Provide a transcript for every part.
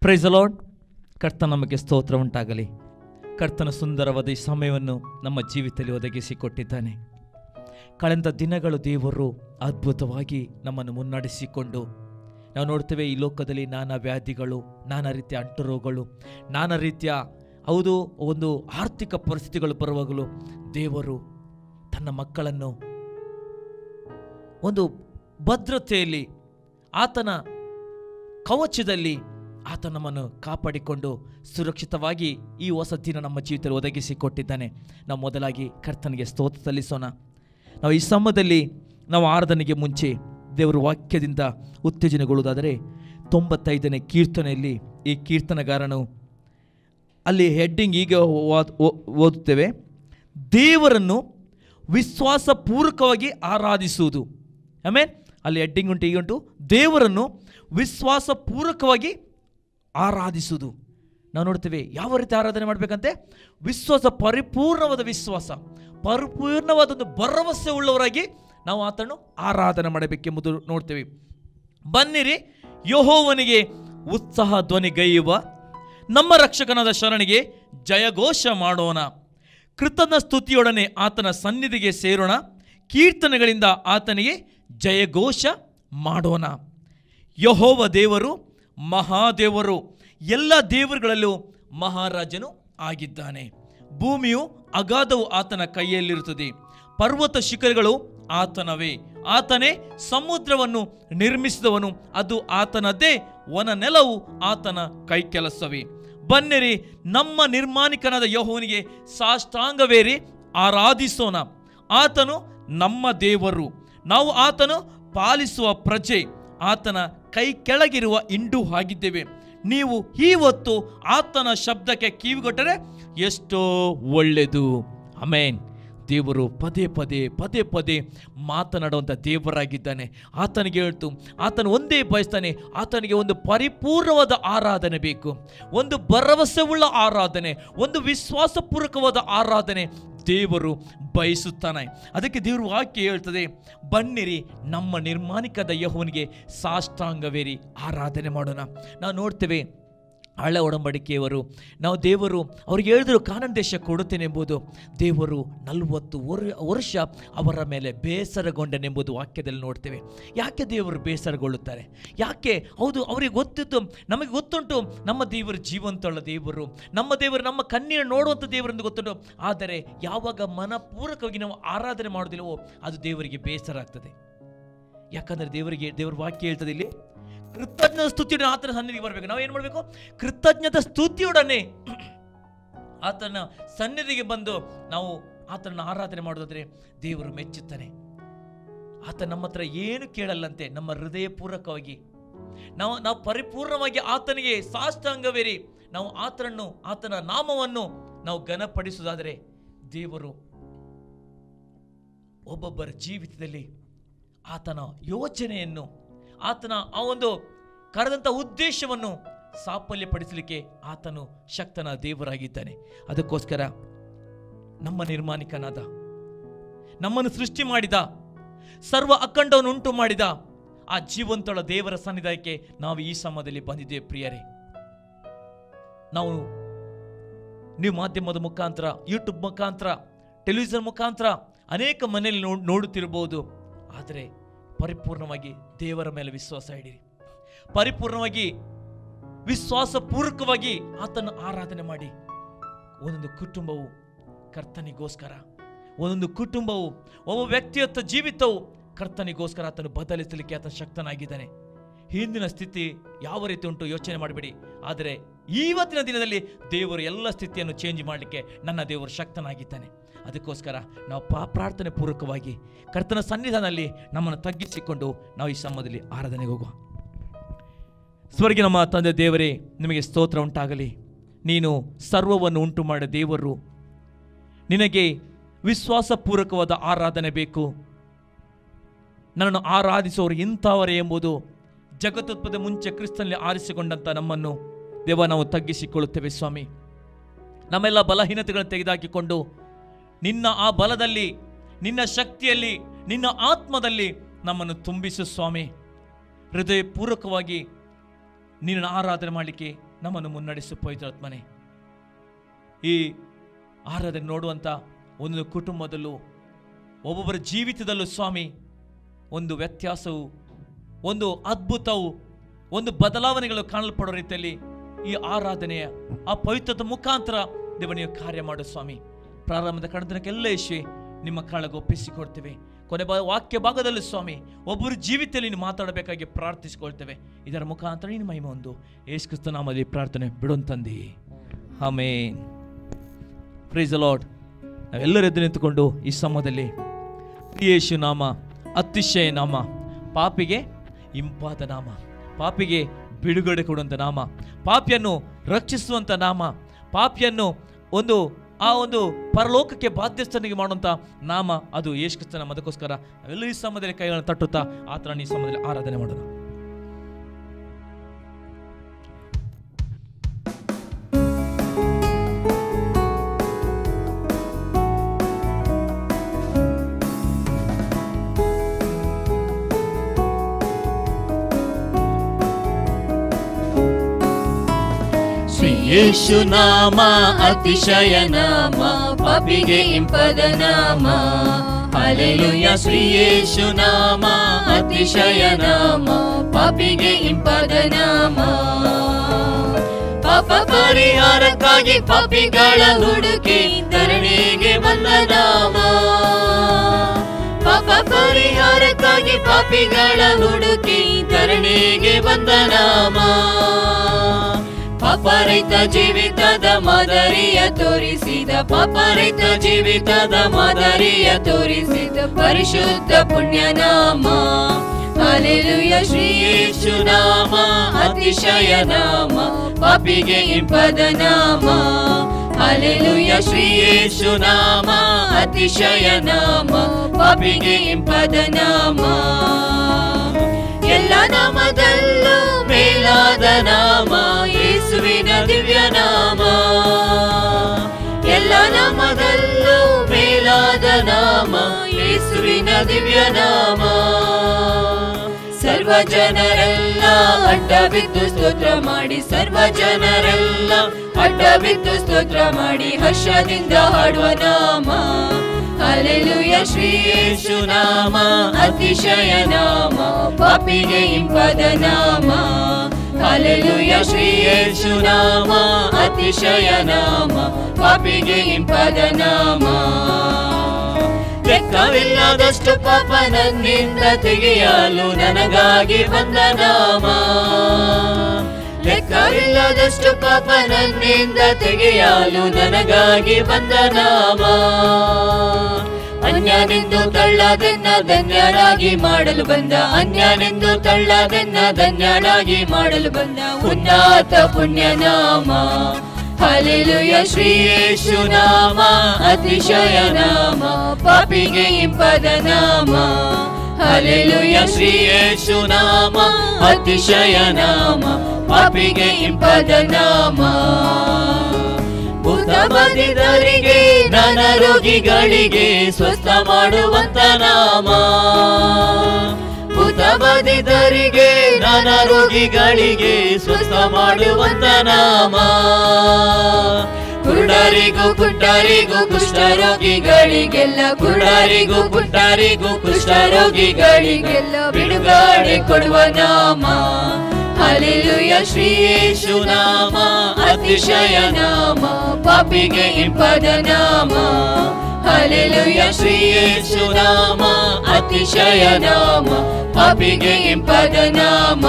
Price the lord. ಕರ್ತನ ನಮಗೆ ಸ್ತೋತ್ರ ಉಂಟಾಗಲಿ. ಕರ್ತನ ಸುಂದರವಾದ ಈ ಸಮಯವನ್ನು ನಮ್ಮ ಜೀವಿತದಲ್ಲಿ ಒದಗಿಸಿಕೊಟ್ಟಿದ್ದಾನೆ. ಕಳೆದ ದಿನಗಳು ದೇವರು ಅದ್ಭುತವಾಗಿ ನಮ್ಮನ್ನು ಮುನ್ನಡೆಸಿಕೊಂಡು ನಾವು ನೋಡ್ತೇವೆ, ಈ ಲೋಕದಲ್ಲಿ ನಾನಾ ವ್ಯಾಧಿಗಳು, ನಾನಾ ರೀತಿಯ ಅಂಟುರೋಗಗಳು, ನಾನಾ ರೀತಿಯ ಹೌದು ಒಂದು ಆರ್ಥಿಕ ಪರಿಸ್ಥಿತಿಗಳು ಬರುವಾಗಲೂ ದೇವರು ತನ್ನ ಮಕ್ಕಳನ್ನು ಒಂದು ಭದ್ರತೆಯಲ್ಲಿ, ಆತನ ಕವಚದಲ್ಲಿ ಆತ ನಮ್ಮನ್ನು ಕಾಪಾಡಿಕೊಂಡು ಸುರಕ್ಷಿತವಾಗಿ ಈ ಹೊಸ ದಿನ ನಮ್ಮ ಜೀವಿತದಲ್ಲಿ ಒದಗಿಸಿಕೊಟ್ಟಿದ್ದಾನೆ. ನಾವು ಮೊದಲಾಗಿ ಕರ್ತನಿಗೆ ಸ್ತೋತ್ರ ಸಲ್ಲಿಸೋಣ. ನಾವು ಈ ಸಮಯದಲ್ಲಿ ನಾವು ಆರಾಧನೆಗೆ ಮುಂಚೆ ದೇವರ ವಾಕ್ಯದಿಂದ ಉತ್ತೇಜನಗೊಳ್ಳುವುದಾದರೆ 95ನೇ ಕೀರ್ತನೆಯಲ್ಲಿ ಈ ಕೀರ್ತನಗಾರನು ಅಲ್ಲಿ ಹೆಡ್ಡಿಂಗ್ ಹೀಗೆ ಓದುತ್ತೇವೆ, ದೇವರನ್ನು ವಿಶ್ವಾಸಪೂರ್ವಕವಾಗಿ ಆರಾಧಿಸುವುದು. ಆಮೇಲೆ ಅಲ್ಲಿ ಹೆಡ್ಡಿಂಗ್ ಉಂಟು, ಹೀಗುಂಟು, ದೇವರನ್ನು ವಿಶ್ವಾಸಪೂರ್ವಕವಾಗಿ ಆರಾಧಿಸುವುದು. ನಾವು ನೋಡ್ತೇವೆ ಯಾವ ರೀತಿ ಆರಾಧನೆ ಮಾಡಬೇಕಂತೆ, ವಿಶ್ವಾಸ, ಪರಿಪೂರ್ಣವಾದ ವಿಶ್ವಾಸ, ಪರಿಪೂರ್ಣವಾದ ಒಂದು ಭರವಸೆ ಉಳ್ಳವರಾಗಿ ನಾವು ಆತನು ಆರಾಧನೆ ಮಾಡಬೇಕೆಂಬುದು ನೋಡ್ತೇವೆ. ಬನ್ನಿರಿ, ಯೆಹೋವನಿಗೆ ಉತ್ಸಾಹ ಧ್ವನಿಗೈಯುವ ನಮ್ಮ ರಕ್ಷಕನಾದ ಶರಣಿಗೆ ಜಯಘೋಷ ಮಾಡೋಣ. ಕೃತಜ್ಞ ಸ್ತುತಿಯೊಡನೆ ಆತನ ಸನ್ನಿಧಿಗೆ ಸೇರೋಣ. ಕೀರ್ತನೆಗಳಿಂದ ಆತನಿಗೆ ಜಯಘೋಷ ಮಾಡೋಣ. ಯೆಹೋವ ದೇವರು ಮಹಾದೇವರು, ಎಲ್ಲ ದೇವರುಗಳಲ್ಲೂ ಮಹಾರಾಜನು ಆಗಿದ್ದಾನೆ. ಭೂಮಿಯು ಅಗಾಧವು ಆತನ ಕೈಯಲ್ಲಿರುತ್ತದೆ, ಪರ್ವತ ಶಿಖರಗಳು ಆತನವೇ. ಆತನೇ ಸಮುದ್ರವನ್ನು ನಿರ್ಮಿಸಿದವನು, ಅದು ಆತನದ್ದೇ, ವನ ನೆಲವು ಆತನ ಕೈ ಕೆಲಸವೇ. ಬನ್ನಿರಿ, ನಮ್ಮ ನಿರ್ಮಾಣಿಕನಾದ ಯೆಹೋವನಿಗೆ ಸಾಷ್ಟಾಂಗವೇರಿ ಆರಾಧಿಸೋಣ. ಆತನು ನಮ್ಮ ದೇವರು, ನಾವು ಆತನು ಪಾಲಿಸುವ ಪ್ರಜೆ, ಆತನ ಕೈ ಕೆಳಗಿರುವ ಹಿಂಡು ಆಗಿದ್ದೇವೆ. ನೀವು ಈ ಹೊತ್ತು ಆತನ ಶಬ್ದಕ್ಕೆ ಕಿವಿಗೊಟ್ಟರೆ ಎಷ್ಟೋ ಒಳ್ಳೆಯದು. ಆಮೆನ್. ದೇವರು ಪದೇ ಪದೇ ಪದೇ ಪದೇ ಮಾತನಾಡುವಂಥ ದೇವರಾಗಿದ್ದಾನೆ. ಆತನಿಗೆ ಹೇಳ್ತು, ಆತನು ಒಂದೇ ಬಯಸ್ತಾನೆ, ಆತನಿಗೆ ಒಂದು ಪರಿಪೂರ್ಣವಾದ ಆರಾಧನೆ ಬೇಕು, ಒಂದು ಭರವಸೆ ಉಳ್ಳ ಆರಾಧನೆ, ಒಂದು ವಿಶ್ವಾಸಪೂರ್ವಕವಾದ ಆರಾಧನೆ ದೇವರು ಬಯಸುತ್ತಾನೆ. ಅದಕ್ಕೆ ದೇವರು ವಾಕ್ಯ ಹೇಳ್ತದೆ, ಬನ್ನಿರಿ, ನಮ್ಮ ನಿರ್ಮಾಣಿಕದ ಯೆಹೋವನಿಗೆ ಸಾಷ್ಟಾಂಗವೇರಿ ಆರಾಧನೆ ಮಾಡೋಣ. ನಾವು ನೋಡ್ತೇವೆ, ಹಳೆ ಒಡಂಬಡಿಕೆಯವರು, ನಾವು ದೇವರು ಅವ್ರಿಗೆ ಹೇಳಿದ್ರು ಕಾನಾನ್ ದೇಶ ಕೊಡುತ್ತೇನೆ ಎಂಬುದು, ದೇವರು 40 ವರ್ಷ ಅವರ ಮೇಲೆ ಬೇಸರಗೊಂಡನೆಂಬುದು ವಾಕ್ಯದಲ್ಲಿ ನೋಡ್ತೇವೆ. ಯಾಕೆ ದೇವರು ಬೇಸರಗೊಳ್ಳುತ್ತಾರೆ? ಯಾಕೆ? ಹೌದು, ಅವರಿಗೆ ಗೊತ್ತಿತ್ತು, ನಮಗೆ ಗೊತ್ತುಂಟು, ನಮ್ಮ ದೇವರು ಜೀವಂತುಳ್ಳ ದೇವರು, ನಮ್ಮ ದೇವರು ನಮ್ಮ ಕಣ್ಣೀರು ನೋಡುವಂಥ ದೇವರೆಂದು ಗೊತ್ತುಂಟು. ಆದರೆ ಯಾವಾಗ ಮನಪೂರ್ವಕವಾಗಿ ನಾವು ಆರಾಧನೆ ಮಾಡೋದಿಲ್ಲವೋ ಅದು ದೇವರಿಗೆ ಬೇಸರ ಆಗ್ತದೆ. ಯಾಕಂದರೆ ದೇವರ ವಾಕ್ಯ ಹೇಳ್ತದೆ ಇಲ್ಲಿ, ಕೃತಜ್ಞ ಸ್ತುತಿಯೊಡನೆ ಆತನ ಸನ್ನಿಧಿಗೆ ಬರಬೇಕು. ನಾವು ಏನು ಮಾಡಬೇಕು? ಕೃತಜ್ಞತ ಸ್ತುತಿಯೊಡನೆ ಆತನ ಸನ್ನಿಧಿಗೆ ಬಂದು ನಾವು ಆತನ ಆರಾಧನೆ ಮಾಡೋದಾದ್ರೆ ದೇವರು ಮೆಚ್ಚುತ್ತಾನೆ. ಆತ ನಮ್ಮ ಹತ್ರ ಏನು ಕೇಳಲ್ಲಂತೆ, ನಮ್ಮ ಹೃದಯಪೂರ್ವಕವಾಗಿ ನಾವು ಪರಿಪೂರ್ಣವಾಗಿ ಆತನಿಗೆ ಸಾಷ್ಟಾಂಗವೇರಿ ನಾವು ಆತನ ನಾಮವನ್ನು ನಾವು ಘನಪಡಿಸುವುದಾದರೆ ದೇವರು ಒಬ್ಬೊಬ್ಬರ ಜೀವಿತದಲ್ಲಿ ಆತನ ಯೋಚನೆಯನ್ನು, ಆತನ ಆ ಒಂದು ಕರೆದಂಥ ಉದ್ದೇಶವನ್ನು ಸಾಫಲ್ಯಪಡಿಸಲಿಕ್ಕೆ ಆತನು ಶಕ್ತನ ದೇವರಾಗಿದ್ದಾನೆ. ಅದಕ್ಕೋಸ್ಕರ ನಮ್ಮ ನಿರ್ಮಾಣಿಕನಾದ, ನಮ್ಮನ್ನು ಸೃಷ್ಟಿ ಮಾಡಿದ, ಸರ್ವ ಅಖಂಡವನ್ನು ಉಂಟು ಮಾಡಿದ ಆ ಜೀವಂತಳ ದೇವರ ಸನ್ನಿಧಾನಕ್ಕೆ ನಾವು ಈ ಸಮಯದಲ್ಲಿ ಬಂದಿದ್ದೇವೆ. ಪ್ರಿಯರೇ, ನೀವು ಮಾಧ್ಯಮದ ಮುಖಾಂತರ, ಯೂಟ್ಯೂಬ್ ಮುಖಾಂತರ, ಟೆಲಿವಿಷನ್ ಮುಖಾಂತರ ಅನೇಕ ಮನೆಯಲ್ಲಿ ನೋಡುತ್ತಿರಬಹುದು. ಆದರೆ ಪರಿಪೂರ್ಣವಾಗಿ ದೇವರ ಮೇಲೆ ವಿಶ್ವಾಸ ಇಡಿರಿ. ಪರಿಪೂರ್ಣವಾಗಿ ವಿಶ್ವಾಸಪೂರ್ವಕವಾಗಿ ಆತನ ಆರಾಧನೆ ಮಾಡಿ. ಒಂದೊಂದು ಕುಟುಂಬವು ಕರ್ತನಿಗೋಸ್ಕರ, ಒಂದೊಂದು ಕುಟುಂಬವು, ಒಬ್ಬ ವ್ಯಕ್ತಿಯತ್ತ ಜೀವಿತವು ಕರ್ತನಿಗೋಸ್ಕರ ಆತನು ಬದಲಿಸಲಿಕ್ಕೆ ಆತನ ಶಕ್ತನಾಗಿದ್ದಾನೆ. ಹಿಂದಿನ ಸ್ಥಿತಿ ಯಾವ ರೀತಿ ಉಂಟು ಯೋಚನೆ ಮಾಡಬೇಡಿ, ಆದರೆ ಇವತ್ತಿನ ದಿನದಲ್ಲಿ ದೇವರು ಎಲ್ಲ ಸ್ಥಿತಿಯನ್ನು ಚೇಂಜ್ ಮಾಡಲಿಕ್ಕೆ ನನ್ನ ದೇವರು ಶಕ್ತನಾಗಿದ್ದಾನೆ. ಅದಕ್ಕೋಸ್ಕರ ನಾವು ಪ್ರಾರ್ಥನೆ ಪೂರ್ವಕವಾಗಿ ಕರ್ತನ ಸನ್ನಿಧಾನದಲ್ಲಿ ನಮ್ಮನ್ನು ತಗ್ಗಿಸಿಕೊಂಡು ನಾವು ಈ ಸಮಯದಲ್ಲಿ ಆರಾಧನೆಗೆ ಹೋಗುವ. ಸ್ವರ್ಗ ನಮ್ಮ ತಂದೆ ದೇವರೇ, ನಿಮಗೆ ಸ್ತೋತ್ರ ಉಂಟಾಗಲಿ. ನೀನು ಸರ್ವವನ್ನು ಉಂಟು ಮಾಡಿದ ದೇವರು, ನಿನಗೆ ವಿಶ್ವಾಸಪೂರ್ವಕವಾದ ಆರಾಧನೆ ಬೇಕು. ನನ್ನನ್ನು ಆರಾಧಿಸುವವರು ಇಂಥವರೇ ಎಂಬುದು ಜಗತ್ತುತ್ಪದ ಮುಂಚೆ ಕ್ರಿಸ್ತನಲ್ಲಿ ಆರಿಸಿಕೊಂಡಂಥ ನಮ್ಮನ್ನು ದೇವ ನಾವು ತಗ್ಗಿಸಿಕೊಳ್ಳುತ್ತೇವೆ. ಸ್ವಾಮಿ, ನಮ್ಮೆಲ್ಲ ಬಲಹೀನತೆಗಳನ್ನು ತೆಗೆದುಹಾಕಿಕೊಂಡು ನಿನ್ನ ಆ ಬಲದಲ್ಲಿ, ನಿನ್ನ ಶಕ್ತಿಯಲ್ಲಿ, ನಿನ್ನ ಆತ್ಮದಲ್ಲಿ ನಮ್ಮನ್ನು ತುಂಬಿಸು ಸ್ವಾಮಿ. ಹೃದಯಪೂರ್ವಕವಾಗಿ ನಿನ್ನ ಆರಾಧನೆ ಮಾಡಲಿಕ್ಕೆ ನಮ್ಮನ್ನು ಮುನ್ನಡೆಸು ಪವಿತ್ರಾತ್ಮನೇ. ಈ ಆರಾಧನೆ ನೋಡುವಂಥ ಒಂದು ಕುಟುಂಬದಲ್ಲೂ ಒಬ್ಬೊಬ್ಬರ ಜೀವಿತದಲ್ಲೂ ಸ್ವಾಮಿ ಒಂದು ವ್ಯತ್ಯಾಸವು, ಒಂದು ಅದ್ಭುತವು, ಒಂದು ಬದಲಾವಣೆಗಳು ಕಾಣಲ್ಪಡೋ ರೀತಿಯಲ್ಲಿ ಈ ಆರಾಧನೆಯ ಆ ಪವಿತ್ರತೆ ಮುಖಾಂತರ ದೇವ ನೀವು ಕಾರ್ಯ ಮಾಡು ಸ್ವಾಮಿ. ಪ್ರಾರಂಭದ ಕಡತನಕ್ಕೆಲ್ಲ ಯೇಸುವೆ ನಿಮ್ಮ ಕಾಳಗೆ ಒಪ್ಪಿಸಿಕೊಡ್ತೇವೆ. ಕೊನೆ ವಾಕ್ಯ ಭಾಗದಲ್ಲಿ ಸ್ವಾಮಿ ಒಬ್ಬರ ಜೀವಿತದಲ್ಲಿ ನೀವು ಮಾತಾಡಬೇಕಾಗಿ ಪ್ರಾರ್ಥಿಸಿಕೊಳ್ತೇವೆ. ಇದರ ಮುಖಾಂತರ ನಿನ್ನ ಮಹಿಮೆ ಒಂದು ಯೇಸು ಕ್ರಿಸ್ತ ನಾಮದಲ್ಲಿ ಪ್ರಾರ್ಥನೆ ಬಿಡುವಂತಂದಿ. ಆಮೆನ್. Praise the lord. ನಾವೆಲ್ಲರೂ ಎದ್ದು ನಿಂತುಕೊಂಡು ಈ ಸಮಯದಲ್ಲಿ ಯೇಸು ನಾಮ ಅತಿಶಯ ನಾಮ, ಪಾಪಿಗೆ ಇಂಪಾದ ನಾಮ, ಪಾಪಿಗೆ ಬಿಡುಗಡೆ ಕೊಡುವಂಥ ನಾಮ, ಪಾಪಿಯನ್ನು ರಕ್ಷಿಸುವಂಥ ನಾಮ, ಪಾಪಿಯನ್ನು ಆ ಒಂದು ಪರಲೋಕಕ್ಕೆ ಬಾಧ್ಯಸ್ಥನಿಗೆ ಮಾಡುವಂಥ ನಾಮ ಅದು ಯೇಸು ಕ್ರಿಸ್ತನ ನಾಮ. ಅದಕ್ಕೋಸ್ಕರ ನಾವೆಲ್ಲ ಈ ಸಮಯದಲ್ಲಿ ಕೈಗಳನ್ನು ತಟ್ಟುತ್ತಾ ಆತನ ಈ ಸಮಯದಲ್ಲಿ ಆರಾಧನೆ ಮಾಡೋಣ. ಯೇಸು ನಾಮ ಅತಿಶಯ ನಾಮ, ಪಾಪಿಗೆ ಇಂಪದ ನಾಮ. ಹಲ್ಲೆಲೂಯಾ. ಶ್ರೀ ಯೇಸು ನಾಮ ಅತಿಶಯ ನಾಮ, ಪಾಪಿಗೆ ಇಂಪದ ನಾಮ. ಪಾಪ ಪರಿಹಾರಕ್ಕಾಗಿ ಪಾಪಿಗಳ ಹುಡುಕಿ ಧರಣಿಗೆ ಬಂದ ನಾಮ. ಪಾಪ ಪರಿಹಾರಕ್ಕಾಗಿ ಪಾಪಿಗಳ ಹುಡುಕಿ ಧರಣಿಗೆ ಬಂದ ನಾಮ. ಪಾಪರಹಿತ ಜೀವಿತದ ಮಾದರಿಯ ತೋರಿಸಿದ, ಪಾಪರಹಿತ ಜೀವಿತದ ಮಾದರಿಯ ತೋರಿಸಿದ ಪರಿಶುದ್ಧ ಪುಣ್ಯ ನಾಮ. ಹಲ್ಲೆಲೂಯಾ. ಶ್ರೀ ಯೇಸು ನಾಮ ಅತಿಶಯ ನಾಮ, ಪಾಪಿಗೆ ಇಂಪದ ನಾಮ. ಹಲ್ಲೆಲೂಯಾ. ಶ್ರೀ ಯೇಸು ನಾಮ ಅತಿಶಯ ನಾಮ, ಪಾಪಿಗೆ ಇಂಪದ ನಾಮ. ಎಲ್ಲ ನಾಮದಲ್ಲೂ ಮೇಲಾದ ನಾಮ ಯೇಸುವಿನ ದಿವ್ಯ ನಾಮ. ಎಲ್ಲ ನಾಮದಲ್ಲೂ ಮೇಲಾದ ನಾಮ ಯೇಸುವಿನ ದಿವ್ಯ ನಾಮ. ಸರ್ವ ಜನರೆಲ್ಲ ಅಡ್ಡ ಬಿದ್ದು ಸ್ತೋತ್ರ ಮಾಡಿ, ಸರ್ವ ಜನರೆಲ್ಲ ಅಡ್ಡ ಬಿದ್ದು ಸ್ತೋತ್ರ ಮಾಡಿ ಹರ್ಷದಿಂದ ಹಾಡುವ ನಾಮ. ಹಲ್ಲೆಲೂಯಾ. ಶ್ರೀ ಯೇಸು ನಾಮ ಅತಿಶಯ ನಾಮ, ಪಾಪಿಗೆ ಇಂಪದ ನಾಮ. ಹಲ್ಲೆಲೂಯಾ. ಶ್ರೀ ಯೇಸು ನಾಮ ಅತಿಶಯ ನಾಮ, ಪಾಪಿಗೆ ಇಂಪದ ನಾಮ. ಲೆಕ್ಕವಿಲ್ಲದಷ್ಟು ಪಾಪ ನನ್ನಿಂದ ತೆಗೆಯಲು ನನಗಾಗಿ ಬಂದ ನಾಮ. ಲೆಕ್ಕವಿಲ್ಲದಷ್ಟು ಪಾಪ ನನ್ನಿಂದ ತೆಗೆಯಲು ನನಗಾಗಿ ಬಂದ ನಾಮ. ಅನ್ಯನೆಂದು ತಳ್ಳದೆನ್ನ ಧನ್ಯನಾಗಿ ಮಾಡಲು ಬಂದ, ಅನ್ಯನೆಂದು ತಳ್ಳದೆನ್ನ ಧನ್ಯನಾಗಿ ಮಾಡಲು ಬಂದ ಉನ್ನತ ಪುಣ್ಯ ನಾಮ. ಹಲ್ಲೆಲೂಯಾ. ಶ್ರೀ ಯೇಸು ನಾಮ ಅತಿಶಯ ನಾಮ, ಪಾಪಿಗೆ ಇಂಪದ ನಾಮ. ಹಲ್ಲೆಲೂಯಾ. ಶ್ರೀ ಯೇಸು ನಾಮ ಅತಿಶಯ ನಾಮ, ಪಾಪಿಗೆ ಇಂಪದ ನಾಮ. ಭೂತ ಬಾಧಿತರಿಗೆ ನರ ರೋಗಿಗಳಿಗೆ ಸ್ವಸ್ಥ ಮಾಡುವಂತ ನಾಮ. ಭೂತ ಬಾಧಿತರಿಗೆ ನರ ರೋಗಿಗಳಿಗೆ ಸ್ವಸ್ಥ ಮಾಡುವಂತ ನಾಮ. ಕುರುಡರಿಗೂ ಕುಂಟರಿಗೂ ಕುಷ್ಠರೋಗಿಗಳಿಗೆಲ್ಲ, ಕುರುಡರಿಗೂ ಕುಂಟರಿಗೂ ಕುಷ್ಠರೋಗಿಗಳಿಗೆಲ್ಲ ಬಿಡುಗಡೆ ಕೊಡುವ ನಾಮ. ಹಲ್ಲೆಲೂಯಾ. ಶ್ರೀ ಯೇಸು ನಾಮ ಅತಿಶಯ ನಾಮ, ಪಾಪಿಗೆ ಇಂಪದ ನಾಮ. ಹಲ್ಲೆಲೂಯಾ. ಶ್ರೀ ಯೇಸು ನಾಮ ಅತಿಶಯ ನಾಮ, ಪಾಪಿಗೆ ಇಂಪದ ನಾಮ.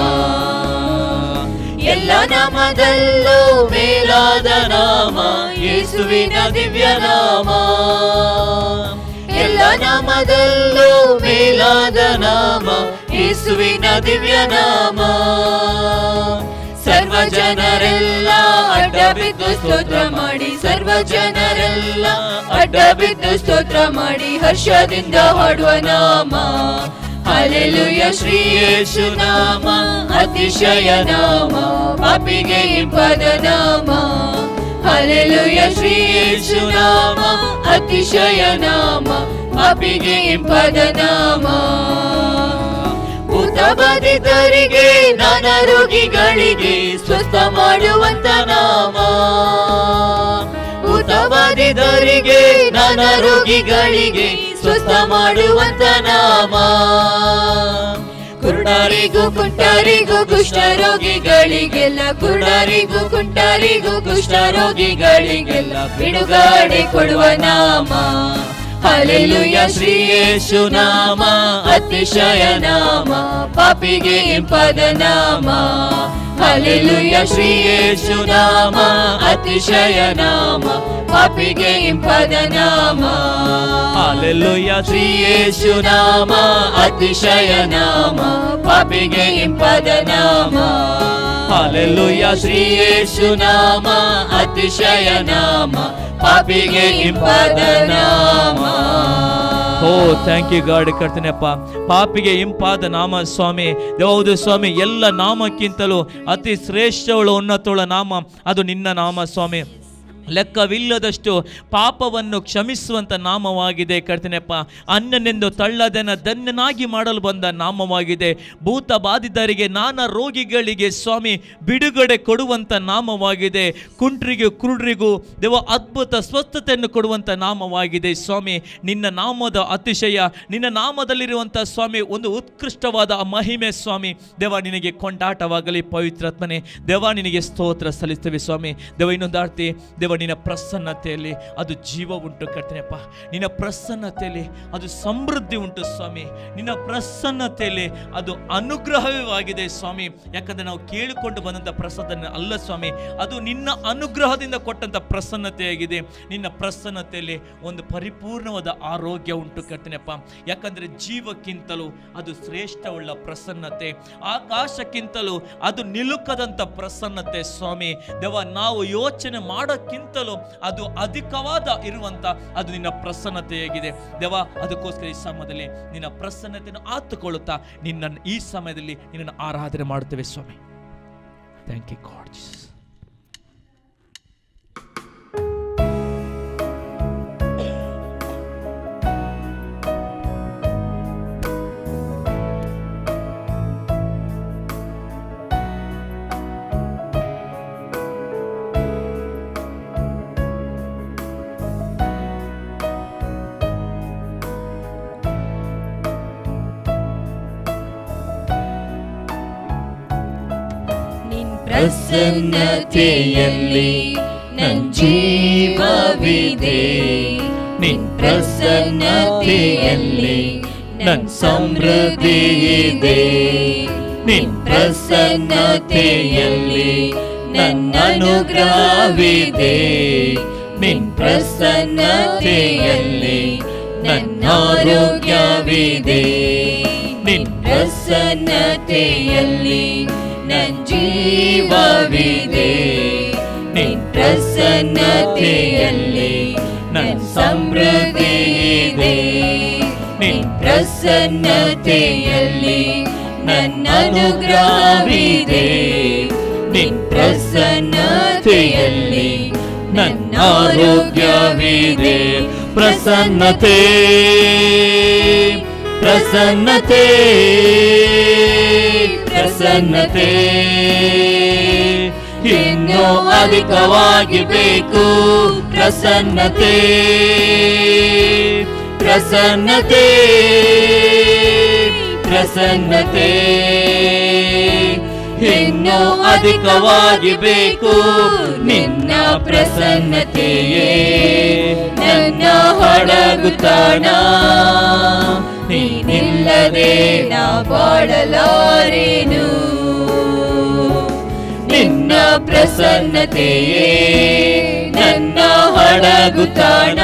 ಎಲ್ಲ ನಾಮದಲ್ಲೂ ಮೇಲಾದ ನಾಮ ಯೇಸುವಿನ ದಿವ್ಯ ನಾಮ. ಎಲ್ಲ ನಾಮದಲ್ಲೂ ಮೇಲಾದ ನಾಮ ಯೇಸುವಿನ ದಿವ್ಯ ನಾಮ. ಸರ್ವ ಜನರೆಲ್ಲ ಅಡ್ಡ ಬಿದ್ದು ಸ್ತೋತ್ರ ಮಾಡಿ, ಸರ್ವ ಜನರೆಲ್ಲ ಅಡ್ಡ ಬಿದ್ದು ಸ್ತೋತ್ರ ಮಾಡಿ ಹರ್ಷದಿಂದ ಹಾಡುವ ನಾಮ. ಹಲ್ಲೆಲೂಯಾ. ಶ್ರೀ ಯೇಸು ನಾಮ ಅತಿಶಯ ನಾಮ, ಪಾಪಿಗೆ ಇಂಪದ ನಾಮ. ಹಲ್ಲೆಲೂಯಾ. ಶ್ರೀ ಯೇಸು ನಾಮ ಅತಿಶಯ ನಾಮ, ಪಾಪಿಗೆ ಇಂಪದ ನಾಮ. ಭೂತ ಬಾಧಿತರಿಗೆ ನಾನಾ ರೋಗಿಗಳಿಗೆ ಸ್ವಸ್ಥ ಮಾಡುವಂತ ನಾಮ. ಬಾಧಿತರಿಗೆ ನಾನಾ ರೋಗಿಗಳಿಗೆ ಸ್ವಸ್ಥ ಮಾಡುವಂತ ನಾಮ. ಕುರುಡರಿಗೂ ಕುಂಟರಿಗೂ ಕುಷ್ಠರೋಗಿಗಳಿಗೆಲ್ಲ, ಕುರುಡರಿಗೂ ಕುಂಟರಿಗೂ ಕುಷ್ಠರೋಗಿಗಳಿಗೆಲ್ಲ ಬಿಡುಗಡೆ ಕೊಡುವ ನಾಮ. ಹಲ್ಲೆಲೂಯ ಶ್ರೀ ಯೇಸು ನಾಮ ಅತಿಶಯ ನಾಮ, ಪಾಪಿಗೆ ಇಂಪಾದ ನಾಮ. ಹಲ್ಲೆಲೂಯ ಶ್ರೀ ಯೇಸು ನಾಮ ಅತಿಶಯ ನಾಮ, ಪಾಪಿಗೆ ಇಂಪಾದ ನಾಮ. ಹಲ್ಲೆಲೂಯ ಶ್ರೀ ಯೇಸು ನಾಮ ಅತಿಶಯ ನಾಮ, ಪಾಪಿಗೆ ಇಂಪಾದ ನಾಮ. ಹಲ್ಲೆಲೂಯ ಶ್ರೀ ಯೇಸು ನಾಮ ಅತಿಶಯ ನಾಮ, ಪಾಪಿಗೆ ಇಂಪಾದ ನಾಮ. ಓ ಥ್ಯಾಂಕ್ ಯು ಗಾಡ್ ಕರ್ತನೆಪ್ಪ. ಪಾಪಿಗೆ ಇಂಪಾದ ನಾಮ ಸ್ವಾಮಿ. ಹೌದು ಸ್ವಾಮಿ, ಎಲ್ಲ ನಾಮಕ್ಕಿಂತಲೂ ಅತಿ ಶ್ರೇಷ್ಠವಳು ಉನ್ನತೋಳ ನಾಮ ಅದು ನಿನ್ನ ನಾಮ ಸ್ವಾಮಿ. ಲೆಕ್ಕವಿಲ್ಲದಷ್ಟು ಪಾಪವನ್ನು ಕ್ಷಮಿಸುವಂಥ ನಾಮವಾಗಿದೆ ಕರ್ತನೆಪ್ಪ. ಅನ್ಯನೆಂದು ತಳ್ಳದನ ಧನ್ಯನಾಗಿ ಮಾಡಲು ಬಂದ ನಾಮವಾಗಿದೆ. ಭೂತ ಬಾಧಿತರಿಗೆ ನಾನಾ ರೋಗಿಗಳಿಗೆ ಸ್ವಾಮಿ ಬಿಡುಗಡೆ ಕೊಡುವಂಥ ನಾಮವಾಗಿದೆ. ಕುಂಟ್ರಿಗೂ ಕುರುಡ್ರಿಗೂ ದೇವ ಅದ್ಭುತ ಸ್ವಸ್ಥತೆಯನ್ನು ಕೊಡುವಂಥ ನಾಮವಾಗಿದೆ ಸ್ವಾಮಿ. ನಿನ್ನ ನಾಮದ ಅತಿಶಯ, ನಿನ್ನ ನಾಮದಲ್ಲಿರುವಂಥ ಸ್ವಾಮಿ ಒಂದು ಉತ್ಕೃಷ್ಟವಾದ ಮಹಿಮೆ ಸ್ವಾಮಿ. ದೇವ ನಿನಗೆ ಕೊಂಡಾಟವಾಗಲಿ ಪವಿತ್ರಾತ್ಮನೆ. ದೇವ ನಿನಗೆ ಸ್ತೋತ್ರ ಸಲ್ಲಿಸ್ತೇವೆ ಸ್ವಾಮಿ. ದೇವ ಇನ್ನೊಂದಾರ್ತಿ ದೇವ ನಿನ್ನ ಪ್ರಸನ್ನತೆಯಲ್ಲಿ ಅದು ಜೀವ ಉಂಟು ಕರ್ತನೆಪ್ಪ. ನಿನ್ನ ಪ್ರಸನ್ನತೆಯಲ್ಲಿ ಅದು ಸಮೃದ್ಧಿ ಉಂಟು ಸ್ವಾಮಿ. ನಿನ್ನ ಪ್ರಸನ್ನತೆಯಲ್ಲಿ ಅದು ಅನುಗ್ರಹವಾಗಿದೆ ಸ್ವಾಮಿ. ಯಾಕಂದರೆ ನಾವು ಕೇಳಿಕೊಂಡು ಬಂದಂಥ ಪ್ರಸಾದ ಅಲ್ಲ ಸ್ವಾಮಿ, ಅದು ನಿನ್ನ ಅನುಗ್ರಹದಿಂದ ಕೊಟ್ಟಂಥ ಪ್ರಸನ್ನತೆಯಾಗಿದೆ. ನಿನ್ನ ಪ್ರಸನ್ನತೆಯಲ್ಲಿ ಒಂದು ಪರಿಪೂರ್ಣವಾದ ಆರೋಗ್ಯ ಉಂಟು ಕರ್ತನೆಪ್ಪ. ಯಾಕಂದರೆ ಜೀವಕ್ಕಿಂತಲೂ ಅದು ಶ್ರೇಷ್ಠವುಳ್ಳ ಪ್ರಸನ್ನತೆ, ಆಕಾಶಕ್ಕಿಂತಲೂ ಅದು ನಿಲುಕದಂಥ ಪ್ರಸನ್ನತೆ ಸ್ವಾಮಿ. ದೇವ ನಾವು ಯೋಚನೆ ಮಾಡೋಕ್ಕಿಂತಲೂ ಅದು ಅಧಿಕವಾದ ಇರುವಂತ ಅದು ನಿನ್ನ ಪ್ರಸನ್ನತೆಯಾಗಿದೆ ದೇವ. ಅದಕ್ಕೋಸ್ಕರ ಈ ಸಮಯದಲ್ಲಿ ನಿನ್ನ ಪ್ರಸನ್ನತೆಯನ್ನು ಆತುಕೊಳ್ಳುತ್ತಾ ನಿನ್ನನ್ನು ಈ ಸಮಯದಲ್ಲಿ ನಿನ್ನನ್ನು ಆರಾಧನೆ ಮಾಡುತ್ತೇವೆ ಸ್ವಾಮಿ. Thank you God Jesus. ಪ್ರಸನ್ನತೆಯಲ್ಲಿ ನನ್ ಜೀವವಿದೆ, ನಿನ್ ಪ್ರಸನ್ನತೆಯಲ್ಲಿ ನನ್ ಸಮೃದ್ಧಿ ಇದೆ. ನಿನ್ ಪ್ರಸನ್ನತೆಯಲ್ಲಿ ನನ್ನ ಅನುಗ್ರಹವಿದೆ. ನಿನ್ ಪ್ರಸನ್ನತೆಯಲ್ಲಿ ನನ್ನ ಆರೋಗ್ಯವಿದೆ. ನಿನ್ ಪ್ರಸನ್ನತೆಯಲ್ಲಿ ನನ್ ಜೀವವಿದೆ. ನಿನ್ ಪ್ರಸನ್ನತೆಯಲ್ಲಿ ನನ್ ಸಮೃದ್ಧಿ ಇದೆ. ನಿನ್ ಪ್ರಸನ್ನತೆಯಲ್ಲಿ ನನ್ನ ಅನುಗ್ರಹವಿದೆ. ನಿನ್ ಪ್ರಸನ್ನತೆಯಲ್ಲಿ ನನ್ನ ಆರೋಗ್ಯವಿದೆ. ಪ್ರಸನ್ನತೆ ಪ್ರಸನ್ನತೆ ಪ್ರಸನ್ನತೆ ಇನ್ನೂ ಅಧಿಕವಾಗಿ ಬೇಕು. ಪ್ರಸನ್ನತೆ ಪ್ರಸನ್ನತೆ ಪ್ರಸನ್ನತೆ ಇನ್ನೂ ಅಧಿಕವಾಗಿ ಬೇಕು. ನಿನ್ನ ಪ್ರಸನ್ನತೆಯೇ ನನ್ನ ಹಡಗುತ್ತಾಣ. ನೀನಿಲ್ಲದೆ ನಾ ಬಾಳಲಾರೆನು. ನಿನ್ನ ಪ್ರಸನ್ನತೆಯೇ ನನ್ನ ಹಡಗುತ್ತಾಣ.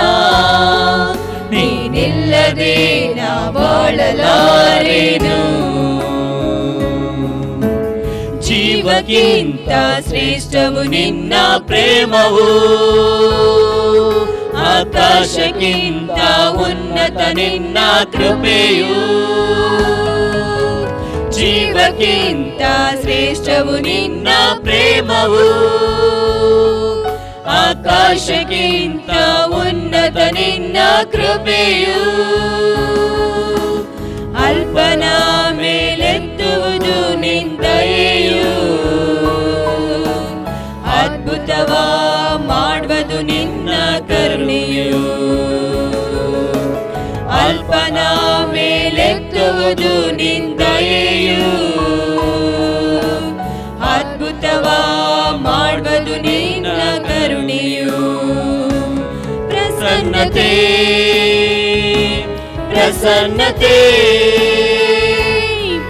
ನೀನಿಲ್ಲದೆ ನಾ ಬಾಳಲಾರೆನು. ಜೀವಕ್ಕಿಂತ ಶ್ರೇಷ್ಠವು ನಿನ್ನ ಪ್ರೇಮವು. ಆಕಾಶಕ್ಕಿಂತ ಉನ್ನತ ನಿನ್ನ ಕೃಪೆಯು. ಜೀವಕ್ಕಿಂತ ಶ್ರೇಷ್ಠವು ನಿನ್ನ ಪ್ರೇಮವು. ಆಕಾಶಕ್ಕಿಂತ ಉನ್ನತ ನಿನ್ನ ಕೃಪೆಯು. ಅಲ್ಪನ ಮೇಲೆತ್ತುವುದು ನಿಂದೆಯು, ಅದ್ಭುತವ ಮಾಡುವುದು ನಿನ್ನ ಕರುಣೆಯು. ಅಲ್ಪನ ಮೇಲೆತ್ತುವುದು ನಿಂದೆಯು, ಅದ್ಭುತವ ಮಾಡುವುದು ನಿನ್ನ ಕರುಣೆಯು. ಪ್ರಸನ್ನತೆ ಪ್ರಸನ್ನತೆ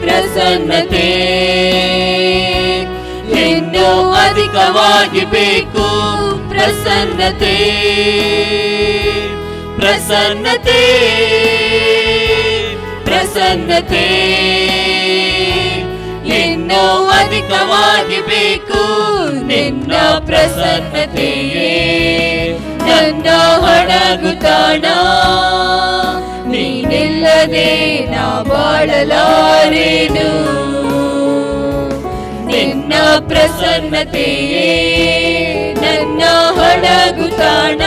ಪ್ರಸನ್ನತೆ ಇನ್ನೂ ಅಧಿಕವಾಗಿ ಬೇಕು. ಪ್ರಸನ್ನತೆ ಪ್ರಸನ್ನತೆ ಪ್ರಸನ್ನತೆ ಇನ್ನೂ ಅಧಿಕವಾಗಿ ಬೇಕು. ನಿನ್ನ ಪ್ರಸನ್ನತೆಯೇ ನನ್ನ ಹಡಗು ತಾಣ, ನೀನಿಲ್ಲದೆ ನಾ ಬಾಳಲಾರೆನು. ನಿನ್ನ ಪ್ರಸನ್ನತೆಯೇ ನನ್ನ ಹಡಗು ತಾಣ,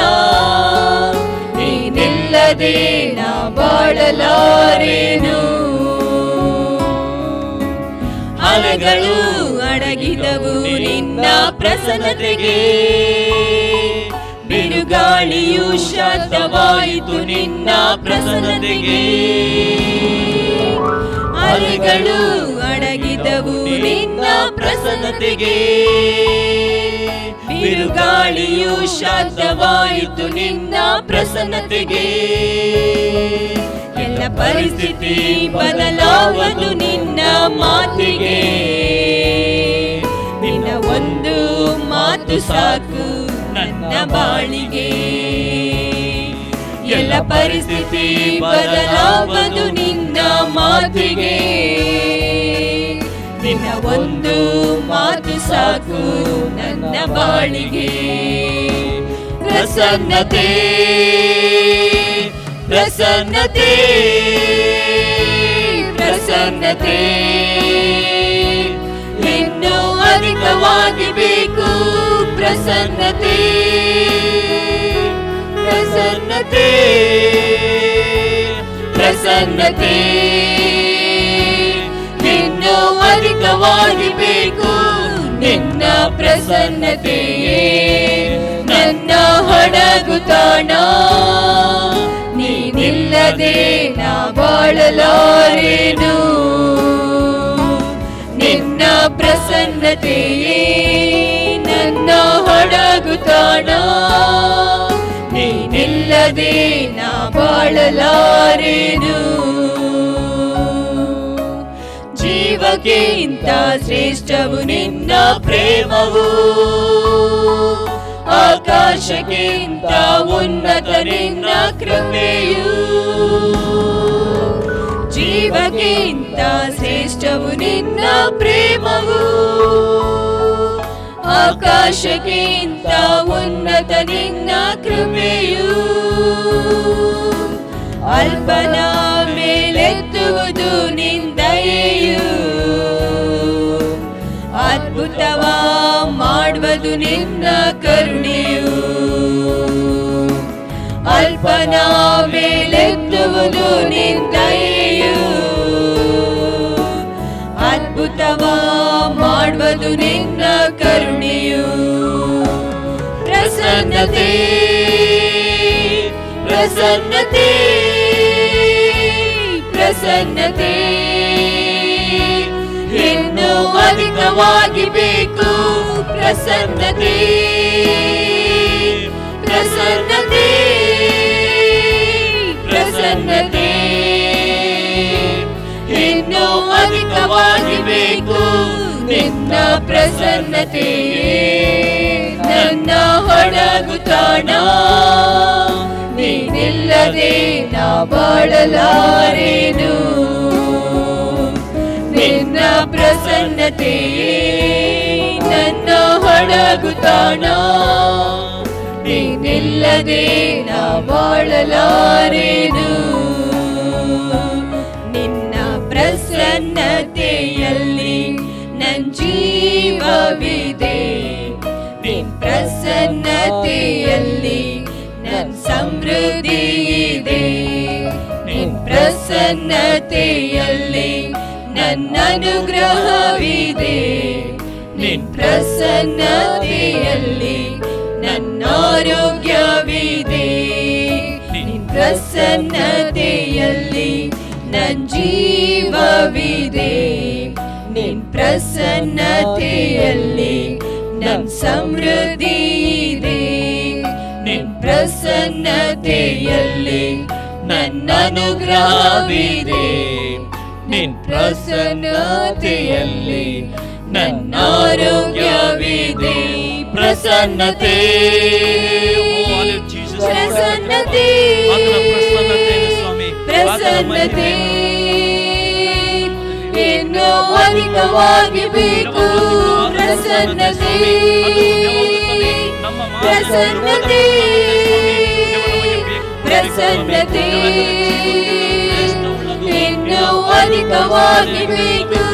ನೀನಿಲ್ಲದೆ ನಾ ಬಾಳಲಾರೆನು. ಅಲೆಗಳು ಅಡಗಿದವು ನಿನ್ನ ಪ್ರಸನ್ನತೆಗೆ, ಬಿರುಗಾಳಿಯು ಶಾಂತವಾಯಿತು ನಿನ್ನ ಪ್ರಸನ್ನತೆಗೆ. ಅಲೆಗಳು ಅಡಗಿದವು ನಿನ್ನ ಪ್ರಸನ್ನತೆಗೆ, ಬಿರುಗಾಳಿಯು ಶಾಂತವಾಯಿತು ನಿನ್ನ ಪ್ರಸನ್ನತೆಗೆ. ಎಲ್ಲ ಪರಿಸ್ಥಿತಿ ಬದಲಾವದು ನಿನ್ನ ಮಾತಿಗೆ, ನಿನ್ನ ಒಂದು ಮಾತು ಸಾಕು ನನ್ನ ಬಾಳಿಗೆ. ಎಲ್ಲ ಪರಿಸ್ಥಿತಿ ಬದಲಾವದು ನಿನ್ನ ಮಾತಿಗೆ, ನಿನ್ನ ಒಂದು ಮಾತು ಸಾಕು ನನ್ನ ಬಾಳಿಗೆ. ಪ್ರಸನ್ನತೆ ಪ್ರಸನ್ನತೆ ಪ್ರಸನ್ನತೆ ಇನ್ನೂ ಅಧಿಕವಾಗಿ ಬೇಕು. ಪ್ರಸನ್ನತೆ ಪ್ರಸನ್ನತೆ ಪ್ರಸನ್ನತೆ ಇನ್ನೂ ಅಧಿಕವಾಗಿ ಬೇಕು. ನಿನ್ನ ಪ್ರಸನ್ನತೆಯೇ ನನ್ನ ಹಡಗು ತಾಣ, ನೀನಿಲ್ಲದೆ ನಾ ಬಾಳಲಾರೆನು. ನಿನ್ನ ಪ್ರಸನ್ನತೆಯೇ ನನ್ನ ಹಡಗು ತಾಣ, ನೀನಿಲ್ಲದೆ ನಾ ಬಾಳಲಾರೆನು. ಜೀವಕ್ಕಿಂತ ಶ್ರೇಷ್ಠವು ನಿನ್ನ ಪ್ರೇಮವು, ಆಕಾಶಕ್ಕಿಂತ ಉನ್ನತ ನಿನ್ನ ಕೃಪೆಯು. ಜೀವಕ್ಕಿಂತ ಶ್ರೇಷ್ಠವು ನಿನ್ನ ಪ್ರೇಮವು, ಆಕಾಶಕ್ಕಿಂತ ಉನ್ನತ ನಿನ್ನ ಕೃಪೆಯು. ಅಲ್ಪನ ಮೇಲೆತ್ತುವುದು ನಿಂದೆಯು, ಅದ್ಭುತವ ಮಾಡುವುದು ನಿನ್ನ ಕರುಣೆಯು. ಅಲ್ಪನ ಮೇಲೆತ್ತುವುದು ನಿಂದೆಯು, ಅದ್ಭುತವ ಮಾಡುವುದು ನಿನ್ನ ಕರುಣೆಯು. ಪ್ರಸನ್ನತೆ ಪ್ರಸನ್ನತೆ ಪ್ರಸನ್ನತೆ ಇನ್ನೂ ಅಧಿಕವಾಗಿ ಬೇಕು. ಪ್ರಸನ್ನತೆ ಪ್ರಸನ್ನತೆ ಪ್ರಸನ್ನತೆ ಇನ್ನೂ ಅಧಿಕವಾಗಿ ಬೇಕು. ನಿನ್ನ ಪ್ರಸನ್ನತೆಯೇ ನನ್ನ ಹಡಗು ತಾಣ, ನೀನಿಲ್ಲದೆ ನಾ ಬಾಳಲಾರೆನು. ನಿನ್ನ ಪ್ರಸನ್ನತೆಯೇ ನನ್ನ ಹಡಗು ತಾಣ, ನೀನಿಲ್ಲದೆ ನಾ ಬಾಳಲಾರೆನು. ನಿನ್ನ ಪ್ರಸನ್ನತೆಯಲ್ಲಿ ನನ್ನ ಜೀವವಿದೆ, ನಿನ್ನ ಪ್ರಸನ್ನತೆಯಲ್ಲಿ ನನ್ನ ಸಮೃದ್ಧಿ ಇದೆ. ನಿನ್ನ ಪ್ರಸನ್ನತೆಯಲ್ಲಿ ನನ್ನ ಅನುಗ್ರಹವಿದೆ. ನಿನ್ ಪ್ರಸನ್ನತೆಯಲ್ಲಿ ನನ್ನ ಆರೋಗ್ಯವಿದೆ. ನಿನ್ ಪ್ರಸನ್ನತೆಯಲ್ಲಿ ನನ್ನ ಜೀವವಿದೆ. ನಿನ್ ಪ್ರಸನ್ನತೆಯಲ್ಲಿ ನನ್ನ ಸಮೃದ್ಧಿ ಇದೆ. ನಿನ್ ಪ್ರಸನ್ನತೆಯಲ್ಲಿ ನನ್ನ ಅನುಗ್ರಹವಿದೆ. ನಿನ್ ಪ್ರಸನ್ನತೆಯಲ್ಲಿ ನನ್ನ ಆರೋಗ್ಯವಿದೆ. ಪ್ರಸನ್ನತೆ ಪ್ರಸನ್ನತೆ ಪ್ರಸನ್ನತೆ ಇನ್ನು ಅಧಿಕವಾಗಿ ಬೇಕು. ಪ್ರಸನ್ನತೆ ಪ್ರಸನ್ನತೆ ಪ್ರಸನ್ನತೆ ಇನ್ನು ಅಧಿಕವಾಗಿ ಬೇಕು.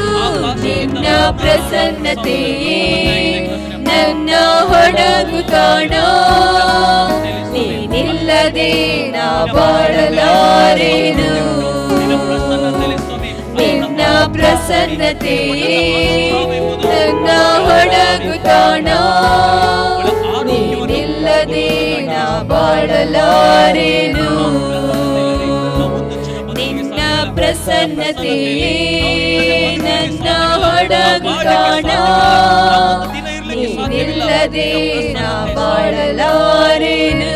ನಿನ್ನ ಪ್ರಸನ್ನತೆ ನನ್ನ ಹೊಡಗು ತಾಣ. ನೀನಿಲ್ಲದೆ ನಾ ಬಾಳಲಾರೆನು. ನಿನ್ನ ಪ್ರಸನ್ನತೆ ನನ್ನ ಹೊಡಗು ತಾಣ. ನೀನಿಲ್ಲದೆ ನಾ ಬಾಳಲಾರೆನು. ನಿನ್ನ ಪ್ರಸನ್ನತೆ ನನ್ನ ಹೊಡಗು ತಾಣ. ನೀನಿಲ್ಲದೆ ನಾ ಬಾಳಲಾರೆನು.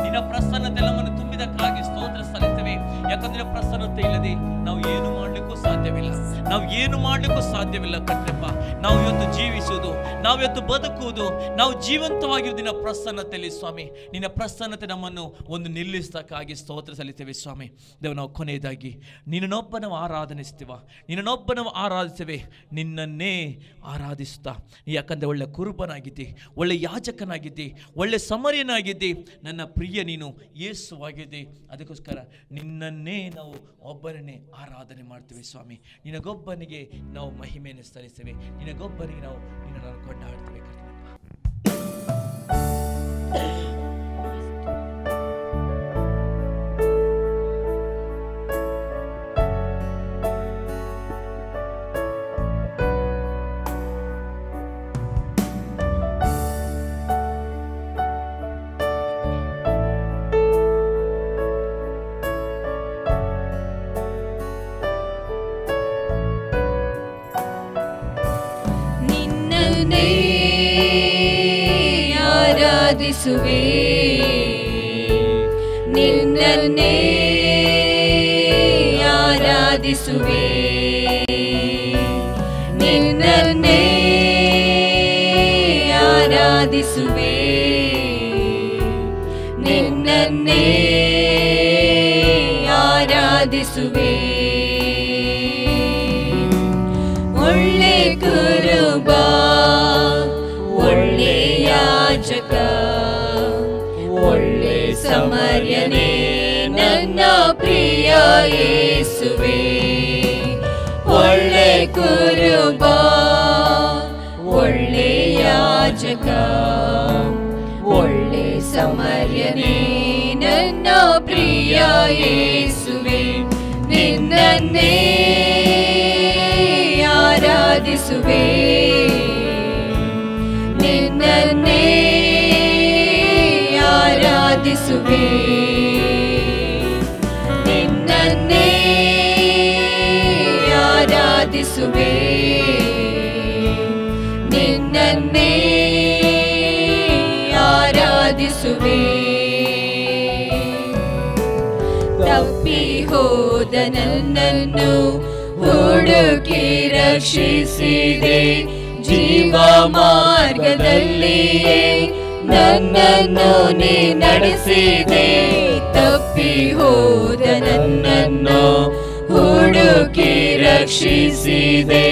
ನಿನ್ನ ಪ್ರಸನ್ನತೆ ನಮ್ಮನ್ನು ತುಂಬಿದಕ್ಕಾಗಿ ಸ್ತೋತ್ರ ಸಲ್ಲಿಸುತ್ತೇವೆ. ಯಾಕಂದ್ರೆ ಪ್ರಸನ್ನತೆ ಇಲ್ಲದೆ ನಾವು ಏನು ಮಾಡ್ಲಿಕ್ಕೂ ಸಾಧ್ಯವಿಲ್ಲ. ನಾವು ಏನು ಮಾಡ್ಲಿಕ್ಕೂ ಸಾಧ್ಯವಿಲ್ಲ ಕಣ್ರಪ್ಪ. ನಾವು ಇವತ್ತು ಜೀವಿಸುವುದು, ನಾವು ಇವತ್ತು ಬದುಕುವುದು, ನಾವು ಜೀವಂತವಾಗಿರುವುದು ನಿನ್ನ ಪ್ರಸನ್ನತೆಯಲ್ಲಿ ಸ್ವಾಮಿ. ನಿನ್ನ ಪ್ರಸನ್ನತೆ ನಮ್ಮನ್ನು ಒಂದು ನಿಲ್ಲಿಸಕ್ಕಾಗಿ ಸ್ತೋತ್ರ ಸಲ್ಲಿಸುತ್ತೇವೆ ಸ್ವಾಮಿ. ದೇವ, ನಾವು ಕೊನೆಯದಾಗಿ ನಿನ್ನನ್ನೊಬ್ಬ ನಾವು ಆರಾಧನಿಸ್ತೀವ, ನಿನ್ನನ್ನೊಬ್ಬ ನಾವು ಆರಾಧಿಸುತ್ತೇವೆ, ನಿನ್ನನ್ನೇ ಆರಾಧಿಸುತ್ತಾ. ಯಾಕಂದರೆ ಒಳ್ಳೆ ಕುರುಬನಾಗಿದ್ದಿ, ಒಳ್ಳೆ ಯಾಜಕನಾಗಿದ್ದಿ, ಒಳ್ಳೆ ಸಮರ್ಯನಾಗಿದ್ದಿ, ನನ್ನ ಪ್ರಿಯ ನೀನು ಯೇಸುವಾಗಿದ್ದಿ. ಅದಕ್ಕೋಸ್ಕರ ನಿನ್ನನ್ನೇ ನಾವು ಒಬ್ಬರನ್ನೇ ಆರಾಧನೆ ಮಾಡ್ತೀವಿ ಸ್ವಾಮಿ. ನಿನಗೊಬ್ಬನಿಗೆ ನಾವು ಮಹಿಮೆಯನ್ನು ಸಲ್ಲಿಸ್ತೇವೆ, ನಿನಗೊಬ್ಬನಿಗೆ ನಾವು ನಿನ್ನನ್ನು ಕೊಂಡಾಡ್ತೇವೆ ಕರ್ತವ್ಯ. ಆರಾಧಿಸುವೆ, ನಿನ್ನನ್ನೇ ಆರಾಧಿಸುವೆ, ನಿನ್ನನ್ನೇ ಆರಾಧಿಸುವೆ, ನಿನ್ನನ್ನೇ ಆರಾಧಿಸುವೆ. ಒಳ್ಳೆ ಕುರುಬ, ಒಳ್ಳೆ ಯಾಜಕ, ಒಳ್ಳೆ ಸಮರ್ಯನೇ ನನ್ನ ಪ್ರಿಯ ಯೇಸುವೆ. ಒಳ್ಳೆ ಕುರುಬ, ಒಳ್ಳೆ ಯಾಜಕ, ಒಳ್ಳೆ ಸಮರ್ಯನೇ ನನ್ನ ಪ್ರಿಯ ಯೇಸುವೆ. ನಿನ್ನನ್ನೇ ಆರಾಧಿಸುವೆ, ನಿನ್ನನ್ನೇ ಆರಾಧಿಸುವೆ, ನಿನ್ನನ್ನೇ ಆರಾಧಿಸುವೆ, ನಿನ್ನನ್ನೇ ಆರಾಧಿಸುವೆ. ತಪ್ಪಿ ಹೋದ ನನ್ನನ್ನು ಹುಡುಕಿ ರಕ್ಷಿಸಿದೆ, ಜೀವ ಮಾರ್ಗದಲ್ಲಿಯೇ ನನ್ನನ್ನು ನೀ ನಡೆಸಿದೆ. ತಪ್ಪಿ ಹೋದ ನನ್ನನ್ನು ಹುಡುಕಿ ರಕ್ಷಿಸಿದೆ,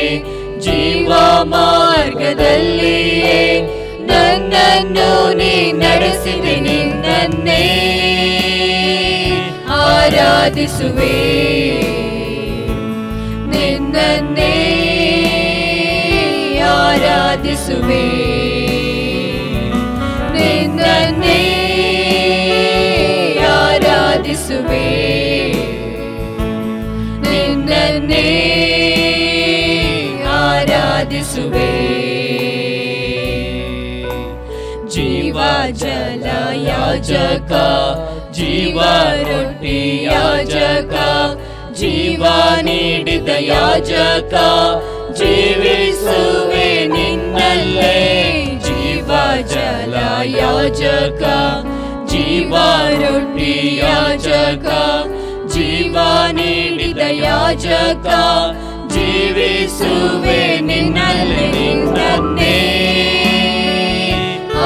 ಜೀವ ಮಾರ್ಗದಲ್ಲಿಯೇ ನನ್ನನ್ನು ನೀ ನಡೆಸಿದೆ. ನಿನ್ನನ್ನೇ ಆರಾಧಿಸುವೆ, ನಿನ್ನನ್ನೇ ಆರಾಧಿಸುವೆ, ನಿನ್ನನ್ನೇ ಆರಾಧಿಸುವೆ ನಿನ್ನನ್ನೇ ಆರಾಧಿಸುವೆ ಜೀವ ಜಲ ಯಾಜಕ ಜೀವ ರೊಟ್ಟಿ ಯಾಜಕ ಜೀವ ನೀಡಿದ ಯಾಜಕ ಜೀವಿಸುವೆ ನಿನ್ನಲ್ಲೇ ಜೀವ ಜಲ ಯಾಜಕ ಜೀವ ರೊಟ್ಟಿ ಯಾಜಕ ಜೀವ ನೀಡಿದ ಯಾಜಕ ಜೀವಿಸುವೆ ನಿನ್ನಲ್ಲೇ ನಿನ್ನನ್ನೇ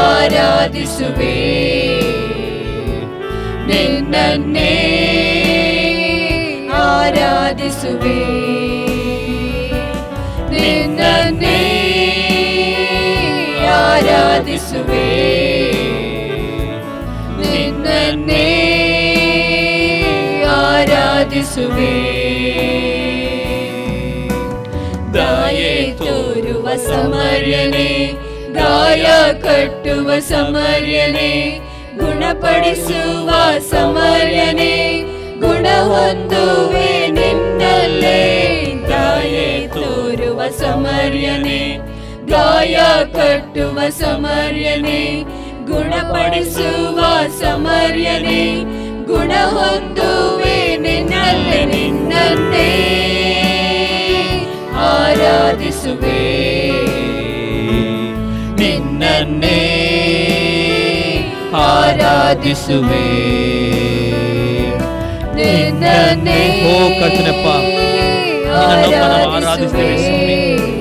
ಆರಾಧಿಸುವೆ ನಿನ್ನನ್ನೇ ಆರಾಧಿಸುವೆ ನಿನ್ನನ್ನೇ ಆರಾಧಿಸುವೆ ನಿನ್ನನ್ನೇ ಆರಾಧಿಸುವೆ ದಾಯೆ ತೋರುವ ಸಮರ್ಯನೆ ಗಾಯ ಕಟ್ಟುವ ಸಮರ್ಯನೆ ಗುಣಪಡಿಸುವ ಸಮರ್ಯನೆ ಗುಣ ಹೊಂದುವೆ ನಿನ್ನಲ್ಲೇ ದಾಯೆ ತೋರುವ ಸಮರ್ಯನೆ ಗಾಯ ಕಟ್ಟುವ ಸಮರ್ಯನೆ ಗುಣಪಡಿಸುವ ಸಮರ್ಯನೆ ಗುಣ ಹೊಂದುವೆ ನಿನ್ನಲ್ಲೇ ನಿನ್ನನ್ನೇ ಆರಾಧಿಸುವೆ ನಿನ್ನನ್ನೇ ಆರಾಧಿಸುವೆ ನಿನ್ನನ್ನೇ ಓ ಕರ್ತನಪ್ಪ ನಾವು ಆರಾಧಿಸ್ತೇವೆ ಸ್ವಾಮಿ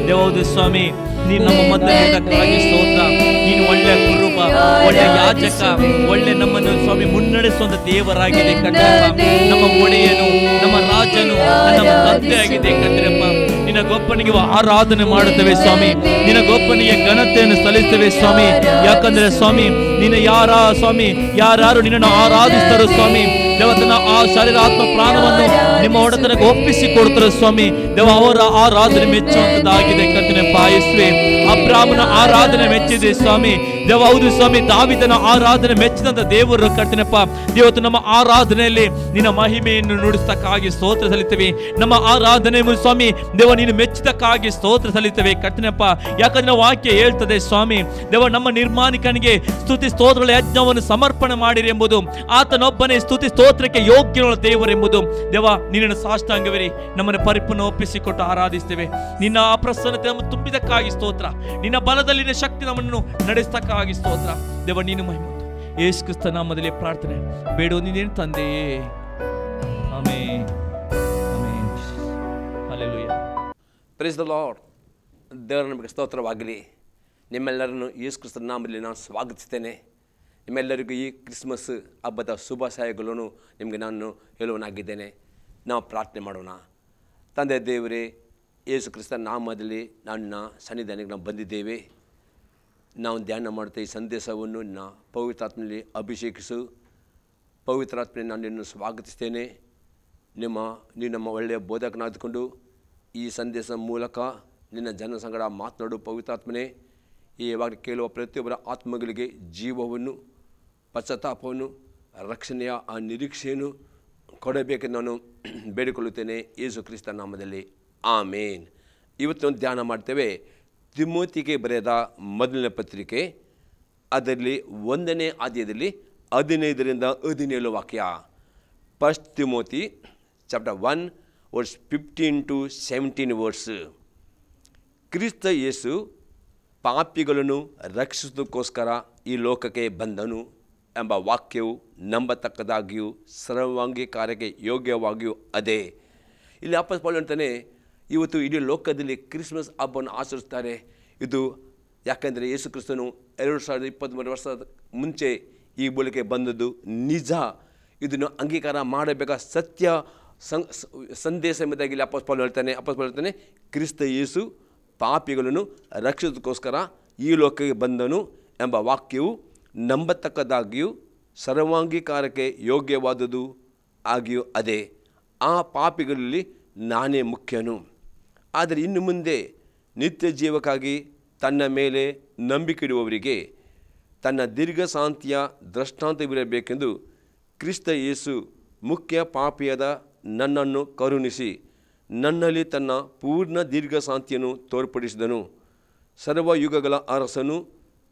ದೇವೋದು ಸ್ವಾಮಿ ನೀನು ನಮ್ಮ ಮಧ್ಯದಕ್ಕಾಗಿ ಸ್ತೋತ್ರ ನೀನು ಒಳ್ಳೆ ಕುರುಬ ಒಳ್ಳೆ ಯಾಜಕ ಒಳ್ಳೆ ನಮ್ಮನ್ನು ಸ್ವಾಮಿ ಮುನ್ನಡೆಸುವಂತ ದೇವರಾಗಿದೆ ಕರ್ತನಪ್ಪ ನಮ್ಮ ಒಡೆಯನು ನಮ್ಮ ರಾಜನು ನಮ್ಮ ತಂದೆ ಆಗಿದೆ ಕರ್ತನಪ್ಪ ನಿನ್ನ ಗೊಪ್ಪನಿಗೆ ಆರಾಧನೆ ಮಾಡುತ್ತೇವೆ ಸ್ವಾಮಿ ನಿನ್ನ ಗೊಪ್ಪನಿಗೆ ಘನತೆಯನ್ನು ಸಲ್ಲಿಸ್ತೇವೆ ಸ್ವಾಮಿ ಯಾಕಂದ್ರೆ ಸ್ವಾಮಿ ನೀನು ಯಾರು ನಿನ್ನನ್ನು ಆರಾಧಿಸ್ತಾರೋ ಸ್ವಾಮಿ ದೇವ ತನ್ನ ಆ ಶರೀರ ಆತ್ಮ ಪ್ರಾಣವನ್ನು ನಿಮ್ಮ ಒಡೆತನಕ್ಕೆ ಒಪ್ಪಿಸಿ ಕೊಡ್ತಾರೆ ಸ್ವಾಮಿ ದೇವ ಅವರ ಆರಾಧನೆ ಮೆಚ್ಚುವಂತದ್ದಾಗಿದೆ ಕರ್ತನಪ್ಪ ಯೇಸುವೇ ಅಬ್ರಾಮನ ಆರಾಧನೆ ಮೆಚ್ಚಿದೆ ಸ್ವಾಮಿ ದೇವ ಹೌದು ಸ್ವಾಮಿ ದಾವೀದನ ಆರಾಧನೆ ಮೆಚ್ಚಿದಂತ ದೇವರು ಕರ್ತನಪ್ಪ ದೇವತ್ತು ನಮ್ಮ ಆರಾಧನೆಯಲ್ಲಿ ನಿನ್ನ ಮಹಿಮೆಯನ್ನು ನುಡಿಸತಕ್ಕಾಗಿ ಸ್ತೋತ್ರ ಸಲ್ಲಿತೇವೆ ನಮ್ಮ ಆರಾಧನೆ ಸ್ವಾಮಿ ದೇವ ನೀನು ಮೆಚ್ಚಿದಕ್ಕಾಗಿ ಸ್ತೋತ್ರ ಸಲ್ಲಿತೇವೆ ಕರ್ತನಪ್ಪ ಯಾಕಂದ್ರೆ ವಾಕ್ಯ ಹೇಳ್ತದೆ ಸ್ವಾಮಿ ದೇವ ನಮ್ಮ ನಿರ್ಮಾಣಿಕನಿಗೆ ಸ್ತುತಿ ಸ್ತೋತ್ರಗಳ ಯಜ್ಞವನ್ನು ಸಮರ್ಪಣೆ ಮಾಡಿರಿ ಎಂಬುದು ಆತನೊಬ್ಬನೇ ಸ್ತುತಿ ಸ್ತೋತ್ರಕ್ಕೆ ಯೋಗ್ಯನ ದೇವರೆಂಬುದು ದೇವ ನಿನ್ನನ್ನು ಸಾಷ್ಟಾಂಗವಿರಿ ನಮ್ಮನ್ನು ಪರಿಪೂರ್ಣ ಒಪ್ಪಿಸಿಕೊಟ್ಟು ಆರಾಧಿಸ್ತೇವೆ ನಿನ್ನ ಆ ಪ್ರಸನ್ನತೆ ನಮ್ಮ ತುಂಬಿದಕ್ಕಾಗಿ ಸ್ತೋತ್ರ ನಿನ್ನ ಬಲದಲ್ಲಿನ ಶಕ್ತಿ ನಮ್ಮನ್ನು ನಡೆಸತಕ್ಕಾಗಿ ಸ್ತೋತ್ರ ದೇವ ನೀನು ಮಹಿಮೆ ಯೇಸು ಕ್ರಿಸ್ತ ನಾಮದಲ್ಲಿ ಪ್ರಾರ್ಥನೆ ಬೇಡೋ ನೀನೇನು ತಂದೆಯೇ amen amen hallelujah praise the lord ದೇವರ ನಮಗೆ ಸ್ತೋತ್ರವಾಗಲಿ ನಿಮ್ಮೆಲ್ಲರನ್ನು ಯೇಸು ಕ್ರಿಸ್ತನ ನಾಮದಲ್ಲಿ ನಾನು ಸ್ವಾಗತಿಸ್ತೇನೆ ನಿಮ್ಮೆಲ್ಲರಿಗೂ ಈ ಕ್ರಿಸ್ಮಸ್ ಹಬ್ಬದ ಶುಭಾಶಯಗಳನ್ನು ನಿಮಗೆ ನಾನು ಹೇಳುವನಾಗಿದ್ದೇನೆ ನಾವು ಪ್ರಾರ್ಥನೆ ಮಾಡೋಣ ತಂದೆ ದೇವರೇ ಯೇಸು ಕ್ರಿಸ್ತನ ನಾಮದಲ್ಲಿ ನನ್ನ ಸನ್ನಿಧಾನಕ್ಕೆ ನಾವು ಬಂದಿದ್ದೇವೆ ನಾವು ಧ್ಯಾನ ಮಾಡ್ತಾ ಈ ಸಂದೇಶವನ್ನು ಪವಿತ್ರಾತ್ಮನಲ್ಲಿ ಅಭಿಷೇಕಿಸು ಪವಿತ್ರಾತ್ಮನೆ ನಾನು ನಿನ್ನನ್ನು ಸ್ವಾಗತಿಸ್ತೇನೆ ನೀನು ನಮ್ಮ ಒಳ್ಳೆಯ ಬೋಧಕನಾಗಿಕೊಂಡು ಈ ಸಂದೇಶ ಮೂಲಕ ನಿನ್ನ ಜನ ಸಂಗಡ ಮಾತನಾಡು ಪವಿತ್ರಾತ್ಮನೆ ಇವಾಗ ಕೇಳುವ ಪ್ರತಿಯೊಬ್ಬರ ಆತ್ಮಗಳಿಗೆ ಜೀವವನ್ನು ಪಶ್ಚಾತ್ತಾಪವನ್ನು ರಕ್ಷಣೆಯ ಆ ನಿರೀಕ್ಷೆಯನ್ನು ಕೊಡಬೇಕೆಂದು ನಾನು ಬೇಡಿಕೊಳ್ಳುತ್ತೇನೆ ಯೇಸು ಕ್ರಿಸ್ತ ನಾಮದಲ್ಲಿ ಆಮೇನ್. ಇವತ್ತು ಧ್ಯಾನ ಮಾಡ್ತೇವೆ ತಿಮೋತಿಗೆ ಬರೆದ ಮೊದಲನೇ ಪತ್ರಿಕೆ ಅದರಲ್ಲಿ 1ನೇ ಅಧ್ಯಾಯದಲ್ಲಿ 15-17 ವಾಕ್ಯ. First Timothy chapter 1 verse 15 to 17 verse. ಕ್ರಿಸ್ತ ಯೇಸು ಪಾಪಿಗಳನ್ನು ರಕ್ಷಿಸುವುದಕ್ಕೋಸ್ಕರ ಈ ಲೋಕಕ್ಕೆ ಬಂದನು ಎಂಬ ವಾಕ್ಯವು ನಂಬತಕ್ಕದಾಗಿಯೂ ಸರ್ವಾಂಗೀಕಾರಕ್ಕೆ ಯೋಗ್ಯವಾಗಿಯೂ ಅದೇ. ಇಲ್ಲಿ ಅಪೊಸ್ತಲ ಪೌಲ ಹೇಳ್ತಾನೆ, ಇವತ್ತು ಇಡೀ ಲೋಕದಲ್ಲಿ ಕ್ರಿಸ್ಮಸ್ ಹಬ್ಬವನ್ನು ಆಚರಿಸ್ತಾರೆ. ಇದು ಯಾಕೆಂದರೆ ಯೇಸು ಕ್ರಿಸ್ತನು 2023 ವರ್ಷದ ಮುಂಚೆ ಈ ಮೂಲಕ್ಕೆ ಬಂದದ್ದು ನಿಜ. ಇದನ್ನು ಅಂಗೀಕಾರ ಮಾಡಬೇಕಾದ ಸತ್ಯ ಸಂದೇಶ ಎಂಬುದಾಗಿ ಇಲ್ಲಿ ಅಪೊಸ್ತಲ ಪೌಲ ಹೇಳ್ತಾನೆ, ಕ್ರಿಸ್ತ ಯೇಸು ಪಾಪಿಗಳನ್ನು ರಕ್ಷಿಸೋದಕ್ಕೋಸ್ಕರ ಈ ಲೋಕಕ್ಕೆ ಬಂದನು ಎಂಬ ವಾಕ್ಯವು ನಂಬತಕ್ಕದಾಗಿಯೂ ಸರ್ವಾಂಗೀಕಾರಕ್ಕೆ ಯೋಗ್ಯವಾದುದು ಆಗಿಯೂ ಅದೇ. ಆ ಪಾಪಿಗಳಲ್ಲಿ ನಾನೇ ಮುಖ್ಯನು. ಆದರೆ ಇನ್ನು ಮುಂದೆ ನಿತ್ಯ ಜೀವಕ್ಕಾಗಿ ತನ್ನ ಮೇಲೆ ನಂಬಿಕೆಯಿಡುವವರಿಗೆ ತನ್ನ ದೀರ್ಘಶಾಂತಿಯ ದೃಷ್ಟಾಂತವಿರಬೇಕೆಂದು ಕ್ರಿಸ್ತ ಯೇಸು ಮುಖ್ಯ ಪಾಪಿಯಾದ ನನ್ನನ್ನು ಕರುಣಿಸಿ ನನ್ನಲ್ಲಿ ತನ್ನ ಪೂರ್ಣ ದೀರ್ಘ ಶಾಂತಿಯನ್ನು ತೋರ್ಪಡಿಸಿದನು. ಸರ್ವಯುಗಗಳ ಅರಸನು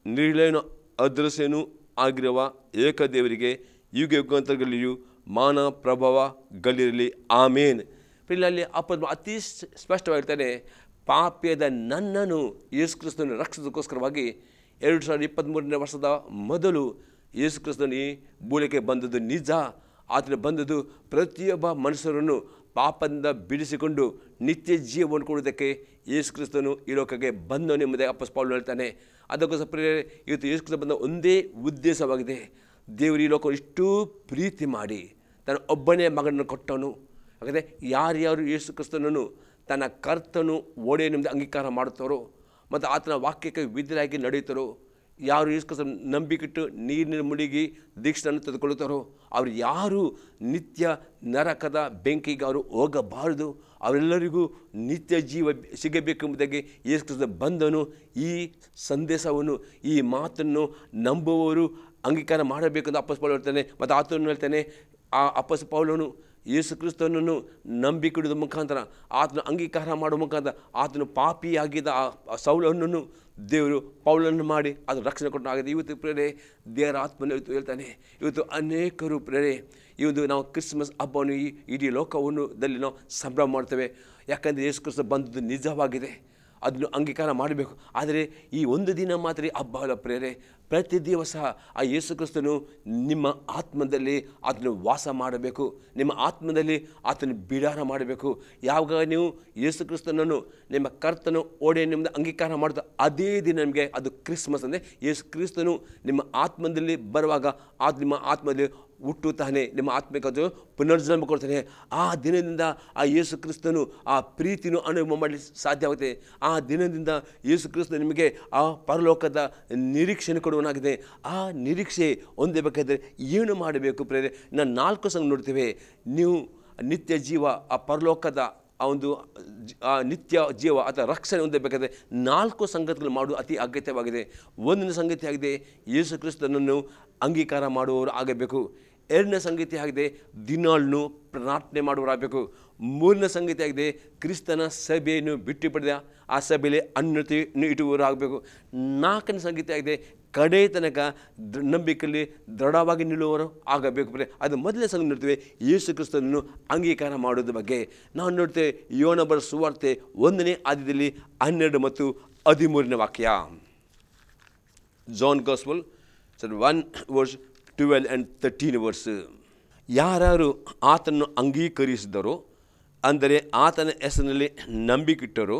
ನಿರ್ಲಯನು ಅದೃಶ್ಯನೂ ಆಗಿರುವ ಏಕದೇವರಿಗೆ ಯುಗ ಯುಗಾಂತರಗಳಲ್ಲಿಯೂ ಮಾನ ಪ್ರಭಾವಗಳಿರಲಿ. ಆಮೇನ್. ಇಲ್ಲಿ ಅತಿ ಸ್ಪಷ್ಟವಾಗಿರ್ತಾನೆ, ಪಾಪಿಯಾದ ನನ್ನನ್ನು ಯೇಸು ಕ್ರಿಸ್ತನು ರಕ್ಷಿಸೋದಕ್ಕೋಸ್ಕರವಾಗಿ 2023 ವರ್ಷದ ಮೊದಲು ಯೇಸು ಕ್ರಿಸ್ತನು ಈ ಭೂಮಿಗೆ ಬಂದದ್ದು ನಿಜ. ಆತನು ಬಂದದ್ದು ಪ್ರತಿಯೊಬ್ಬ ಮನುಷ್ಯರನ್ನು ಪಾಪದಿಂದ ಬಿಡಿಸಿಕೊಂಡು ನಿತ್ಯ ಜೀವವನ್ನು ಕೊಡುವುದಕ್ಕೆ ಯೇಸು ಕ್ರಿಸ್ತನು ಈ ಲೋಕಕ್ಕೆ ಬಂದನೆಂಬುದೇ ಅಪೊಸ್ತಲ ಪೌಲನು ಹೇಳ್ತಾನೆ. ಅದಕ್ಕೋಸ್ಕರ ಪ್ರಿಯರೇ, ಇವತ್ತು ಯೇಸು ಕ್ರಿಸ್ತ ಬಂದ ಒಂದೇ ಉದ್ದೇಶವಾಗಿದೆ. ದೇವರು ಈ ಲೋಕ ಇಷ್ಟೂ ಪ್ರೀತಿ ಮಾಡಿ ತನ್ನ ಒಬ್ಬನೇ ಮಗನನ್ನು ಕೊಟ್ಟವನು. ಹಾಗಾದರೆ ಯಾರ್ಯಾರು ಯೇಸು ಕ್ರಿಸ್ತನನ್ನು ತನ್ನ ಕರ್ತನು ಒಡೆಯನೆಂದು ಅಂಗೀಕಾರ ಮಾಡುತ್ತಾರೋ ಮತ್ತು ಆತನ ವಾಕ್ಯಕ್ಕೆ ವಿಧೇಯರಾಗಿ ನಡೆಯುತ್ತಾರೋ, ಯಾರು ಯೇಸು ಕ್ರಿಸ್ತನ ನಂಬಿಕಿಟ್ಟು ನೀರಿನ ಮುಳುಗಿ ದೀಕ್ಷೆಯನ್ನು ತೆಗೆದುಕೊಳ್ಳುತ್ತಾರೋ ಅವರು ಯಾರು ನಿತ್ಯ ನರಕದ ಬೆಂಕಿಗೆ ಅವರು ಹೋಗಬಾರದು. ಅವರೆಲ್ಲರಿಗೂ ನಿತ್ಯ ಜೀವ ಸಿಗಬೇಕೆಂಬುದಾಗಿ ಯೇಸು ಕ್ರಿಸ್ತ ಬಂದನು. ಈ ಸಂದೇಶವನ್ನು, ಈ ಮಾತನ್ನು ನಂಬುವವರು ಅಂಗೀಕಾರ ಮಾಡಬೇಕೆಂದು ಅಪೊಸ್ತಲ ಪೌಲನು ಹೇಳ್ತಾನೆ. ಮತ್ತು ಆತನು ಹೇಳ್ತಾನೆ, ಆ ಅಪೊಸ್ತಲ ಪೌಲನು ಯೇಸು ಕ್ರಿಸ್ತನನ್ನು ನಂಬಿಕೆಡುವ ಮುಖಾಂತರ, ಆತನ ಅಂಗೀಕಾರ ಮಾಡುವ ಮುಖಾಂತರ ಆತನು ಪಾಪಿಯಾಗಿದ್ದ ಆ ಸೌಲನನ್ನು ದೇವರು ಪೌಲನ್ನು ಮಾಡಿ ಅದು ರಕ್ಷಣೆ ಕೊಟ್ಟು ಆಗಿದೆ. ಇವತ್ತು ಪ್ರೇರೆ ದೇವರ ಆತ್ಮನ ಇವತ್ತು ಹೇಳ್ತಾನೆ, ಇವತ್ತು ಅನೇಕರು ಪ್ರೇರೆ ಇವತ್ತು ನಾವು ಕ್ರಿಸ್ಮಸ್ ಹಬ್ಬವನ್ನು ಈ ಇಡೀ ಲೋಕವನ್ನು ನಾವು ಸಂಭ್ರಮ ಮಾಡ್ತೇವೆ. ಯಾಕಂದರೆ ಯೇಸು ಕ್ರಿಸ್ತ ಬಂದದ್ದು ನಿಜವಾಗಿದೆ, ಅದನ್ನು ಅಂಗೀಕಾರ ಮಾಡಬೇಕು. ಆದರೆ ಈ ಒಂದು ದಿನ ಮಾತ್ರ ಹಬ್ಬ ಅಲ್ಲ ಪ್ರೇರೆ, ಪ್ರತಿ ದಿವಸ ಆ ಯೇಸು ಕ್ರಿಸ್ತನು ನಿಮ್ಮ ಆತ್ಮದಲ್ಲಿ ಆತನು ವಾಸ ಮಾಡಬೇಕು, ನಿಮ್ಮ ಆತ್ಮದಲ್ಲಿ ಆತನು ಬಿಡಾರ ಮಾಡಬೇಕು. ಯಾವಾಗ ನೀವು ಯೇಸು ಕ್ರಿಸ್ತನನ್ನು ನಿಮ್ಮ ಕರ್ತನು ಒಡೆಯನೆಂದು ಅಂಗೀಕಾರ ಮಾಡಿದ ಅದೇ ದಿನ ನಿಮಗೆ ಅದು ಕ್ರಿಸ್ಮಸ್. ಅಂದರೆ ಯೇಸು ಕ್ರಿಸ್ತನು ನಿಮ್ಮ ಆತ್ಮದಲ್ಲಿ ಬರುವಾಗ ಅದು ನಿಮ್ಮ ಆತ್ಮದಲ್ಲಿ ಹುಟ್ಟುತ್ತಾನೆ, ನಿಮ್ಮ ಆತ್ಮಕ್ಕೆ ಅದು ಪುನರ್ಜನ್ಮ ಕೊಡ್ತಾನೆ. ಆ ದಿನದಿಂದ ಆ ಯೇಸು ಕ್ರಿಸ್ತನು ಆ ಪ್ರೀತಿನೂ ಅನುಭವ ಮಾಡಲಿಕ್ಕೆ ಸಾಧ್ಯವಾಗುತ್ತೆ. ಆ ದಿನದಿಂದ ಯೇಸು ಕ್ರಿಸ್ತನು ನಿಮಗೆ ಆ ಪರಲೋಕದ ನಿರೀಕ್ಷೆಯನ್ನು ಕೊಡುವನಾಗಿದೆ. ಆ ನಿರೀಕ್ಷೆ ಹೊಂದಬೇಕಾದ್ರೆ ಏನು ಮಾಡಬೇಕು ಪ್ರೇರೆ? ನಾನು 4 ಸಂಘ ನೋಡ್ತೇವೆ. ನೀವು ನಿತ್ಯ ಜೀವ, ಆ ಪರಲೋಕದ ಆ ಒಂದು ನಿತ್ಯ ಜೀವ ಅಥವಾ ರಕ್ಷಣೆ ಹೊಂದಬೇಕಾದ್ರೆ 4 ಸಂಗತಿಗಳು ಮಾಡುವುದು ಅತಿ ಅಗತ್ಯವಾಗಿದೆ. ಒಂದನೇ ಸಂಗತಿ ಆಗಿದೆ, ಯೇಸು ಕ್ರಿಸ್ತನನ್ನು ಅಂಗೀಕಾರ ಮಾಡುವವರು ಆಗಬೇಕು. 2ನೇ ಸಂಗತಿ ಆಗಿದೆ, ದಿನಾಳನ್ನು ಪ್ರಾರ್ಥನೆ ಮಾಡುವರಾಗಬೇಕು. 3ನೇ ಸಂಗತಿ ಆಗಿದೆ, ಕ್ರಿಸ್ತನ ಸಭೆಯನ್ನು ಬಿಟ್ಟು ಪಡೆದ ಆ ಸಭೆಯಲ್ಲಿ ಅನ್ಯತೆಯನ್ನು ಇಟ್ಟುವವರಾಗಬೇಕು. 4ನೇ ಸಂಗತಿ ಆಗಿದೆ, ಕಡೆ ತನಕ ನಂಬಿಕೆಯಲ್ಲಿ ದೃಢವಾಗಿ ನಿಲ್ಲುವವರು ಆಗಬೇಕು. ಅದು ಮೊದಲನೇ ಸಂಗತಿ ನೋಡ್ತೇವೆ, ಯೇಸು ಕ್ರಿಸ್ತನನ್ನು ಅಂಗೀಕಾರ ಮಾಡೋದ್ರ ಬಗ್ಗೆ ನಾವು ನೋಡ್ತೇವೆ. ಯೋನ ಬರೆದ ಸುವಾರ್ತೆ 1ನೇ ಅಧ್ಯಾಯದಲ್ಲಿ 12 ಮತ್ತು 13ನೇ ವಾಕ್ಯ. John gospel 1:12 and 13. ಯಾರು ಆತನನ್ನು ಅಂಗೀಕರಿಸಿದರೋ, ಅಂದರೆ ಆತನ ಹೆಸರಿನಲ್ಲಿ ನಂಬಿಕಿಟ್ಟರೋ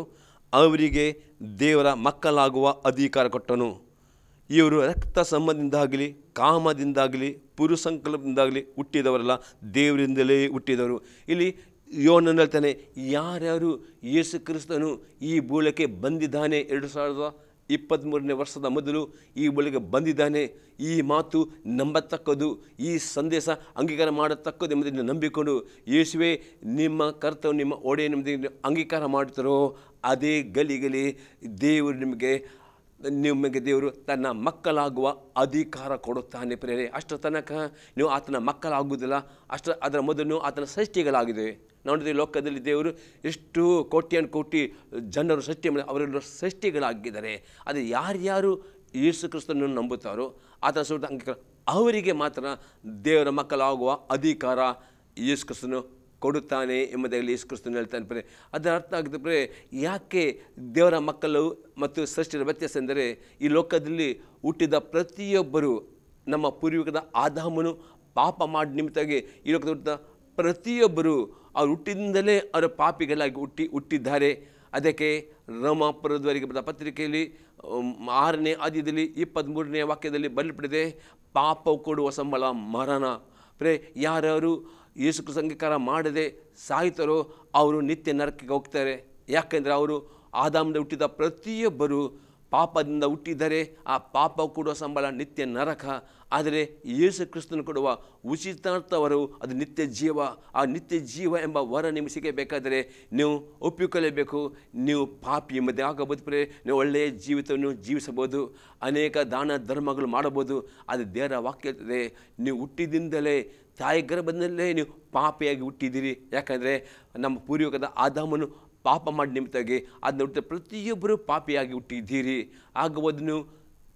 ಅವರಿಗೆ ದೇವರ ಮಕ್ಕಳಾಗುವ ಅಧಿಕಾರ ಕೊಟ್ಟನು. ಇವರು ರಕ್ತ ಸಂಬಂಧದಿಂದಾಗಲಿ ಕಾಮದಿಂದಾಗಲಿ ಪುರುಸಂಕಲ್ಪದಿಂದಾಗಲಿ ಹುಟ್ಟಿದವರಲ್ಲ, ದೇವರಿಂದಲೇ ಹುಟ್ಟಿದವರು. ಇಲ್ಲಿ ಯೋನನು ಹೇಳ್ತಾನೆ, ಯಾರ್ಯಾರು ಯೇಸು ಕ್ರಿಸ್ತನು ಈ ಭೂಲಕ್ಕೆ ಬಂದಿದ್ದಾನೆ, 2023ನೇ ವರ್ಷದ ಮೊದಲು ಈ ಭೂಮಿಗೆ ಬಂದಿದ್ದಾನೆ, ಈ ಮಾತು ನಂಬತಕ್ಕದ್ದು, ಈ ಸಂದೇಶ ಅಂಗೀಕಾರ ಮಾಡತಕ್ಕದ್ದು ಎಂಬುದನ್ನು ನಂಬಿಕೊಂಡು ಯೇಸುವೆ ನಿಮ್ಮ ಕರ್ತವ್ಯ, ನಿಮ್ಮ ಒಡೆಯ ನಿಮ್ಮದು ಅಂಗೀಕಾರ ಮಾಡ್ತಾರೋ ಅದೇ ಗಲಿ ದೇವರು ನಿಮಗೆ ದೇವರು ತನ್ನ ಮಕ್ಕಳಾಗುವ ಅಧಿಕಾರ ಕೊಡುತ್ತಾನೆ ಪ್ರೇರೆ. ಅಷ್ಟರ ತನಕ ನೀವು ಆತನ ಮಕ್ಕಳಾಗುವುದಿಲ್ಲ, ಅದರ ಮೊದಲು ಆತನ ಸೃಷ್ಟಿಗಳಾಗಿದೆ. ನೋಡಿದ್ರೆ ಲೋಕದಲ್ಲಿ ದೇವರು ಎಷ್ಟು ಕೋಟಿ ಜನರು ಸೃಷ್ಟಿ ಮಾಡಿ ಅವರೆಲ್ಲರೂ ಸೃಷ್ಟಿಗಳಾಗಿದ್ದಾರೆ. ಅದು ಯಾರ್ಯಾರು ಯೇಸು ಕ್ರಿಸ್ತನನ್ನು ನಂಬುತ್ತಾರೋ ಆತನ ಸುತ್ತ ಅಂಗೀಕಾರ ಅವರಿಗೆ ಮಾತ್ರ ದೇವರ ಮಕ್ಕಳಾಗುವ ಅಧಿಕಾರ ಯೇಸು ಕ್ರಿಸ್ತನು ಕೊಡುತ್ತಾನೆ ಎಂಬುದಾಗಲಿ ಯೇಸು ಕ್ರಿಸ್ತನು ಹೇಳ್ತಾನೆ ಪ್ರೆ. ಅದರ ಅರ್ಥ ಆಗುತ್ತೆ ಪ್ರೆ, ಯಾಕೆ ದೇವರ ಮಕ್ಕಳು ಮತ್ತು ಸೃಷ್ಟಿಯ ವ್ಯತ್ಯಾಸ ಎಂದರೆ, ಈ ಲೋಕದಲ್ಲಿ ಹುಟ್ಟಿದ ಪ್ರತಿಯೊಬ್ಬರು, ನಮ್ಮ ಪೂರ್ವಿಕದ ಆದಾಮನು ಪಾಪ ಮಾಡಿ ನಿಮಿತ್ತವಾಗಿ ಈ ಲೋಕದ ಹುಟ್ಟಿದ ಪ್ರತಿಯೊಬ್ಬರು ಅವರು ಹುಟ್ಟಿದಿಂದಲೇ ಅವರ ಪಾಪಿಗಳಾಗಿ ಹುಟ್ಟಿದ್ದಾರೆ. ಅದಕ್ಕೆ ರೋಮಾಪುರದವರಿಗೆ ಬರೆದ ಪತ್ರಿಕೆಯಲ್ಲಿ 6ನೇ ಅಧ್ಯಾಯದಲ್ಲಿ 23ನೇ ವಾಕ್ಯದಲ್ಲಿ ಬರೆಯಲ್ಪಟ್ಟಿದೆ, ಪಾಪವು ಕೊಡುವ ಸಂಬಳ ಮರಣ. ಪ್ರೇ, ಯಾರು ಯೇಸು ಕ್ರಿಸ್ತ ಅಂಗೀಕಾರ ಮಾಡದೆ ಸಾಯ್ತಾರೋ ಅವರು ನಿತ್ಯ ನರಕಕ್ಕೆ ಹೋಗ್ತಾರೆ. ಯಾಕೆಂದರೆ ಅವರು ಆದಾಮದಿಂದ ಹುಟ್ಟಿದ ಪ್ರತಿಯೊಬ್ಬರು ಪಾಪದಿಂದ ಹುಟ್ಟಿದರೆ ಆ ಪಾಪ ಕೊಡುವ ಸಂಬಳ ನಿತ್ಯ ನರಕ. ಆದರೆ ಯೇಸು ಕ್ರಿಸ್ತನು ಕೊಡುವ ಉಚಿತಾರ್ಥವರು ಅದು ನಿತ್ಯ ಜೀವ. ಆ ನಿತ್ಯ ಜೀವ ಎಂಬ ವರ ನಿಮಗೆ ಸಿಗಬೇಕಾದರೆ ನೀವು ಒಪ್ಪಿಕೊಳ್ಳಬೇಕು. ನೀವು ಪಾಪಿ ಎಂಬುದೇ ಆಗಬಹುದು. ನೀವು ಒಳ್ಳೆಯ ಜೀವಿತವನ್ನು ಜೀವಿಸಬಹುದು, ಅನೇಕ ದಾನ ಧರ್ಮಗಳು ಮಾಡಬಹುದು. ಅದು ದೇವರ ವಾಕ್ಯ ಇರ್ತದೆ. ನೀವು ಹುಟ್ಟಿದಿಂದಲೇ ತಾಯಿ ಗರ್ಭದಲ್ಲೇ ನೀವು ಪಾಪಿಯಾಗಿ ಹುಟ್ಟಿದ್ದೀರಿ. ಯಾಕಂದರೆ ನಮ್ಮ ಪೂರ್ವಿಕದ ಆದಾಮನು ಪಾಪ ಮಾಡಿ ನಿಮಿತ್ತಾಗಿ ಅದನ್ನ ಹುಟ್ಟಿದ ಪ್ರತಿಯೊಬ್ಬರು ಪಾಪಿಯಾಗಿ ಹುಟ್ಟಿದ್ದೀರಿ. ಆಗಬಹುದು ನೀವು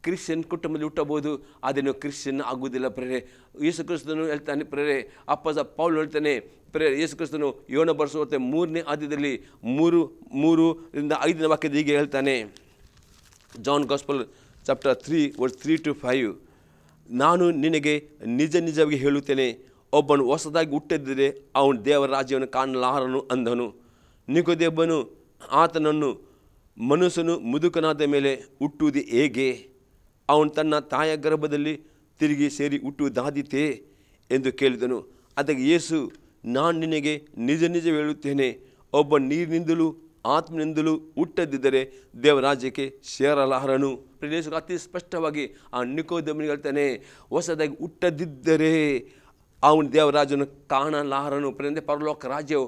ಕ್ರಿಶ್ಚಿಯನ್ ಕುಟುಂಬದಲ್ಲಿ ಹುಟ್ಟಬಹುದು, ಅದನ್ನು ಕ್ರಿಶ್ಚಿಯನ್ ಆಗುವುದಿಲ್ಲ ಪ್ರೇರೆ. ಯೇಸು ಕ್ರಿಸ್ತನು ಹೇಳ್ತಾನೆ ಪ್ರೇರೆ, ಅಪ್ಪಸ ಪೌಲ್ ಹೇಳ್ತಾನೆ ಪ್ರೇರೆ, ಯೇಸು ಕ್ರಿಸ್ತನು ಯೋನ ಬರೆಸುವಂತೆ 3ನೇ ಅಧ್ಯಾಯದಲ್ಲಿ 3ರಿಂದ 5ನೇ ವಾಕ್ಯದ ಹೀಗೆ ಹೇಳ್ತಾನೆ. ಜಾನ್ ಗಾಸ್ಪಲ್ ಚಾಪ್ಟರ್ 3 ವರ್ಸ್ 3-5, ನಾನು ನಿನಗೆ ನಿಜ ನಿಜವಾಗಿ ಹೇಳುತ್ತೇನೆ, ಒಬ್ಬನು ಹೊಸದಾಗಿ ಹುಟ್ಟಿದ್ದರೆ ಅವನು ದೇವರ ರಾಜ್ಯವನ್ನು ಕಾಣಲಾರನು ಅಂದನು. ನಿಕೋದೇಮನು ಆತನನ್ನು, ಮನುಷ್ಯನು ಮುದುಕನಾದ ಮೇಲೆ ಹುಟ್ಟುವುದು ಹೇಗೆ? ಅವನು ತನ್ನ ತಾಯ ಗರ್ಭದಲ್ಲಿ ತಿರುಗಿ ಸೇರಿ ಹುಟ್ಟುವುದಾದೀತೆ ಎಂದು ಕೇಳಿದನು. ಅದಕ್ಕೆ ಯೇಸು, ನಾನು ನಿನಗೆ ನಿಜ ನಿಜ ಹೇಳುತ್ತೇನೆ, ಒಬ್ಬ ನೀರಿನಿಂದಲೂ ಆತ್ಮನಿಂದಲೂ ಹುಟ್ಟದಿದ್ದರೆ ದೇವರಾಜ್ಯಕ್ಕೆ ಸೇರಲಾರನು. ಯೇಸು ಅತಿ ಸ್ಪಷ್ಟವಾಗಿ ಆ ನಿಕೋದೇಮನಿಗೆ ಹೇಳ್ತಾನೆ, ಹೊಸದಾಗಿ ಹುಟ್ಟದಿದ್ದರೆ ಅವನು ದೇವರಾಜ್ಯವನ್ನು ಕಾಣಲಾರನು. ಪ್ರೇರೆ ಪರಲೋಕ ರಾಜ್ಯವು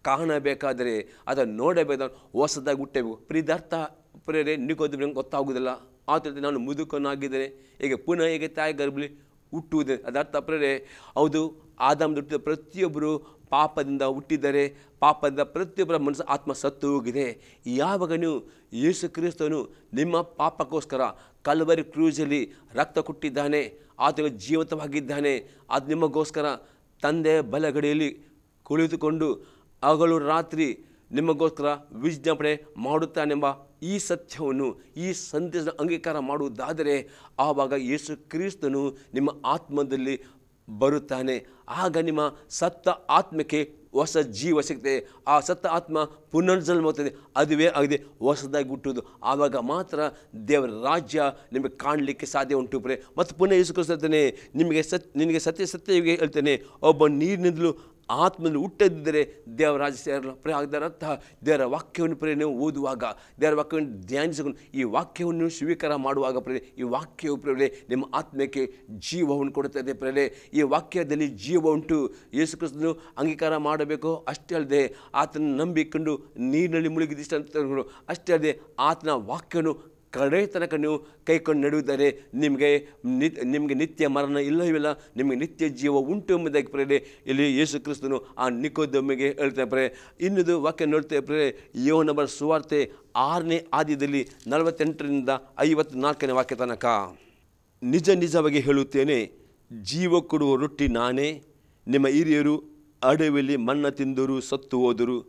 ಕಾಣಬೇಕಾದರೆ ಅದನ್ನು ನೋಡಬೇಕಾದ್ರೆ ಹೊಸದಾಗಿ ಹುಟ್ಟಬೇಕು. ಇದರ್ಥ ಪ್ರೇರೆ ನಿಕೋದೇಮನಿಗೆ ಗೊತ್ತಾಗುವುದಿಲ್ಲ. ಆತನ ನಾನು ಮುದುಕನಾಗಿದ್ದೇನೆ, ಈಗ ಪುನಃ ಹೇಗೆ ತಾಯಿ ಗರ್ಭದಲ್ಲಿ ಹುಟ್ಟುವುದೇ? ಅದರ್ಥ ಪ್ರೇರೆ ಹೌದು, ಆದಾಮದಿಂದ ಹುಟ್ಟಿದ ಪ್ರತಿಯೊಬ್ಬರು ಪಾಪದಿಂದ ಹುಟ್ಟಿದ್ದಾರೆ. ಪಾಪದಿಂದ ಪ್ರತಿಯೊಬ್ಬರ ಮನಸ್ಸು ಆತ್ಮ ಸತ್ತು ಹೋಗಿದೆ. ಯಾವಾಗ ನೀವು ಯೇಸು ಕ್ರಿಸ್ತನು ನಿಮ್ಮ ಪಾಪಕ್ಕೋಸ್ಕರ ಕಲ್ವರಿ ಕ್ರೂಜಲ್ಲಿ ರಕ್ತ ಕೊಟ್ಟಿದ್ದಾನೆ, ಆತನು ಜೀವಂತವಾಗಿದ್ದಾನೆ, ಅದು ನಿಮಗೋಸ್ಕರ ತಂದೆಯ ಬಲಗಡೆಯಲ್ಲಿ ಕುಳಿತುಕೊಂಡು ಹಗಲು ರಾತ್ರಿ ನಿಮಗೋಸ್ಕರ ವಿಜ್ಞಾಪನೆ ಮಾಡುತ್ತಾನೆಂಬ ಈ ಸತ್ಯವನ್ನು, ಈ ಸಂದೇಶ ಅಂಗೀಕಾರ ಮಾಡುವುದಾದರೆ ಆವಾಗ ಯೇಸು ಕ್ರಿಸ್ತನು ನಿಮ್ಮ ಆತ್ಮದಲ್ಲಿ ಬರುತ್ತಾನೆ. ಆಗ ನಿಮ್ಮ ಸತ್ತ ಆತ್ಮಕ್ಕೆ ಹೊಸ ಜೀವ ಸಿಗ್ತದೆ. ಆ ಸತ್ತ ಆತ್ಮ ಪುನರ್ಜನ್ಮ ಹೋಗ್ತದೆ. ಅದುವೇ ಆಗಿದೆ ಹೊಸದಾಗಿ ಹುಟ್ಟುವುದು. ಆವಾಗ ಮಾತ್ರ ದೇವರ ರಾಜ್ಯ ನಿಮಗೆ ಕಾಣಲಿಕ್ಕೆ ಸಾಧ್ಯ ಉಂಟು ಪ್ರೇ. ಮತ್ತು ಪುನಃ ಯೇಸು ಕ್ರಿಸ್ತ ಹೇಳ್ತಾನೆ, ನಿನಗೆ ಸತ್ಯ ಹೇಳ್ತೇನೆ, ಒಬ್ಬ ನೀರಿನಿಂದಲೂ ಆತ್ಮದಲ್ಲಿ ಹುಟ್ಟದಿದ್ದರೆ ದೇವರ ರಾಜ್ಯ ಸೇರಲ್ಲ ಪ್ರೇ. ಅದರರ್ಥ ದೇವರ ವಾಕ್ಯವನ್ನು ಪ್ರೇ ನೀವು ಓದುವಾಗ, ದೇವರ ವಾಕ್ಯವನ್ನು ಧ್ಯಾನಿಸಿಕೊಂಡು ಈ ವಾಕ್ಯವನ್ನು ಸ್ವೀಕಾರ ಮಾಡುವಾಗ ಪ್ರೇ, ಈ ವಾಕ್ಯವು ಪ್ರೇ ನಿಮ್ಮ ಆತ್ಮಕ್ಕೆ ಜೀವವನ್ನು ಕೊಡುತ್ತದೆ ಪ್ರೇ. ಈ ವಾಕ್ಯದಲ್ಲಿ ಜೀವ ಉಂಟು. ಯೇಸು ಕ್ರಿಸ್ತನು ಅಂಗೀಕಾರ ಮಾಡಬೇಕು. ಅಷ್ಟೇ ಅಲ್ಲದೆ ಆತನ ನಂಬಿಕೊಂಡು ನೀರಿನಲ್ಲಿ ಮುಳುಗಿದಿಷ್ಟ ಅಂತ ಅಷ್ಟೇ ಅಲ್ಲದೆ ಆತನ ವಾಕ್ಯವನ್ನು ಕಡೆ ತನಕ ನೀವು ಕೈಕೊಂಡು ನಡೆಯುತ್ತಾರೆ ನಿಮಗೆ ನಿತ್ಯ ಮರಣ ಇಲ್ಲವಿಲ್ಲ, ನಿಮಗೆ ನಿತ್ಯ ಜೀವ ಉಂಟು ಎಂಬುದಾಗಿ ಪ್ರೇರೆ ಇಲ್ಲಿ ಯೇಸು ಕ್ರಿಸ್ತನು ಆ ನಿಕೋದೇಮನಿಗೆ ಹೇಳ್ತಾರೆ ಪ್ರೇ. ಇನ್ನೊಂದು ವಾಕ್ಯ ನೋಡ್ತೇವೆ ಪ್ರೇ, ಯೋಹನ ಬರೆದ ಸುವಾರ್ತೆ 6ನೇ ಅಧ್ಯಾಯದಲ್ಲಿ 48ರಿಂದ 54ನೇ ವಾಕ್ಯ ತನಕ. ನಿಜ ನಿಜವಾಗಿ ಹೇಳುತ್ತೇನೆ, ಜೀವ ಕೊಡುವ ರೊಟ್ಟಿ ನಾನೇ. ನಿಮ್ಮ ಹಿರಿಯರು ಅಡವಿಯಲ್ಲಿ ಮನ್ನ ತಿಂದರು ಸತ್ತು ಹೋದರು.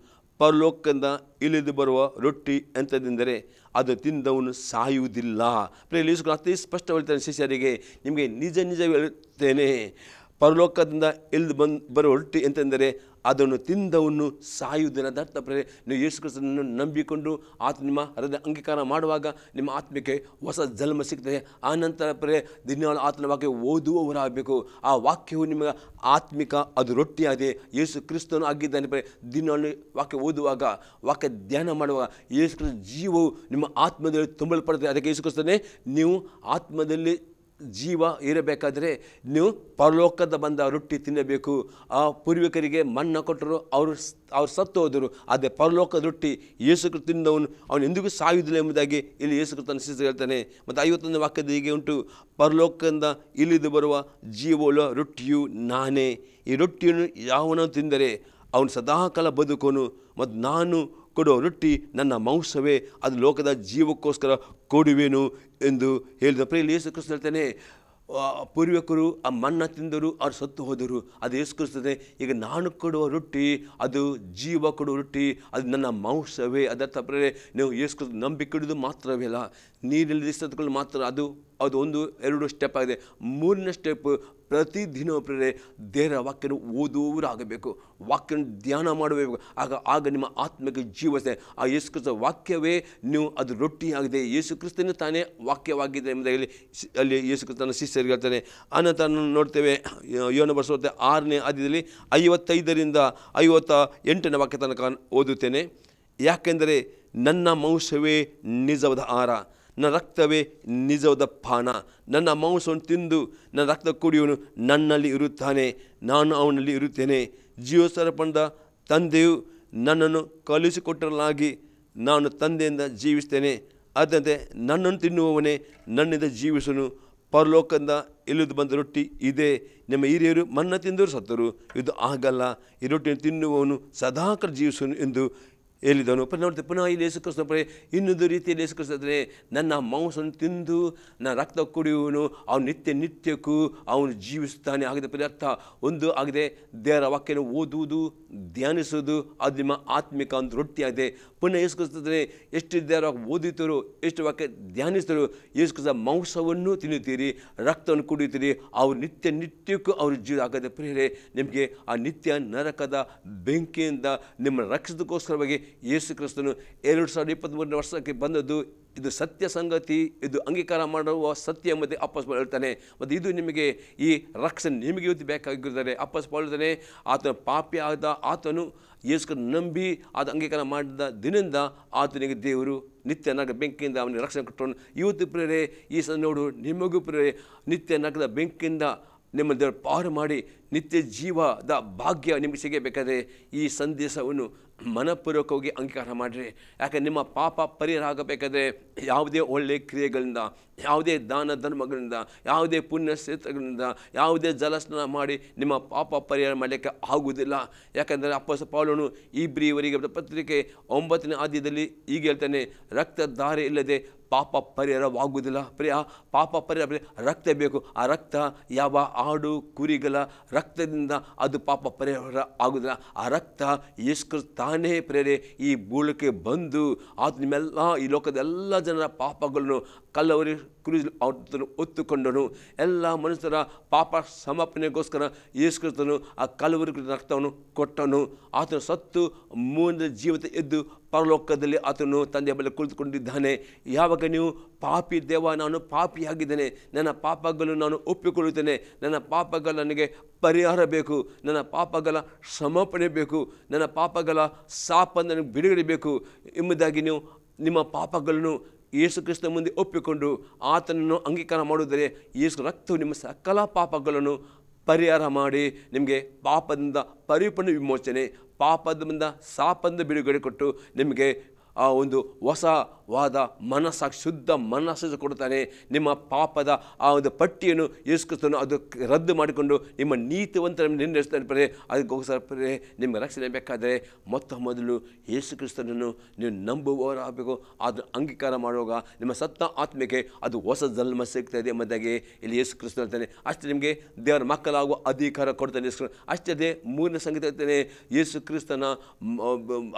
ಪರಲೋಕದಿಂದ ಇಳಿದು ಬರುವ ರೊಟ್ಟಿ ಎಂಥದ್ದೆಂದರೆ ಅದು ತಿಂದವನು ಸಾಯುವುದಿಲ್ಲ. ಪ್ರೇಲಿಸ್ಕೊಂಡು ಅತಿ ಸ್ಪಷ್ಟವಾಗಿ ಶಿಷ್ಯರಿಗೆ, ನಿಮಗೆ ನಿಜ ನಿಜ ಹೇಳುತ್ತೇನೆ, ಪರಲೋಕದಿಂದ ಇಳಿದು ಬರುವ ರೊಟ್ಟಿ ಎಂತೆಂದರೆ ಅದನ್ನು ತಿಂದವನು ಸಾಯುವುದಿಲ್ಲ. ಅದರ್ಥ ಪ್ರೇರೆ ನೀವು ಯೇಸು ಕ್ರಿಸ್ತನನ್ನು ನಂಬಿಕೊಂಡು ಆತ ನಿಮ್ಮ ಹೃದಯ ಅಂಗೀಕಾರ ಮಾಡುವಾಗ ನಿಮ್ಮ ಆತ್ಮಕ್ಕೆ ಹೊಸ ಜನ್ಮ ಸಿಗ್ತದೆ. ಆನಂತರ ಪ್ರೇರೆ ದಿನಾಲು ಆತನ ವಾಕ್ಯ ಓದುವವರಾಗಬೇಕು. ಆ ವಾಕ್ಯವು ನಿಮಗೆ ಆತ್ಮಿಕ, ಅದು ರೊಟ್ಟಿಯಾಗಿದೆ. ಯೇಸು ಕ್ರಿಸ್ತನು ಆಗಿದ್ದಾನೆ ಪ್ರೇರೆ. ದಿನಾಲು ವಾಕ್ಯ ಓದುವಾಗ, ವಾಕ್ಯ ಧ್ಯಾನ ಮಾಡುವಾಗ ಯೇಸು ಕ್ರಿಸ್ತ ಜೀವವು ನಿಮ್ಮ ಆತ್ಮದಲ್ಲಿ ತುಂಬಲ್ಪಡುತ್ತದೆ. ಅದಕ್ಕೆ ಯೇಸು ಕ್ರಿಸ್ತನೇ, ನೀವು ಆತ್ಮದಲ್ಲಿ ಜೀವ ಇರಬೇಕಾದರೆ ನೀವು ಪರಲೋಕದ ಬಂದ ರೊಟ್ಟಿ ತಿನ್ನಬೇಕು. ಆ ಪೂರ್ವಿಕರಿಗೆ ಮನ್ನ ಕೊಟ್ಟರು, ಅವರು ಸತ್ತು ಹೋದರು. ಅದೇ ಪರಲೋಕದ ರೊಟ್ಟಿ ಯೇಸು ಕ್ರಿಸ್ತ ತಿಂದವನು ಅವನು ಎಂದಿಗೂ ಸಾಯುವುದಿಲ್ಲ ಎಂಬುದಾಗಿ ಇಲ್ಲಿ ಯೇಸು ಕ್ರಿಸ್ತನ ಶಿಷ್ಯರು ಹೇಳ್ತಾನೆ. ಮತ್ತು 51ನೇ ವಾಕ್ಯದ ಹೀಗೆ ಉಂಟು, ಪರಲೋಕದಿಂದ ಇಳಿದು ಬರುವ ಜೀವವುಳ್ಳ ರೊಟ್ಟಿಯು ನಾನೇ. ಈ ರೊಟ್ಟಿಯನ್ನು ಯಾವನೋ ತಿಂದರೆ ಅವನು ಸದಾಕಾಲ ಬದುಕೋನು. ಮತ್ತು ನಾನು ಕೊಡುವ ರೊಟ್ಟಿ ನನ್ನ ಮಾಂಸವೇ, ಅದು ಲೋಕದ ಜೀವಕ್ಕೋಸ್ಕರ ಕೊಡುವೆನು ಎಂದು ಹೇಳಿದ ಪ್ರೇಮ. ಯೇಸು ಕ್ರಿಸ್ತ ಹೇಳ್ತಾನೆ, ಪೂರ್ವಿಕರು ಆ ಮನ್ನ ತಿಂದರು, ಅವ್ರು ಸತ್ತು ಹೋದರು. ಅದು ಯೇಸು ಕ್ರಿಸ್ತನೇ, ಈಗ ನಾನು ಕೊಡುವ ರೊಟ್ಟಿ ಅದು ಜೀವ ಕೊಡುವ ರೊಟ್ಟಿ, ಅದು ನನ್ನ ಮಾಂಸವೇ. ಅದರ್ಥ ಪ್ರೇರೆ ನೀವು ಯೇಸು ಕ್ರಿಸ್ತ ನಂಬಿಕೆ ಮಾತ್ರವೇ ಅಲ್ಲ, ನೀರಿನಲ್ಲಿ ಸತ್ಕೊಂಡು ಮಾತ್ರ ಅದು 1-2 ಸ್ಟೆಪ್ ಆಗಿದೆ. 3ನೇ ಸ್ಟೆಪ್, ಪ್ರತಿದಿನ ಪ್ರೇರೆ ದೇವರ ವಾಕ್ಯನ ಓದುವವರಾಗಬೇಕು, ವಾಕ್ಯನ ಧ್ಯಾನ ಮಾಡಬೇಕು. ಆಗ ನಿಮ್ಮ ಆತ್ಮಕ್ಕೆ ಜೀವಸೆ. ಆ ಯೇಸು ಕ್ರಿಸ್ತ ವಾಕ್ಯವೇ ನೀವು ಅದು ರೊಟ್ಟಿಯಾಗಿದೆ. ಯೇಸು ಕ್ರಿಸ್ತನೇ ತಾನೇ ವಾಕ್ಯವಾಗಿದೆ ಎಂಬುದಾಗಿ ಅಲ್ಲಿ ಯೇಸು ಕ್ರಿಸ್ತನ ಶಿಷ್ಯರಿಗೆ ಹೇಳ್ತಾನೆ. ಅನಂತರ ನೋಡ್ತೇವೆ ಯೋಹನ ಬರೆದ ಸುವಾರ್ತೆ 6ನೇ ಅಧ್ಯಾಯದಲ್ಲಿ 55ರಿಂದ 58ನೇ ವಾಕ್ಯ ತನಕ ಓದುತ್ತೇನೆ. ಯಾಕೆಂದರೆ ನನ್ನ ಮಾಂಸವೇ ನಿಜವಾದ ಆಹಾರ, ನನ್ನ ರಕ್ತವೇ ನಿಜವಾದ ಪಾನ. ನನ್ನ ಮಾಂಸವನ್ನು ತಿಂದು ನನ್ನ ರಕ್ತ ಕುಡಿಯುವನು ನನ್ನಲ್ಲಿ ಇರುತ್ತಾನೆ, ನಾನು ಅವನಲ್ಲಿ ಇರುತ್ತೇನೆ. ಜೀವಸರ್ಪಣದ ತಂದೆಯು ನನ್ನನ್ನು ಕಳುಹಿಸಿಕೊಟ್ಟಲಾಗಿ ನಾನು ತಂದೆಯಿಂದ ಜೀವಿಸ್ತೇನೆ. ಅದರಂತೆ ನನ್ನನ್ನು ತಿನ್ನುವವನೇ ನನ್ನಿಂದ ಜೀವಿಸುವನು. ಪರಲೋಕದಿಂದ ಇಳಿದು ಬಂದ ರೊಟ್ಟಿ ಇದೇ. ನಿಮ್ಮ ಹಿರಿಯರು ಮನ್ನ ತಿಂದವರು ಸತ್ತರು, ಇದು ಆಗಲ್ಲ. ಈ ರೊಟ್ಟಿಯನ್ನು ತಿನ್ನುವವನು ಸದಾಕಾಲ ಜೀವಿಸುವನು ಎಂದು ಹೇಳಿದನು. ನೋಡ್ತೀವಿ ಪುನಃ ಇಲ್ಲಿ ಯೇಸು ಕ್ರಿಸ್ತನ ಪರಿ ಇನ್ನೊಂದು ರೀತಿಯಲ್ಲಿ ಯೇಸು ಕ್ರಿಸ್ತನೇ, ನನ್ನ ಮಾಂಸವನ್ನು ತಿಂದು ನನ್ನ ರಕ್ತ ಕುಡಿಯುವನು ಅವನು ನಿತ್ಯಕ್ಕೂ ಅವನು ಜೀವಿಸುತ್ತಾನೆ. ಆಗಿದೆ ಪರಿ ಅರ್ಥ ಒಂದು ಆಗಿದೆ, ದೇವರ ವಾಕ್ಯನ ಓದುವುದು, ಧ್ಯಾನಿಸುವುದು, ಅದು ನಿಮ್ಮ ಆತ್ಮಿಕ ಒಂದು ರೊಟ್ಟಿ ಆಗಿದೆ. ಪುನಃ ಯೇಸು ಕ್ರಿಸ್ತನೇ ಎಷ್ಟು ದೇವರ ಓದುತ್ತೀರೋ, ಎಷ್ಟು ವಾಕ್ಯ ಧ್ಯಾನಿಸ್ತಾರೋ, ಯೇಸು ಕ್ರಿಸ್ತ ಮಾಂಸವನ್ನು ತಿನ್ನುತ್ತೀರಿ, ರಕ್ತವನ್ನು ಕುಡಿಯುತ್ತೀರಿ, ಅವ್ರು ನಿತ್ಯಕ್ಕೂ ಅವ್ರ ಜೀವ ಆಗದೆ ಪ್ರಿಯರೇ. ನಿಮಗೆ ಆ ನಿತ್ಯ ನರಕದ ಬೆಂಕಿಯಿಂದ ನಿಮ್ಮ ರಕ್ಷಿಸೋದಕ್ಕೋಸ್ಕರವಾಗಿ ಯೇಸು ಕ್ರಿಸ್ತನು 2023 ವರ್ಷಕ್ಕೆ ಬಂದದ್ದು. ಇದು ಸತ್ಯ ಸಂಗತಿ, ಇದು ಅಂಗೀಕಾರ ಮಾಡುವ ಸತ್ಯ ಎಂಬುದೇ ಅಪೊಸ್ತಲ ಹೇಳ್ತಾನೆ. ಮತ್ತು ಇದು ನಿಮಗೆ ಈ ರಕ್ಷಣೆ ನಿಮಗೆ ಇವತ್ತು ಬೇಕಾಗಿರುತ್ತದೆ. ಅಪೊಸ್ತಲ ಹೇಳ್ತಾನೆ, ಆತನ ಪಾಪಿ ಆದ ಆತನು ಯೇಸು ನಂಬಿ ಆತ ಅಂಗೀಕಾರ ಮಾಡಿದ ದಿನದಿಂದ ಆತನಿಗೆ ದೇವರು ನಿತ್ಯ ನರಕ ಬೆಂಕಿಯಿಂದ ಅವನಿಗೆ ರಕ್ಷಣೆ ಕೊಟ್ಟನು. ಇವತ್ತು ಪ್ರಿಯರೇ, ಈ ನೋಡು ನಿಮಗೂ ಪ್ರಿಯರೇ, ನಿತ್ಯ ನರಕದ ಬೆಂಕಿಯಿಂದ ನಿಮ್ಮ ದೇವರು ಪಾರು ಮಾಡಿ ನಿತ್ಯ ಜೀವದ ಭಾಗ್ಯ ನಿಮಗೆ ಸಿಗಬೇಕಾದ್ರೆ ಈ ಸಂದೇಶವನ್ನು ಮನಪೂರ್ವಕವಾಗಿ ಅಂಗೀಕಾರ ಮಾಡಿರಿ. ಯಾಕಂದರೆ ನಿಮ್ಮ ಪಾಪ ಪರಿಹಾರ ಆಗಬೇಕಾದ್ರೆ ಯಾವುದೇ ಒಳ್ಳೆಯ ಕ್ರಿಯೆಗಳಿಂದ, ಯಾವುದೇ ದಾನ ಧರ್ಮಗಳಿಂದ, ಯಾವುದೇ ಪುಣ್ಯ ಕ್ಷೇತ್ರಗಳಿಂದ, ಯಾವುದೇ ಜಲಸ್ನಾನ ಮಾಡಿ ನಿಮ್ಮ ಪಾಪ ಪರಿಹಾರ ಮಾಡಲಿಕ್ಕೆ ಆಗುವುದಿಲ್ಲ. ಯಾಕಂದರೆ ಅಪೊಸ್ತಲ ಪೌಲನು ಇಬ್ರಿಯವರಿಗೆ ಪತ್ರಿಕೆ 9ನೇ ಅಧ್ಯಾಯದಲ್ಲಿ ಹೀಗೆ ಹೇಳ್ತಾನೆ, ರಕ್ತಧಾರೆ ಇಲ್ಲದೆ ಪಾಪ ಪರಿಹಾರವಾಗುವುದಿಲ್ಲ. ಪ್ರಿಯ, ಪಾಪ ಪರಿಹಾರ ರಕ್ತ ಬೇಕು. ಆ ರಕ್ತ ಯಾವ ಆಡು ಕುರಿಗಳ ರಕ್ತದಿಂದ ಅದು ಪಾಪ ಪರಿಹಾರ ಆಗುವುದಿಲ್ಲ. ಆ ರಕ್ತ ಯೇಸು ಕ್ರಿಸ್ತ ತಾನೇ ಪ್ರೇರೆ ಈ ಭೂಲಕ್ಕೆ ಬಂದು ಆತ ನಿಮ್ಮೆಲ್ಲ ಈ ಲೋಕದ ಎಲ್ಲ ಜನರ ಪಾಪಗಳನ್ನು ಕಲ್ಲವರಿ ಕುರಿದು ಆತನು ಹೊತ್ತುಕೊಂಡನು. ಎಲ್ಲ ಮನುಷ್ಯರ ಪಾಪ ಸಮರ್ಪಣೆಗೋಸ್ಕರ ಯೇಸು ಕ್ರಿಸ್ತನು ಆ ಕಲ್ಲವರಿ ರಕ್ತವನ್ನು ಕೊಟ್ಟನು. ಆತನು ಸತ್ತು ಮೂರನೇ ಜೀವಿತ ಎದ್ದು ಪರಲೋಕದಲ್ಲಿ ಆತನು ತಂದೆಯ ಬಳಿ ಕುಳಿತುಕೊಂಡಿದ್ದಾನೆ. ಯಾವಾಗ ನೀವು ಪಾಪಿ ದೇವ, ನಾನು ಪಾಪಿಯಾಗಿದ್ದೇನೆ, ನನ್ನ ಪಾಪಗಳು ನಾನು ಒಪ್ಪಿಕೊಳ್ಳುತ್ತೇನೆ, ನನ್ನ ಪಾಪಗಳು ನನಗೆ ಪರಿಹಾರ ಬೇಕು, ನನ್ನ ಪಾಪಗಳ ಸಮರ್ಪಣೆ ಬೇಕು, ನನ್ನ ಪಾಪಗಳ ಶಾಪ ನನಗೆ ಬಿಡುಗಡೆ ಬೇಕು ಎಂಬುದಾಗಿ ನೀವು ನಿಮ್ಮ ಪಾಪಗಳನ್ನು ಯೇಸು ಕ್ರಿಸ್ತ ಮುಂದೆ ಒಪ್ಪಿಕೊಂಡು ಆತನನ್ನು ಅಂಗೀಕಾರ ಮಾಡುವುದರೆ ಯೇಸು ರಕ್ತವು ನಿಮ್ಮ ಸಕಲ ಪಾಪಗಳನ್ನು ಪರಿಹಾರ ಮಾಡಿ ನಿಮಗೆ ಪಾಪದಿಂದ ಪರಿಪೂರ್ಣ ವಿಮೋಚನೆ, ಪಾಪದಿಂದ ಶಾಪದಿಂದ ಬಿಡುಗಡೆ ಕೊಟ್ಟು ನಿಮಗೆ ಆ ಒಂದು ಹೊಸವಾದ ಮನಸ್ಸಾಕ್ಷಿ, ಶುದ್ಧ ಮನಸ್ಸು ಕೊಡುತ್ತಾನೆ. ನಿಮ್ಮ ಪಾಪದ ಆ ಒಂದು ಪಟ್ಟಿಯನ್ನು ಯೇಸು ಕ್ರಿಸ್ತನು ಅದು ರದ್ದು ಮಾಡಿಕೊಂಡು ನಿಮ್ಮ ನೀತಿವಂತರನ್ನು ನಿರ್ಣಯಿಸ್ತಾನೆ. ಪರೇ ಅದಕ್ಕೋಸ್ಕರ ಪರೇ ನಿಮಗೆ ರಕ್ಷಣೆ ಬೇಕಾದರೆ ಮೊದಲು ಯೇಸು ಕ್ರಿಸ್ತನನ್ನು ನೀವು ನಂಬುವವರಾಗಬೇಕು. ಅದು ಅಂಗೀಕಾರ ಮಾಡುವಾಗ ನಿಮ್ಮ ಸತ್ತ ಆತ್ಮಕ್ಕೆ ಅದು ಹೊಸ ಜನ್ಮ ಸಿಗ್ತಾಯಿದೆ ಎಂಬುದಾಗಿ ಇಲ್ಲಿ ಯೇಸು ಕ್ರಿಸ್ತ ಹೇಳ್ತಾನೆ. ಅಷ್ಟೇ ನಿಮಗೆ ದೇವರ ಮಕ್ಕಳಾಗುವ ಅಧಿಕಾರ ಕೊಡ್ತಾನೆ. ಅಷ್ಟೇ ಮೂರನೇ ಸಂಗತಿ ಹೇಳ್ತಾನೆ, ಯೇಸು ಕ್ರಿಸ್ತನ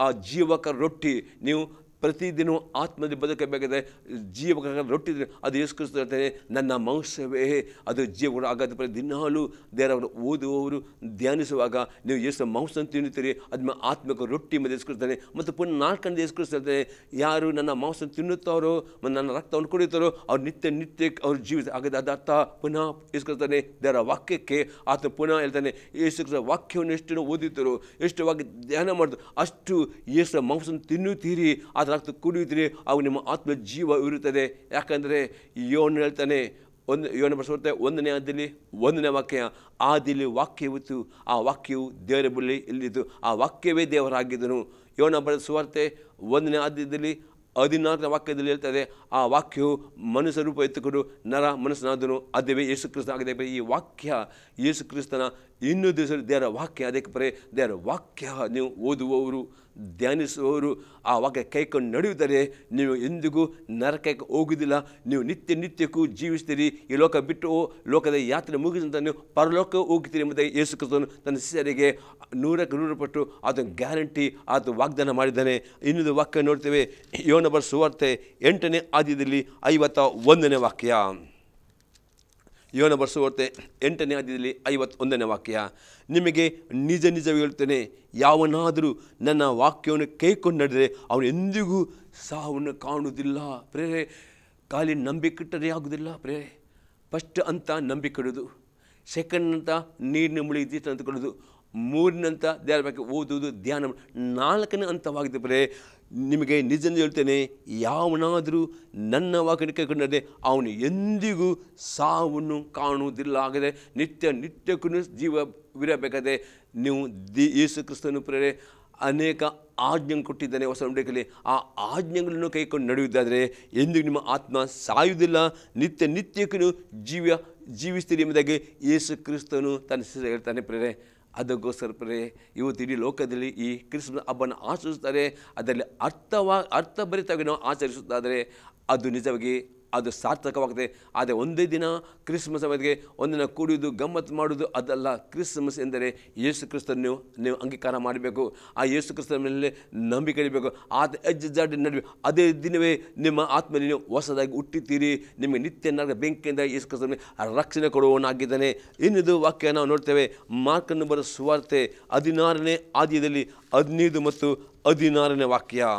ಆ ಜೀವಕ ರೊಟ್ಟಿ. ನೀವು ಪ್ರತಿದಿನ ಆತ್ಮದಲ್ಲಿ ಬದುಕಬೇಕಾದ್ರೆ ಜೀವಕ ರೊಟ್ಟಿ ಅದು ಯೇಸು ಕ್ರಿಸ್ತ ಹೇಳ್ತಾನೆ, ನನ್ನ ಮಾಂಸವೇ ಅದು ಜೀವಗಳು. ಹಾಗಾದ ದಿನಾಲು ದೇವರವರು ಓದುವವರು ಧ್ಯಾನಿಸುವಾಗ ನೀವು ಯೇಸು ಮಾಂಸ ತಿನ್ನುತ್ತೀರಿ, ಅದು ನಿಮ್ಮ ಆತ್ಮಕ ರೊಟ್ಟಿ ಮೇಲೆ ಯೇಸು ಕ್ರಿಸ್ತಾನೆ. ಮತ್ತು ಪುನಃ 4ನೇ ಯೇಸು ಕ್ರಿಸ್ತ ಹೇಳ್ತಾನೆ, ಯಾರು ನನ್ನ ಮಾಂಸ ತಿನ್ನುತ್ತಾರೋ ಮತ್ತು ನನ್ನ ರಕ್ತವನ್ನು ಕುಡಿಯುತ್ತಾರೋ ಅವ್ರು ನಿತ್ಯ ಅವ್ರ ಜೀವಿತ. ಹಾಗಾದ ಅದು ಅರ್ಥ ಪುನಃ ಯೇಸು ಕ್ರಿಸ್ತಾನೆ ದೇವರ ವಾಕ್ಯಕ್ಕೆ ಆತ ಪುನಃ ಹೇಳ್ತಾನೆ, ಯೇಸು ಕ್ರಿಸ್ತ ವಾಕ್ಯವನ್ನು ಎಷ್ಟು ಓದುತ್ತಾರೋ, ಎಷ್ಟು ವಾಕ್ಯ ಧ್ಯಾನ ಮಾಡಿದ್ರು ಅಷ್ಟು ಯೇಸು ಮಾಂಸ ತಿನ್ನುತ್ತೀರಿ, ಅದರ ರಕ್ತ ಕುಡಿಯುತ್ತೀರಿ, ಅವು ನಿಮ್ಮ ಆತ್ಮ ಜೀವ ಇರುತ್ತದೆ. ಯಾಕಂದರೆ ಯೋನ ಹೇಳ್ತಾನೆ, ಯೋನ ಬರೆಸುತ್ತೆ 1ನೇ ಅಧ್ಯಾಯದಲ್ಲಿ 1ನೇ ವಾಕ್ಯ, ಆದಿಲಿ ವಾಕ್ಯವಿತ್ತು, ಆ ವಾಕ್ಯವು ದೇವರ ಬಳಿ ಇಲ್ಲಿದ್ದು, ಆ ವಾಕ್ಯವೇ ದೇವರಾಗಿದ್ದನು. ಯೋನ ಬರೆದ ಸುವಾರ್ತೆ 1ನೇ ಅಧ್ಯಾಯದಲ್ಲಿ 14ನೇ ವಾಕ್ಯದಲ್ಲಿ ಹೇಳ್ತದೆ, ಆ ವಾಕ್ಯವು ಮನುಷ್ಯ ರೂಪ ಎತ್ತುಕೊಂಡು ನರ ಮನಸ್ಸನಾದನು, ಅದುವೇ ಯೇಸು ಕ್ರಿಸ್ತ ಆಗಿದೆ. ಈ ವಾಕ್ಯ ಯೇಸು ಕ್ರಿಸ್ತನ ಇನ್ನೂ ದಿವಸ ದೇವರ ವಾಕ್ಯ. ಅದಕ್ಕೆ ಪರೇ ದೇವರ ವಾಕ್ಯ ನೀವು ಓದುವವರು, ಧ್ಯಾನಿಸುವವರು, ಆ ವಾಕ್ಯ ಕೈಕೊಂಡು ನಡೆಯುತ್ತಾರೆ, ನೀವು ಎಂದಿಗೂ ನರಕಕ್ಕೆ ಹೋಗುವುದಿಲ್ಲ. ನೀವು ನಿತ್ಯಕ್ಕೂ ಜೀವಿಸ್ತೀರಿ. ಈ ಲೋಕ ಬಿಟ್ಟು ಲೋಕದ ಯಾತ್ರೆ ಮುಗಿಸಿದಂತ ನೀವು ಪರಲೋಕ ಹೋಗ್ತೀರಿ ಎಂಬುದಾಗಿ ಯೇಸು ಕ್ರಿಸ್ತನು ತನ್ನ ಶಿಷ್ಯರಿಗೆ 100% ಪಟ್ಟು ಅದನ್ನು ಗ್ಯಾರಂಟಿ ಆತ ವಾಗ್ದಾನ ಮಾಡಿದ್ದಾನೆ. ಇನ್ನೊಂದು ವಾಕ್ಯ ನೋಡ್ತೇವೆ, ಯೋನ ಬರೆದ ಸುವಾರ್ತೆ 8ನೇ ಅಧ್ಯಾಯದಲ್ಲಿ 51ನೇ ವಾಕ್ಯ. ಯೋನ ಬರೆದ ಸುವಾರ್ತೆ 8ನೇ ಅಧ್ಯಾಯದಲ್ಲಿ 51ನೇ ವಾಕ್ಯ, ನಿಮಗೆ ನಿಜ ಹೇಳ್ತೇನೆ, ಯಾವನಾದರೂ ನನ್ನ ವಾಕ್ಯವನ್ನು ಕೈಕೊಂಡು ನಡೆದರೆ ಅವನು ಎಂದಿಗೂ ಸಾವನ್ನು ಕಾಣುವುದಿಲ್ಲ. ಪ್ರೇರೆ, ಖಾಲಿ ನಂಬಿಕೆಟ್ಟರೆ ಆಗುವುದಿಲ್ಲ. ಪ್ರೇರೆ, ಫಸ್ಟ್ ಅಂತ ನಂಬಿಕೆಡುವುದು, ಸೆಕೆಂಡ್ ಅಂತ ನೀರಿನ ಮುಳುಗಿದ ಅಂದ್ಕೊಳ್ಳೋದು, ಮೂರನಂತ ದೇವರ ಬಗ್ಗೆ ಓದುವುದು, ಧ್ಯಾನ, 4ನೇ ಹಂತವಾಗಿದೆ. ಪ್ರೇರೆ, ನಿಮಗೆ ನಿಜ ಹೇಳ್ತೇನೆ, ಯಾವನಾದರೂ ನನ್ನ ವಾಕ್ಯವನ್ನು ಕೈಕೊಂಡರೆ ಅವನು ಎಂದಿಗೂ ಸಾವನ್ನು ಕಾಣುವುದಿಲ್ಲ. ಆಗದೆ ನಿತ್ಯಕ್ಕೂ ಜೀವವಿರಬೇಕಾದ್ರೆ ನೀವು ಯೇಸು ಕ್ರಿಸ್ತನು ಪ್ರೇರೆ ಅನೇಕ ಆಜ್ಞೆಯನ್ನು ಕೊಟ್ಟಿದ್ದಾನೆ ಹೊಸ ಉಂಡೆಕಲ್ಲಿ. ಆ ಆಜ್ಞೆಗಳನ್ನು ಕೈಕೊಂಡು ನಡೆಯುವುದಾದರೆ ಎಂದಿಗೂ ನಿಮ್ಮ ಆತ್ಮ ಸಾಯುವುದಿಲ್ಲ, ನಿತ್ಯ ನಿತ್ಯಕ್ಕೂ ಜೀವಿಸ್ತೀರಿ ಎಂಬುದಾಗಿ ಯೇಸು ಕ್ರಿಸ್ತನು ತನ್ನ ಶಿಷ್ಯರಿಗೆ ಹೇಳ್ತಾನೆ ಪ್ರೇರೆ. ಅದಕ್ಕೋಸ್ಕರ ಪ್ರೇರೆ ಇವತ್ತು ಇಡೀ ಲೋಕದಲ್ಲಿ ಈ ಕ್ರಿಸ್ಮಸ್ ಹಬ್ಬನ ಆಚರಿಸ್ತಾರೆ. ಅದರಲ್ಲಿ ಅರ್ಥಭರಿತವಾಗಿ ನಾವು ಆಚರಿಸುತ್ತಾದರೆ ಅದು ನಿಜವಾಗಿ ಅದು ಸಾರ್ಥಕವಾಗ್ತದೆ. ಆದರೆ ಒಂದೇ ದಿನ ಕ್ರಿಸ್ಮಸ್ ಅವರಿಗೆ ಒಂದಿನ ಕುಡಿಯೋದು ಗಮ್ಮತ್ತು ಮಾಡೋದು ಅದಲ್ಲ. ಕ್ರಿಸ್ಮಸ್ ಎಂದರೆ ಯೇಸು ಕ್ರಿಸ್ತನ್ನು ನೀವು ಅಂಗೀಕಾರ ಮಾಡಬೇಕು, ಆ ಯೇಸು ಕ್ರಿಸ್ತನ ಮೇಲೆ ನಂಬಿಕೆ ಇಡಬೇಕು, ಆತ ಹೆಜ್ಜೆ ನಡುವೆ ಅದೇ ದಿನವೇ ನಿಮ್ಮ ಆತ್ಮಲ್ಲಿ ನೀವು ಹೊಸದಾಗಿ ಹುಟ್ಟಿದ್ದೀರಿ. ನಿಮಗೆ ನಿತ್ಯ ನರಕ ಬೆಂಕಿಯಿಂದ ಯೇಸು ಕ್ರಿಸ್ತನ ರಕ್ಷಣೆ ಕೊಡುವವನಾಗಿದ್ದಾನೆ. ಇನ್ನೊಂದು ವಾಕ್ಯ ನಾವು ನೋಡ್ತೇವೆ, ಮಾರ್ಕನ್ನು ಬರೋ ಸುವಾರ್ತೆ 16ನೇ ಅಧ್ಯಾಯದಲ್ಲಿ 15 ಮತ್ತು 16ನೇ ವಾಕ್ಯ.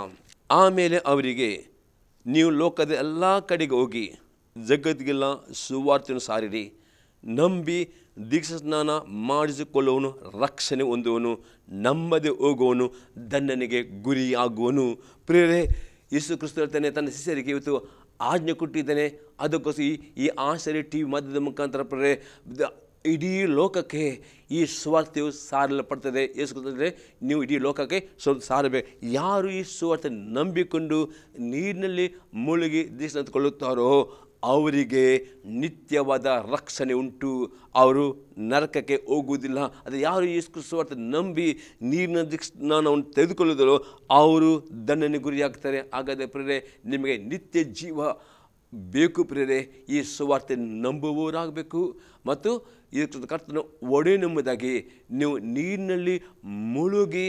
ಆಮೇಲೆ ಅವರಿಗೆ, ನೀವು ಲೋಕದ ಎಲ್ಲ ಕಡೆಗೆ ಹೋಗಿ ಜಗತ್ತಿಗೆಲ್ಲ ಸುವಾರ್ತೆಯನ್ನು ಸಾರಿರಿ. ನಂಬಿ ದೀಕ್ಷಾಸ್ನಾನ ಮಾಡಿಸಿಕೊಳ್ಳುವವನು ರಕ್ಷಣೆ ಹೊಂದುವನು, ನಂಬದೆ ಹೋಗುವವನು ದಂಡನೆಗೆ ಗುರಿಯಾಗುವನು. ಪ್ರೇರೆ ಯೇಸು ಕ್ರಿಸ್ತ ಹೇಳ್ತಾನೆ ತನ್ನ ಶಿಷ್ಯರಿಗೆ ಇವತ್ತು ಆಜ್ಞೆ ಕೊಟ್ಟಿದ್ದಾನೆ. ಅದಕ್ಕೋಸ್ಕರ ಈ ಆಶ್ಚರ್ಯ ಟಿ ವಿ ಮಾಧ್ಯಮದ ಮುಖಾಂತರ ಪ್ರೇರೆ ಇಡೀ ಲೋಕಕ್ಕೆ ಈ ಸುವಾರ್ತೆಯು ಸಾರಲ್ಪಡ್ತದೆ. ಯೇಸುಕ್ರಿಸ್ತಂದರೆ ನೀವು ಇಡೀ ಲೋಕಕ್ಕೆ ಸಾರಬೇಕು. ಯಾರು ಈ ಸುವಾರ್ತೆ ನಂಬಿಕೊಂಡು ನೀರಿನಲ್ಲಿ ಮುಳುಗಿ ದೀಕ್ಷೆ ತೆಗೆದುಕೊಳ್ಳುತ್ತಾರೋ ಅವರಿಗೆ ನಿತ್ಯವಾದ ರಕ್ಷಣೆ ಉಂಟು, ಅವರು ನರಕಕ್ಕೆ ಹೋಗುವುದಿಲ್ಲ. ಅದು ಯಾರು ಈ ಸುವಾರ್ತೆ ನಂಬಿ ನೀರಿನ ಸ್ನಾನವನ್ನು ತೆಗೆದುಕೊಳ್ಳುವುದರೋ ಅವರು ದಂಡನೆ ಗುರಿಯಾಗ್ತಾರೆ. ಹಾಗಾದರೆ ಪ್ರೇರೆ ನಿಮಗೆ ನಿತ್ಯ ಜೀವ ಬೇಕು ಪ್ರೇರೆ. ಈ ಸುವಾರ್ತೆ ನಂಬುವವರಾಗಬೇಕು ಮತ್ತು ಈ ಕರ್ತನ ಒಡೆಯನೆಂಬುದಾಗಿ ನೀವು ನೀರಿನಲ್ಲಿ ಮುಳುಗಿ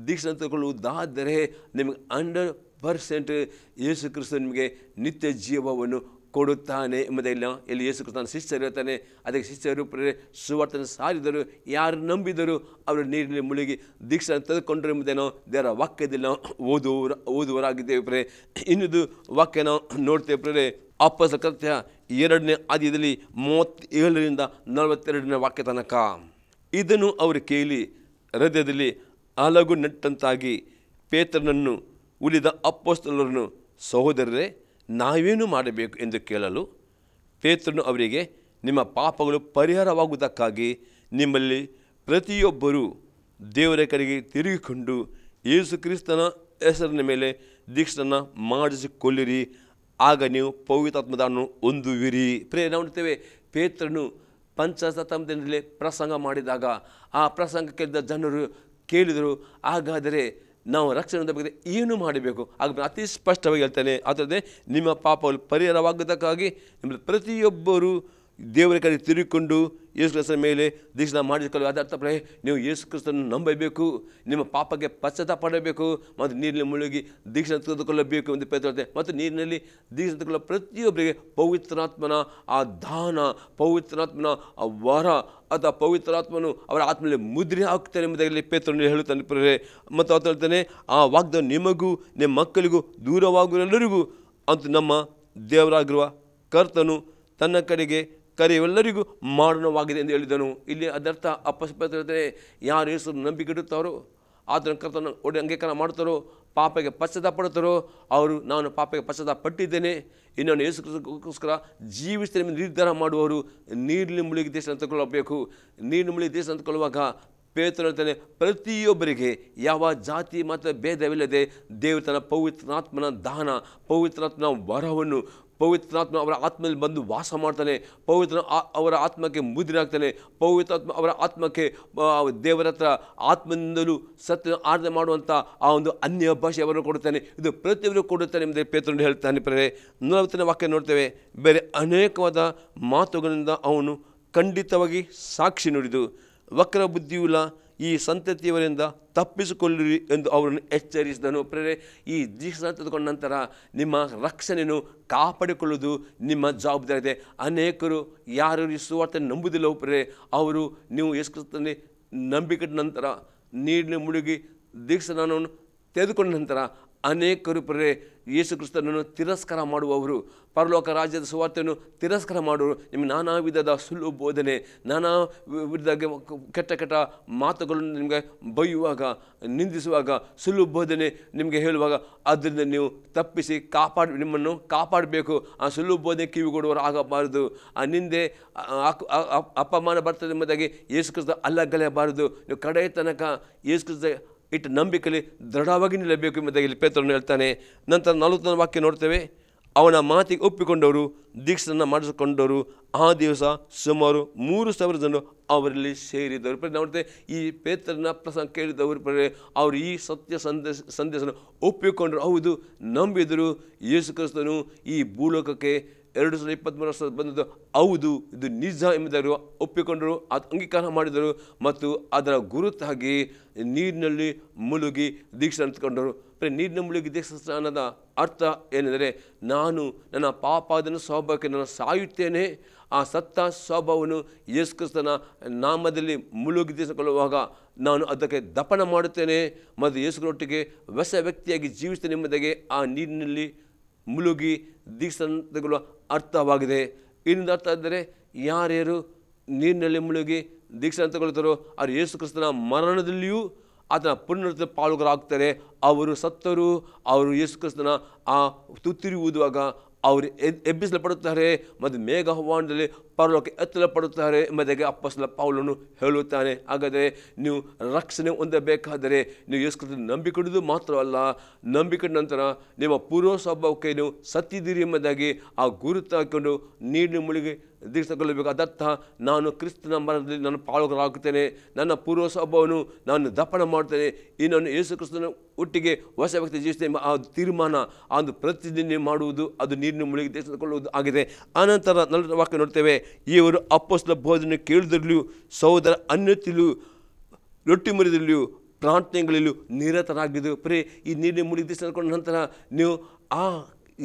ದೀಕ್ಷೆ ತೆಗೆದುಕೊಳ್ಳುವುದಾದರೆ ನಿಮಗೆ 100% ಯೇಸು ಕ್ರಿಸ್ತ ನಿಮಗೆ ನಿತ್ಯ ಜೀವವನ್ನು ಕೊಡುತ್ತಾನೆ ಎಂಬುದೆಲ್ಲ ಇಲ್ಲಿ ಯೇಸು ಕ್ರಿಸ್ತನ ಶಿಷ್ಯರು ಹೇಳ್ತಾನೆ. ಅದಕ್ಕೆ ಶಿಷ್ಯರು ಪ್ರೇರೆ ಸುವಾರ್ತೆಯನ್ನು ಸಾರಿದರು, ಯಾರು ನಂಬಿದರು ಅವರು ನೀರಿನಲ್ಲಿ ಮುಳುಗಿ ದೀಕ್ಷೆ ತೆಗೆದುಕೊಂಡರು ಎಂಬುದೇನೋ ದೇವರ ವಾಕ್ಯದಲ್ಲಿ ಓದುವರಾಗಿದ್ದೇವೆ ಪ್ರೇರೆ. ಇನ್ನೊಂದು ವಾಕ್ಯ ನಾವು ನೋಡ್ತೇವೆ ಪ್ರೇರೆ, ಅಪೊಸ್ತಲರ ಕೃತ್ಯ 2ನೇ ಅಧ್ಯಾಯದಲ್ಲಿ 37ರಿಂದ 42ನೇ ವಾಕ್ಯ ತನಕ. ಇದನ್ನು ಅವರು ಕೇಳಿ ಹೃದಯದಲ್ಲಿ ಅಲಗು ನೆಟ್ಟಂತಾಗಿ ಪೇತ್ರನನ್ನು ಉಳಿದ ಅಪೊಸ್ತಲರನ್ನು, ಸಹೋದರರೇ ನಾವೇನು ಮಾಡಬೇಕು ಎಂದು ಕೇಳಲು, ಪೇತ್ರನು ಅವರಿಗೆ, ನಿಮ್ಮ ಪಾಪಗಳು ಪರಿಹಾರವಾಗುವುದಕ್ಕಾಗಿ ನಿಮ್ಮಲ್ಲಿ ಪ್ರತಿಯೊಬ್ಬರೂ ದೇವರ ಕಡೆಗೆ ತಿರುಗಿಕೊಂಡು ಯೇಸು ಕ್ರಿಸ್ತನ ಹೆಸರಿನ ಮೇಲೆ ದೀಕ್ಷೆಯನ್ನು ಮಾಡಿಸಿಕೊಳ್ಳಿರಿ, ಆಗ ನೀವು ಪವಿತ್ರಾತ್ಮದಾನವನ್ನು ಹೊಂದುವಿರಿ. ಪ್ರೇರಣೆ ನೋಡ್ತೇವೆ, ಪೇತ್ರನು ಪಂಚಶತಾಬ್ದದಲ್ಲಿ ಪ್ರಸಂಗ ಮಾಡಿದಾಗ ಆ ಪ್ರಸಂಗ ಕೇಳಿದ ಜನರು ಕೇಳಿದರು, ಹಾಗಾದರೆ ನಾವು ರಕ್ಷಣೆ ಬಗ್ಗೆ ಏನು ಮಾಡಬೇಕು? ಆಗ ಅತಿ ಸ್ಪಷ್ಟವಾಗಿ ಹೇಳ್ತಾನೆ, ಅದಲ್ಲದೆ ನಿಮ್ಮ ಪಾಪಗಳು ಪರಿಹಾರವಾಗುವುದಕ್ಕಾಗಿ ನಿಮ್ಮ ಪ್ರತಿಯೊಬ್ಬರು ದೇವರ ಕಡೆ ತಿರುಗಿಕೊಂಡು ಯೇಸು ಕ್ರಿಸ್ತನ ಮೇಲೆ ದೀಕ್ಷೆ ಮಾಡಿಸಿಕೊಳ್ಳುವ. ಅದರ್ಥ ನೀವು ಯೇಸು ಕ್ರಿಸ್ತನ ನಂಬಬೇಕು, ನಿಮ್ಮ ಪಾಪಕ್ಕೆ ಪಶ್ಚಾತ್ತಾಪ ಪಡಬೇಕು ಮತ್ತು ನೀರಿನಲ್ಲಿ ಮುಳುಗಿ ದೀಕ್ಷೆ ತೆಗೆದುಕೊಳ್ಳಬೇಕು ಎಂದು ಪೇತ್ರ. ಮತ್ತು ನೀರಿನಲ್ಲಿ ದೀಕ್ಷೆ ತೆಗೆದುಕೊಳ್ಳುವ ಪ್ರತಿಯೊಬ್ಬರಿಗೆ ಪವಿತ್ರಾತ್ಮನ ಆ ದಾನ, ಪವಿತ್ರಾತ್ಮನ ಆ ವರ ಅಥವಾ ಪವಿತ್ರಾತ್ಮನು ಅವರ ಆತ್ಮನಲ್ಲಿ ಮುದ್ರೆ ಹಾಕ್ತಾನೆ ಎಂಬುದಾಗಿ ಪೇತ್ರನು ಹೇಳುತ್ತಾನೆ ಪ್ರೇರೆ. ಮತ್ತು ಆತ ಹೇಳ್ತಾನೆ, ಆ ವಾಗ್ದಾನ ನಿಮಗೂ ನಿಮ್ಮ ಮಕ್ಕಳಿಗೂ ದೂರವಾಗುವರೆಲ್ಲರಿಗೂ ಅಂತೂ ನಮ್ಮ ದೇವರಾಗಿರುವ ಕರ್ತನು ತನ್ನ ಕಡೆಗೆ ಕರೆಯುವಲ್ಲರಿಗೂ ಮಾಡೋಣವಾಗಿದೆ ಎಂದು ಹೇಳಿದನು. ಇಲ್ಲಿ ಅದರ್ಥ ಅಪಸ್ಪತೆ ಯಾರು ಯೇಸು ನಂಬಿಕೆ ಇಡುತ್ತಾರೋ, ಆತನ ಕರ್ತನ ಅಂಗೀಕಾರ ಮಾಡ್ತಾರೋ, ಪಾಪಕ್ಕೆ ಪಶ್ಚಾತ್ತಾಪ ಪಡುತ್ತಾರೋ ಅವರು ನಾನು ಪಾಪಕ್ಕೆ ಪಶ್ಚಾತ್ತಾಪ ಪಟ್ಟಿದ್ದೇನೆ, ಇನ್ನು ನಾನು ಯೇಸು ಕ್ರಿಸ್ತಕ್ಕೋಸ್ಕರ ಜೀವಿಸ್ತೇನೆ ನಿರ್ಧಾರ ಮಾಡುವವರು ನೀರಿನಲ್ಲಿ ಮುಳುಗಿ ದೇಶ ತೆಗೆದುಕೊಳ್ಳಬೇಕು. ನೀರಿನ ಮುಳುಗಿ ದೇಶ ತೆಗೆದುಕೊಳ್ಳುವಾಗ ಪೇತ್ರನು ಹೇಳ್ತಾನೆ, ಪ್ರತಿಯೊಬ್ಬರಿಗೆ ಯಾವ ಜಾತಿ ಮತ್ತು ಭೇದವಿಲ್ಲದೆ ದೇವರು ತನ್ನ ಪವಿತ್ರಾತ್ಮನ ದಾನ, ಪವಿತ್ರಾತ್ಮನ ವರವನ್ನು, ಪವಿತ್ರಾತ್ಮ ಅವರ ಆತ್ಮದಲ್ಲಿ ಬಂದು ವಾಸ ಮಾಡ್ತಾನೆ, ಪವಿತ್ರ ಅವರ ಆತ್ಮಕ್ಕೆ ಮುದ್ರೆ ಆಗ್ತಾನೆ, ಪವಿತ್ರಾತ್ಮ ಅವರ ಆತ್ಮಕ್ಕೆ ದೇವರ ಹತ್ರ ಆತ್ಮದಿಂದಲೂ ಸತ್ಯ ಆರಾಧನೆ ಮಾಡುವಂಥ ಆ ಒಂದು ಅನ್ಯ ಭಾಷೆ ಅವರನ್ನು ಕೊಡುತ್ತಾನೆ. ಇದು ಪ್ರತಿಯೊಬ್ಬರು ಕೊಡುತ್ತಾನೆ ಎಂಬುದೇ ಪೇತ್ರನು ಹೇಳ್ತಾನೆ ಪ್ರೇರೆ. 40ನೇ ವಾಕ್ಯ ನೋಡ್ತೇವೆ, ಬೇರೆ ಅನೇಕವಾದ ಮಾತುಗಳಿಂದ ಅವನು ಖಂಡಿತವಾಗಿ ಸಾಕ್ಷಿ ನುಡಿದು ವಕ್ರ ಬುದ್ಧಿಯುಳ್ಳ ಈ ಸಂತತಿಯವರಿಂದ ತಪ್ಪಿಸಿಕೊಳ್ಳಿರಿ ಎಂದು ಅವರನ್ನು ಎಚ್ಚರಿಸಿದನು. ಪ್ರೇರೆ, ಈ ದೀಕ್ಷೆ ತೆಗೆದುಕೊಂಡ ನಂತರ ನಿಮ್ಮ ರಕ್ಷಣೆಯನ್ನು ಕಾಪಾಡಿಕೊಳ್ಳುವುದು ನಿಮ್ಮ ಜವಾಬ್ದಾರಿ ಇದೆ. ಅನೇಕರು ಯಾರು ಈ ಸುವಾರ್ತೆ ನಂಬುವುದಿಲ್ಲ ಪ್ರೇರೆ, ಅವರು ನೀವು ಯೇಸು ಕ್ರಿಸ್ತನಲ್ಲಿ ನಂಬಿಕೆ ನಂತರ ನೀರಿನ ಮುಳುಗಿ ದೀಕ್ಷಾಸ್ನಾನವನ್ನು ತೆಗೆದುಕೊಂಡ ನಂತರ ಅನೇಕರು ಪ್ರೇರೆ ಯೇಸು ಕ್ರಿಸ್ತನನ್ನು ತಿರಸ್ಕಾರ ಮಾಡುವವರು, ಪರಲೋಕ ರಾಜ್ಯದ ಸುವಾರ್ತೆಯನ್ನು ತಿರಸ್ಕಾರ ಮಾಡುವರು. ನಿಮಗೆ ನಾನಾ ವಿಧದ ಸುಳ್ಳು ಬೋಧನೆ, ನಾನಾ ವಿಧದ ಕೆಟ್ಟ ಕೆಟ್ಟ ಮಾತುಗಳನ್ನು ನಿಮಗೆ ಬೈಯುವಾಗ, ನಿಂದಿಸುವಾಗ, ಸುಳ್ಳು ಬೋಧನೆ ನಿಮಗೆ ಹೇಳುವಾಗ ಅದರಿಂದ ನೀವು ತಪ್ಪಿಸಿ ನಿಮ್ಮನ್ನು ಕಾಪಾಡಬೇಕು. ಆ ಸುಳ್ಳು ಬೋಧನೆ ಕಿವಿಗೊಡುವರು ಆಗಬಾರದು. ಆ ನಿಂದೆ ಅಪಮಾನ ಬರ್ತದೆ ಎಂಬುದಾಗಿ ಯೇಸು ಕ್ರಿಸ್ತ ಅಲ್ಲಗಳೆಯಬಾರದು. ನೀವು ಕಡೆಯ ತನಕ ಯೇಸು ಕ್ರಿಸ್ತ ಇಟ್ಟು ನಂಬಿಕೆಯಲ್ಲಿ ದೃಢವಾಗಿ ನಿಲ್ಲಬೇಕು ಎಂಬುದಾಗಿ ಇಲ್ಲಿ ಪೇತ್ರನು ಹೇಳ್ತಾನೆ. ನಂತರ 40ನೇ ವಾಕ್ಯ ನೋಡ್ತೇವೆ. ಅವನ ಮಾತಿಗೆ ಒಪ್ಪಿಕೊಂಡವರು, ದೀಕ್ಷೆಯನ್ನು ಮಾಡಿಸಿಕೊಂಡವರು ಆ ದಿವಸ ಸುಮಾರು 3,000 ಜನರು ಅವರಲ್ಲಿ ಸೇರಿದವರು. ನೋಡ್ತೇವೆ, ಈ ಪೇತ್ರನ ಪ್ರಸಂಗ ಕೇಳಿದವರು ಅವರು ಈ ಸತ್ಯ ಸಂದೇಶವನ್ನು ಒಪ್ಪಿಕೊಂಡರು, ಹೌದು ನಂಬಿದರು. ಯೇಸು ಕ್ರಿಸ್ತನು ಈ ಭೂಲೋಕಕ್ಕೆ 2023 ವರ್ಷ ಬಂದದ್ದು ಹೌದು, ಇದು ನಿಜ ಎಂಬುದಾಗಿ ಒಪ್ಪಿಕೊಂಡರು, ಅದು ಅಂಗೀಕಾರ ಮಾಡಿದರು ಮತ್ತು ಅದರ ಗುರುತಾಗಿ ನೀರಿನಲ್ಲಿ ಮುಳುಗಿ ದೀಕ್ಷೆ ಅಂದುಕೊಂಡರು. ನೀರಿನ ಮುಳುಗಿ ದೀಕ್ಷಾ ಸ್ನಾನದ ಅರ್ಥ ಏನೆಂದರೆ, ನಾನು ನನ್ನ ಪಾಪಾದನ ಸ್ವಭಾವಕ್ಕೆ ನಾನು ಸಾಯುತ್ತೇನೆ, ಆ ಸತ್ತ ಸ್ವಭಾವವನ್ನು ಯೇಸು ಕ್ರಿಸ್ತನ ನಾಮದಲ್ಲಿ ಮುಳುಗಿ ದೀಕ್ಷಿಸಿಕೊಳ್ಳುವಾಗ ನಾನು ಅದಕ್ಕೆ ದಪನ ಮಾಡುತ್ತೇನೆ ಮತ್ತು ಯೇಸುಗಳೊಟ್ಟಿಗೆ ಹೊಸ ವ್ಯಕ್ತಿಯಾಗಿ ಜೀವಿಸ್ತೇನೆ ಎಂಬುದಾಗಿ ಆ ನೀರಿನಲ್ಲಿ ಮುಳುಗಿ ದೀಕ್ಷೆ ತೆಗೊಳ್ಳುವ ಅರ್ಥವಾಗಿದೆ. ಇನ್ನೊಂದು ಅರ್ಥ ಅಂದರೆ, ಯಾರ್ಯಾರು ನೀರಿನಲ್ಲಿ ಮುಳುಗಿ ದೀಕ್ಷೆ ತಗೊಳ್ತಾರೋ ಅವರು ಯೇಸು ಕ್ರಿಸ್ತನ ಮರಣದಲ್ಲಿಯೂ ಆತನ ಪುನರುತ್ಥಾನದ ಪಾಲುಗಾರಾಗ್ತಾರೆ. ಅವರು ಸತ್ತರು, ಅವರು ಯೇಸು ಕ್ರಿಸ್ತನ ಆ ತುತ್ತಿರಿ ಊದುವಾಗ ಅವರು ಎಬ್ಬಿಸಲ್ಪಡುತ್ತಾರೆ ಮತ್ತು ಮೇಘವಾಹನದಲ್ಲಿ ಪರಲೋಕಕ್ಕೆ ಎತ್ತಲ್ಪಡುತ್ತಾರೆ ಎಂಬುದಾಗಿ ಅಪೊಸ್ತಲ ಪೌಲನು ಹೇಳುತ್ತಾನೆ. ಹಾಗಾದರೆ ನೀವು ರಕ್ಷಣೆ ಹೊಂದಬೇಕಾದರೆ ನೀವು ಯೇಸು ಕ್ರಿಸ್ತನ ನಂಬಿಕೊಂಡುದು ಮಾತ್ರವಲ್ಲ, ನಂಬಿಕೊಂಡ ನಂತರ ನಿಮ್ಮ ಪೂರ್ವ ಸ್ವಭಾವಕ್ಕೆ ನೀವು ಸತ್ತಿದ್ದೀರಿ ಎಂಬುದಾಗಿ ಆ ಗುರುತು ಹಾಕಿಕೊಂಡು ನೀರಿನ ಮುಳುಗಿ ದೀಕ್ಷೆ ತಗೊಳ್ಳಬೇಕು. ಅದರ್ಥ, ನಾನು ಕ್ರಿಸ್ತನ ಮರಣದಲ್ಲಿ ನಾನು ಪಾಲುಗಾರಾಗುತ್ತೇನೆ, ನನ್ನ ಪೂರ್ವ ಸ್ವಭಾವವನ್ನು ನಾನು ದಪನ ಮಾಡ್ತೇನೆ, ಇನ್ನೊಂದು ಯೇಸು ಕ್ರಿಸ್ತನ ಒಟ್ಟಿಗೆ ಹೊಸ ವ್ಯಕ್ತಿ ಜೀವಿಸ್ತೇನೆ ಆ ತೀರ್ಮಾನ, ಆ ಒಂದು ಪ್ರತಿಜ್ಞೆ ಮಾಡುವುದು, ಅದು ನೀರಿನ ಮುಳುಗಿ ದೀಕ್ಷೆ ತಗೊಳ್ಳುವುದು ಆಗಿದೆ. ಆನಂತರ 40ನೇ ವಾಕ್ಯ ನೋಡ್ತೇವೆ. ಇವರು ಅಪೊಸ್ತಲ ಬೋಧನೆ ಕೇಳಿದರಲ್ಲಿಯೂ ಸಹೋದರ ಅನ್ಯತಿಯೂ ರೊಟ್ಟಿ ಮುರಿದಲ್ಲಿಯೂ ಪ್ರಾರ್ಥನೆಗಳಲ್ಲೂ ನಿರತರಾಗಿದ್ದು. ಈ ನೀರಿನ ಮುಳುಗಿ ದೀಕ್ಷೆ ತಗೊಂಡ ನಂತರ ನೀವು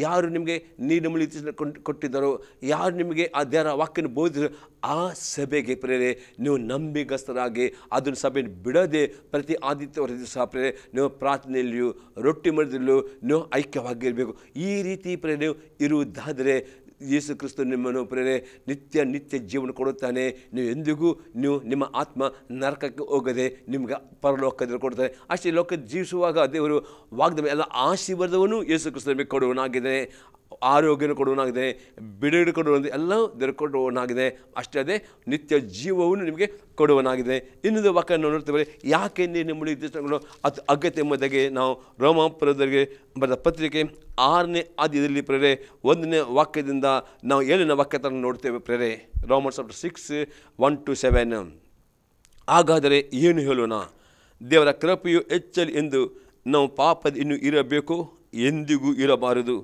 ಯಾರು ನಿಮಗೆ ನೀರಿನ ಮುಳುಗಿ ಕೊಟ್ಟಿದ್ದಾರೋ, ಯಾರು ನಿಮಗೆ ಆ ದೇವರ ವಾಕ್ಯನ ಬೋಧಿಸಿದ್ರು ಆ ಸಭೆಗೆ ನೀವು ನಂಬಿಗಸ್ತರಾಗಿ ಅದನ್ನು ಸಭೆಯನ್ನು ಬಿಡದೆ ಪ್ರತಿ ಆದಿತ್ಯವಾರ ದಿವಸ ನೀವು ಪ್ರಾರ್ಥನೆಯಲ್ಲಿಯೂ ರೊಟ್ಟಿ ಮರದಲ್ಲೂ ನೀವು ಐಕ್ಯವಾಗಿರಬೇಕು. ಈ ರೀತಿ ನೀವು ಇರುವುದಾದರೆ ಯೇಸು ಕ್ರಿಸ್ತ ನಿಮ್ಮನ್ನು ನಿತ್ಯ ಜೀವನ ಕೊಡುತ್ತಾನೆ. ನೀವು ಎಂದಿಗೂ ನಿಮ್ಮ ಆತ್ಮ ನರಕಕ್ಕೆ ಹೋಗದೆ ನಿಮ್ಗೆ ಪರಲೋಕದಲ್ಲಿ ಕೊಡ್ತಾರೆ. ಅಷ್ಟೇ ಲೋಕದ ಜೀವಿಸುವಾಗ ದೇವರು ವಾಗ್ದಾನ ಎಲ್ಲ ಆಶೀರ್ವಾದವನ್ನು ಯೇಸು ಕ್ರಿಸ್ತ ನಿಮಗೆ ಕೊಡುವನಾಗಿದೆ, ಆರೋಗ್ಯನ ಕೊಡುವನಾಗಿದೆ, ಬಿಡುಗಡೆ ಕೊಡುವಂತೆ ಎಲ್ಲ ದೇವರು ಕೊಡುವನಾಗಿದೆ. ಅಷ್ಟೇ ಅದೇ ನಿತ್ಯ ಜೀವವನ್ನು ನಿಮಗೆ ಕೊಡುವನಾಗಿದೆ. ಇನ್ನೊಂದು ವಾಕ್ಯ ನೋಡ್ತೇವೆ, ಯಾಕೆ ನೀರಿನ ಮುಳುಗಿ ದೀಕ್ಷೆಗಳು ಅದು ಅಗತ್ಯ ಎಂಬುದಾಗಿ ನಾವು ರೋಮಾಪುರದವರಿಗೆ ಬರೆದ ಪತ್ರಿಕೆ 6ನೇ ಅಧ್ಯಾಯದಲ್ಲಿ 1ನೇ ವಾಕ್ಯದಿಂದ ನಾವು 7ನೇ ವಾಕ್ಯ ತರ ನೋಡ್ತೇವೆ. ರೋಮನ್ಸ್ 6:1-7. ಹಾಗಾದರೆ ಏನು ಹೇಳೋಣ? ದೇವರ ಕೃಪೆಯು ಹೆಚ್ಚಲಿ ಎಂದು ನಾವು ಪಾಪದ ಇನ್ನೂ ಇರಬೇಕು, ಎಂದಿಗೂ ಇರಬಾರದು.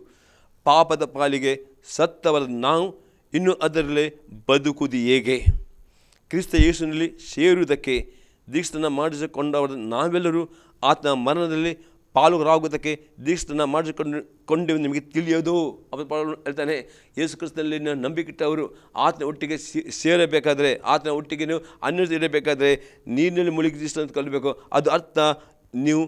ಪಾಪದ ಪಾಲಿಗೆ ಸತ್ತವರ ನಾವು ಇನ್ನೂ ಅದರಲ್ಲೇ ಬದುಕುವುದು ಹೇಗೆ? ಕ್ರಿಸ್ತ ಯೇಸುವಿನಲ್ಲಿ ಸೇರುವುದಕ್ಕೆ ದೀಕ್ಷೆಯನ್ನು ಮಾಡಿಸಿಕೊಂಡವರ ನಾವೆಲ್ಲರೂ ಆತನ ಮರಣದಲ್ಲಿ ಪಾಲುಗಾರಾಗುವುದಕ್ಕೆ ದೀಕ್ಷೆಯನ್ನು ಮಾಡಿಸಿಕೊಂಡೆವು ನಿಮಗೆ ತಿಳಿಯೋದು. ಅವನು ಹೇಳ್ತಾನೆ, ಯೇಸು ಕ್ರಿಸ್ತನಲ್ಲಿ ನಂಬಿಕೆಟ್ಟವರು ಆತನ ಒಟ್ಟಿಗೆ ಸೇರಬೇಕಾದ್ರೆ, ಆತನ ಒಟ್ಟಿಗೆ ನೀವು ಅನ್ಯ ಇರಬೇಕಾದ್ರೆ ನೀರಿನಲ್ಲಿ ಮುಳುಗಿ ದೀಕ್ಷೆ ಅಂತ ಕಲಿಬೇಕು. ಅದು ಅರ್ಥ ನೀವು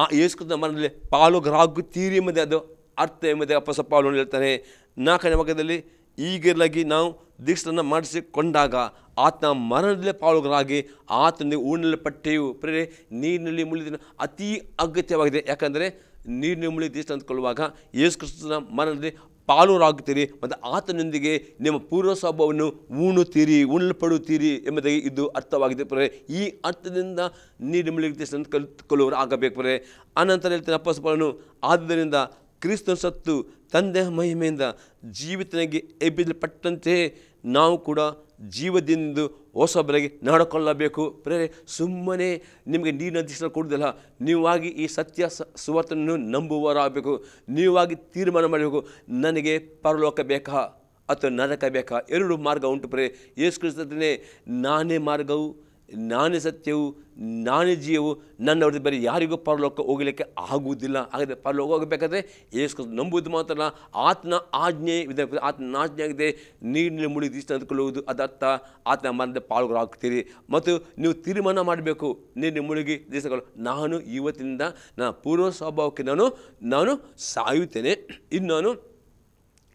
ಆ ಯೇಸು ಕ್ರಿಸ್ತನ ಮರಣದಲ್ಲಿ ಪಾಲುಗಾರಾಗುತ್ತೀರಿ ಎಂಬುದೇ ಅದು ಅರ್ಥ ಎಂಬುದೇ ಅಪೊಸ್ತಲ ಪೌಲನು ಹೇಳ್ತಾನೆ. 4ನೇ ವಾಕ್ಯದಲ್ಲಿ, ಈಗಿರಲಾಗಿ ನಾವು ದೀಕ್ಷೆಯನ್ನು ಮಾಡಿಸಿಕೊಂಡಾಗ ಆತನ ಮರಣದಲ್ಲೇ ಪಾಲುಗಾರಾಗಿ ಆತನಿಗೆ ಉಣ್ಣಲ್ಪಟ್ಟೆವು. ನೀರಿನಲ್ಲಿ ಮುಳುಗಿದ ಅತಿ ಅಗತ್ಯವಾಗಿದೆ. ಯಾಕಂದರೆ ನೀರಿನ ಮುಳುಗಿ ದೀಕ್ಷೆ ಅಂದುಕೊಳ್ಳುವಾಗ ಯೇಸು ಕ್ರಿಸ್ತನ ಮರಣದಲ್ಲಿ ಪಾಲುಗಾರಾಗುತ್ತೀರಿ ಮತ್ತು ಆತನೊಂದಿಗೆ ನಿಮ್ಮ ಪೂರ್ವ ಸ್ವಭಾವವನ್ನು ಉಣ್ಣಲ್ಪಡುತ್ತೀರಿ ಎಂಬುದಾಗಿ ಇದು ಅರ್ಥವಾಗಿದೆ. ಈ ಅರ್ಥದಿಂದ ನೀರಿನ ಮುಳುಗಿ ದೀಕ್ಷೆ ಅಂತ ಕಲಿತುಕೊಳ್ಳುವರು ಆಗಬೇಕು. ಅನಂತರ ಹೇಳ್ತಾನೆ ಅಪೊಸ್ತಲ ಪೌಲನು, ಆದ್ದರಿಂದ ಕ್ರಿಸ್ತನು ಸತ್ತು ತಂದೆಯ ಮಹಿಮೆಯಿಂದ ಜೀವಿತನಿಗೆ ಎಬ್ಬಿಸಲ್ಪಟ್ಟಂತೆ ನಾವು ಕೂಡ ಜೀವದಿಂದ ಹೊಸಬರಾಗಿ ನಡ್ಕೊಳ್ಳಬೇಕು. ಸುಮ್ಮನೆ ನಿಮಗೆ ನೀರಿನ ದೀಕ್ಷೆ ಕೊಡುವುದಿಲ್ಲ, ನೀವಾಗಿ ಈ ಸತ್ಯ ಸುವಾರ್ತೆಯನ್ನು ನಂಬುವರಾಗಬೇಕು. ನೀವಾಗಿ ತೀರ್ಮಾನ ಮಾಡಬೇಕು, ನನಗೆ ಪರಲೋಕ ಬೇಕಾ ಅಥವಾ ನರಕ ಬೇಕಾ? 2 ಮಾರ್ಗ ಉಂಟು. ಯೇಸು ಕ್ರಿಸ್ತನೇ ನಾನೇ ಮಾರ್ಗವು, ನಾನೇ ಸತ್ಯವು, ನಾನೇ ಜೀವವು, ನನ್ನ ಹೊರತು ಬೇರೆ ಯಾರಿಗೂ ಪರಲೋಕ ಹೋಗಲಿಕ್ಕೆ ಆಗುವುದಿಲ್ಲ. ಹಾಗಾದರೆ ಪರಲೋಕ ಹೋಗಬೇಕಾದ್ರೆ ಯೇಸು ಕ್ರಿಸ್ತ ನಂಬುವುದು ಮಾತ್ರ ಆತನ ಆಜ್ಞೆ ಇದೆ. ಆತನ ಆಜ್ಞೆ ಆಗಿದೆ ನೀರಿನ ಮುಳುಗಿ ದೀಕ್ಷೆ ಅಂದುಕೊಳ್ಳುವುದು. ಅದರ್ಥ ಆತನ ಮರಣದ ಪಾಲುಗಾರಾಗ್ತೀರಿ ಮತ್ತು ನೀವು ತೀರ್ಮಾನ ಮಾಡಬೇಕು, ನೀರಿನ ಮುಳುಗಿ ದೀಕ್ಷೆಗಳು ನಾನು ಇವತ್ತಿನಿಂದ ನನ್ನ ಪೂರ್ವ ಸ್ವಭಾವಕ್ಕೆ ನಾನು ಸಾಯುತ್ತೇನೆ, ಇನ್ನು ನಾನು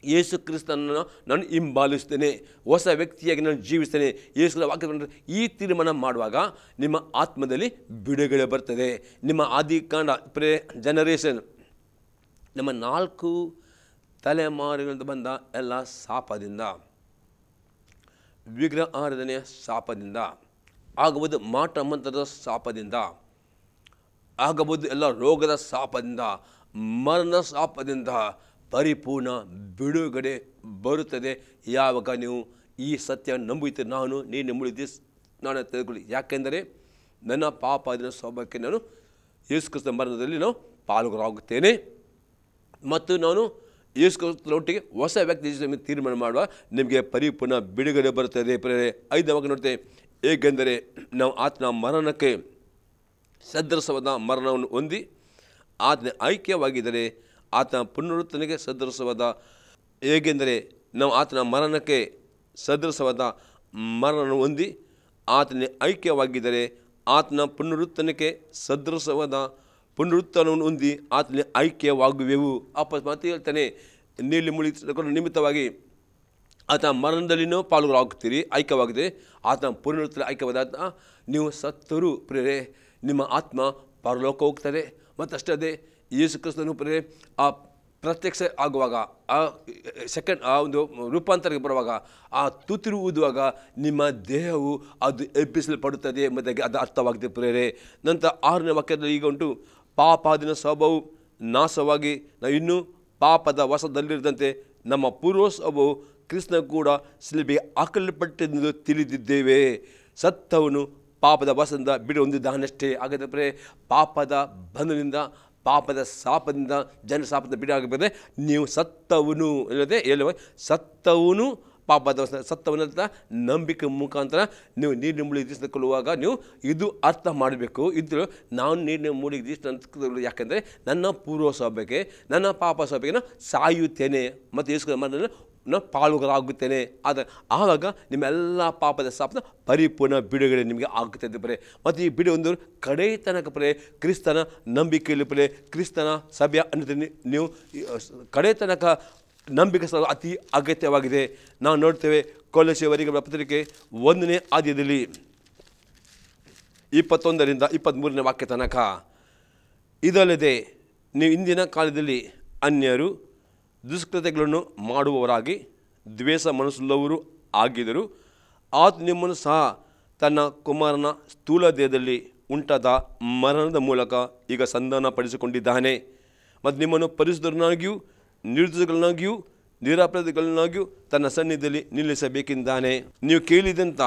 ಯೇಸು ಕ್ರಿಸ್ತನನ್ನು ನಾನು ಹಿಂಬಾಲಿಸ್ತೇನೆ, ಹೊಸ ವ್ಯಕ್ತಿಯಾಗಿ ನಾನು ಜೀವಿಸ್ತೇನೆ. ಯೇಸುಗಳ ವಾಕ್ಯ ಈ ತೀರ್ಮಾನ ಮಾಡುವಾಗ ನಿಮ್ಮ ಆತ್ಮದಲ್ಲಿ ಬಿಡುಗಡೆ ಬರ್ತದೆ. ನಿಮ್ಮ ಆದಿಕಾಂಡ ಜನರೇಷನ್, ನಮ್ಮ 4 ತಲೆಮಾರುಗಳಿಂದ ಬಂದ ಎಲ್ಲ ಶಾಪದಿಂದ, ವಿಗ್ರಹ ಆರಾಧನೆಯ ಶಾಪದಿಂದ ಆಗುವುದು, ಮಾಟ ಮಂತ್ರದ ಶಾಪದಿಂದ, ಆಗಬಹುದು. ಎಲ್ಲ ರೋಗದ ಶಾಪದಿಂದ, ಮರಣ ಶಾಪದಿಂದ ಪರಿಪೂರ್ಣ ಬಿಡುಗಡೆ ಬರುತ್ತದೆ ಯಾವಾಗ ನೀವು ಈ ಸತ್ಯ ನಂಬುತ್ತೀರಿ. ನೀನು ಮುಳಿದಿ ನಾನು ತೆಗೆದುಕೊಳ್ಳಿ, ಯಾಕೆಂದರೆ ನನ್ನ ಪಾಪದ ಸ್ವಭಾವಕ್ಕೆ ನಾನು ಯೇಸು ಕ್ರಿಸ್ತನ ಮರಣದಲ್ಲಿ ನಾನು ಪಾಲುಗಾರಾಗುತ್ತೇನೆ ಮತ್ತು ನಾನು ಯೇಸು ಕ್ರಿಸ್ತನೊಟ್ಟಿಗೆ ಹೊಸ ವ್ಯಕ್ತಿ ತೀರ್ಮಾನ ಮಾಡುವ ನಿಮಗೆ ಪರಿಪೂರ್ಣ ಬಿಡುಗಡೆ ಬರುತ್ತದೆ. 5ನೇ ನೋಡ್ತೇವೆ, ಏಕೆಂದರೆ ನಾವು ಆತನ ಮರಣಕ್ಕೆ ಸದೃಶವಾದ ಮರಣವನ್ನು ಹೊಂದಿ ಆತನ ಐಕ್ಯವಾಗಿದ್ದರೆ ಆತನ ಪುನರುತ್ಥಾನಕ್ಕೆ ಸದೃಶವಾದ, ಹೇಗೆಂದರೆ ನಾವು ಆತನ ಮರಣಕ್ಕೆ ಸದೃಶವಾದ ಮರಣವನ್ನು ಹೊಂದಿ ಆತನ ಐಕ್ಯವಾಗಿದ್ದರೆ ಆತನ ಪುನರುತ್ಥಾನಕ್ಕೆ ಸದೃಶವಾದ ಪುನರುತ್ಥಾನವನ್ನು ಹೊಂದಿ ಆತನ ಐಕ್ಯವಾಗುವೆವು. ಮತ್ತೆ ಹೇಳ್ತಾನೆ, ನೀಲಿ ಮುಳುಗಿಸಿಕೊಂಡು ನಿಮಿತ್ತವಾಗಿ ಆತನ ಮರಣದಲ್ಲಿನೂ ಪಾಲುಗಾರಾಗುತ್ತೀರಿ, ಐಕ್ಯವಾಗಿದೆ. ಆತನ ಪುನರುತ್ಥಾನ ಐಕ್ಯವಾದ ನೀವು ಸತ್ತರೂ ಪ್ರೇರೆ ನಿಮ್ಮ ಆತ್ಮ ಪರಲೋಕ ಹೋಗ್ತದೆ. ಮತ್ತು ಅಷ್ಟೇ ಅದೇ ಯೇಸು ಕ್ರಿಸ್ತನು ಪ್ರೇರೆ ಆ ಪ್ರತ್ಯಕ್ಷ ಆಗುವಾಗ, ಆ ಒಂದು ರೂಪಾಂತರಕ್ಕೆ ಬರುವಾಗ, ಆ ತುತ್ತಿರು ಊದುವಾಗ ನಿಮ್ಮ ದೇಹವು ಅದು ಎಬ್ಬಿಸಲ್ಪಡುತ್ತದೆ ಎಂಬುದಾಗಿ ಅದು ಅರ್ಥವಾಗಿದೆ ಪ್ರೇರೆ. ನಂತರ 6ನೇ ವಾಕ್ಯದಲ್ಲಿ ಈಗ ಉಂಟು, ಪಾಪಾದಿನ ಸ್ವಭಾವವು ನಾಶವಾಗಿ ನಾವು ಇನ್ನೂ ಪಾಪದ ವಶದಲ್ಲಿರದಂತೆ ನಮ್ಮ ಪೂರ್ವ ಸ್ವಭಾವವು ಕ್ರಿಸ್ತನ ಕೂಡ ಶಿಲುಬೆಗೆ ಹಾಕಲ್ಪಟ್ಟೆಂದು ತಿಳಿದಿದ್ದೇವೆ. ಸತ್ತವನು ಪಾಪದ ವಶದಿಂದ ಬಿಡು ಹೊಂದಿದ್ದಾನಷ್ಟೇ. ಹಾಗಾದರೆ ಪಾಪದ ಬಂಧನದಿಂದ, ಪಾಪದ ಶಾಪದಿಂದ, ಜನ ಶಾಪದಿಂದ ಬಿಡಾಗಬೇಕಂದ್ರೆ ನೀವು ಸತ್ತವನು ಇಲ್ಲದೆ ಹೇಳುವ ಸತ್ತವನು ಪಾಪದ ಸತ್ತವನಂತ ನಂಬಿಕೆ ಮುಖಾಂತರ ನೀವು ನೀರಿನ ಮುಳುಗಿಸಿಕೊಳ್ಳುವಾಗ ನೀವು ಇದು ಅರ್ಥ ಮಾಡಬೇಕು. ಇದು ನಾನು ನೀರಿನ ಮುಳುಗಿಸಿ ಯಾಕೆಂದರೆ ನನ್ನ ಪೂರ್ವ ಸ್ವಭಾವಕ್ಕೆ, ನನ್ನ ಪಾಪ ಸ್ವಭಾವಕ್ಕೆ ನಾನು ಸಾಯುತ್ತೇನೆ ಮತ್ತು ಯೇಸು ನಾನು ಪಾಲುಗಾರಾಗುತ್ತೇನೆ. ಆದರೆ ಆವಾಗ ನಿಮ್ಮೆಲ್ಲ ಪಾಪದ ಶಾಪದ ಪರಿಪೂರ್ಣ ಬಿಡುಗಡೆ ನಿಮಗೆ ಆಗುತ್ತದೆ ಬರೇ. ಮತ್ತು ಈ ಬಿಡು ಒಂದು ಕಡೆ ತನಕ ಬರೇ ಕ್ರಿಸ್ತನ ನಂಬಿಕೆಯಲ್ಲಿ ಬರೇ ಕ್ರಿಸ್ತನ ಸಭೆಯ ಅನ್ನೋದನ್ನು ನೀವು ಕಡೆ ತನಕ ನಂಬಿಕೆ ಸಹ ಅತಿ ಅಗತ್ಯವಾಗಿದೆ. ನಾವು ನೋಡ್ತೇವೆ ಕೊಲೊಸ್ಸೆಯವರಿಗೆ ಪತ್ರಿಕೆ 1ನೇ ಅಧ್ಯಾಯದಲ್ಲಿ 21ರಿಂದ 23ನೇ ವಾಕ್ಯ ತನಕ, ಇದಲ್ಲದೆ ನೀವು ಇಂದಿನ ಕಾಲದಲ್ಲಿ ಅನ್ಯರು ದುಷ್ಕೃತ್ಯಗಳನ್ನು ಮಾಡುವವರಾಗಿ ದ್ವೇಷ ಮನಸ್ಸುಳ್ಳವರು ಆಗಿದ್ದರು. ಆತ ನಿಮ್ಮನ್ನು ಸಹ ತನ್ನ ಕುಮಾರನ ಸ್ಥೂಲ ದೇಹದಲ್ಲಿ ಉಂಟಾದ ಮರಣದ ಮೂಲಕ ಈಗ ಸಂಧಾನಪಡಿಸಿಕೊಂಡಿದ್ದಾನೆ ಮತ್ತು ನಿಮ್ಮನ್ನು ಪರಿಶುದ್ಧರನ್ನಾಗಿಯೂ ನಿರ್ದೋಷಗಳನ್ನಾಗಿಯೂ ನಿರಪರಾಧಿಗಳನ್ನಾಗಿಯೂ ತನ್ನ ಸನ್ನಿಧಿಯಲ್ಲಿ ನಿಲ್ಲಿಸಬೇಕೆಂದಾನೆ. ನೀವು ಕೇಳಿದಂಥ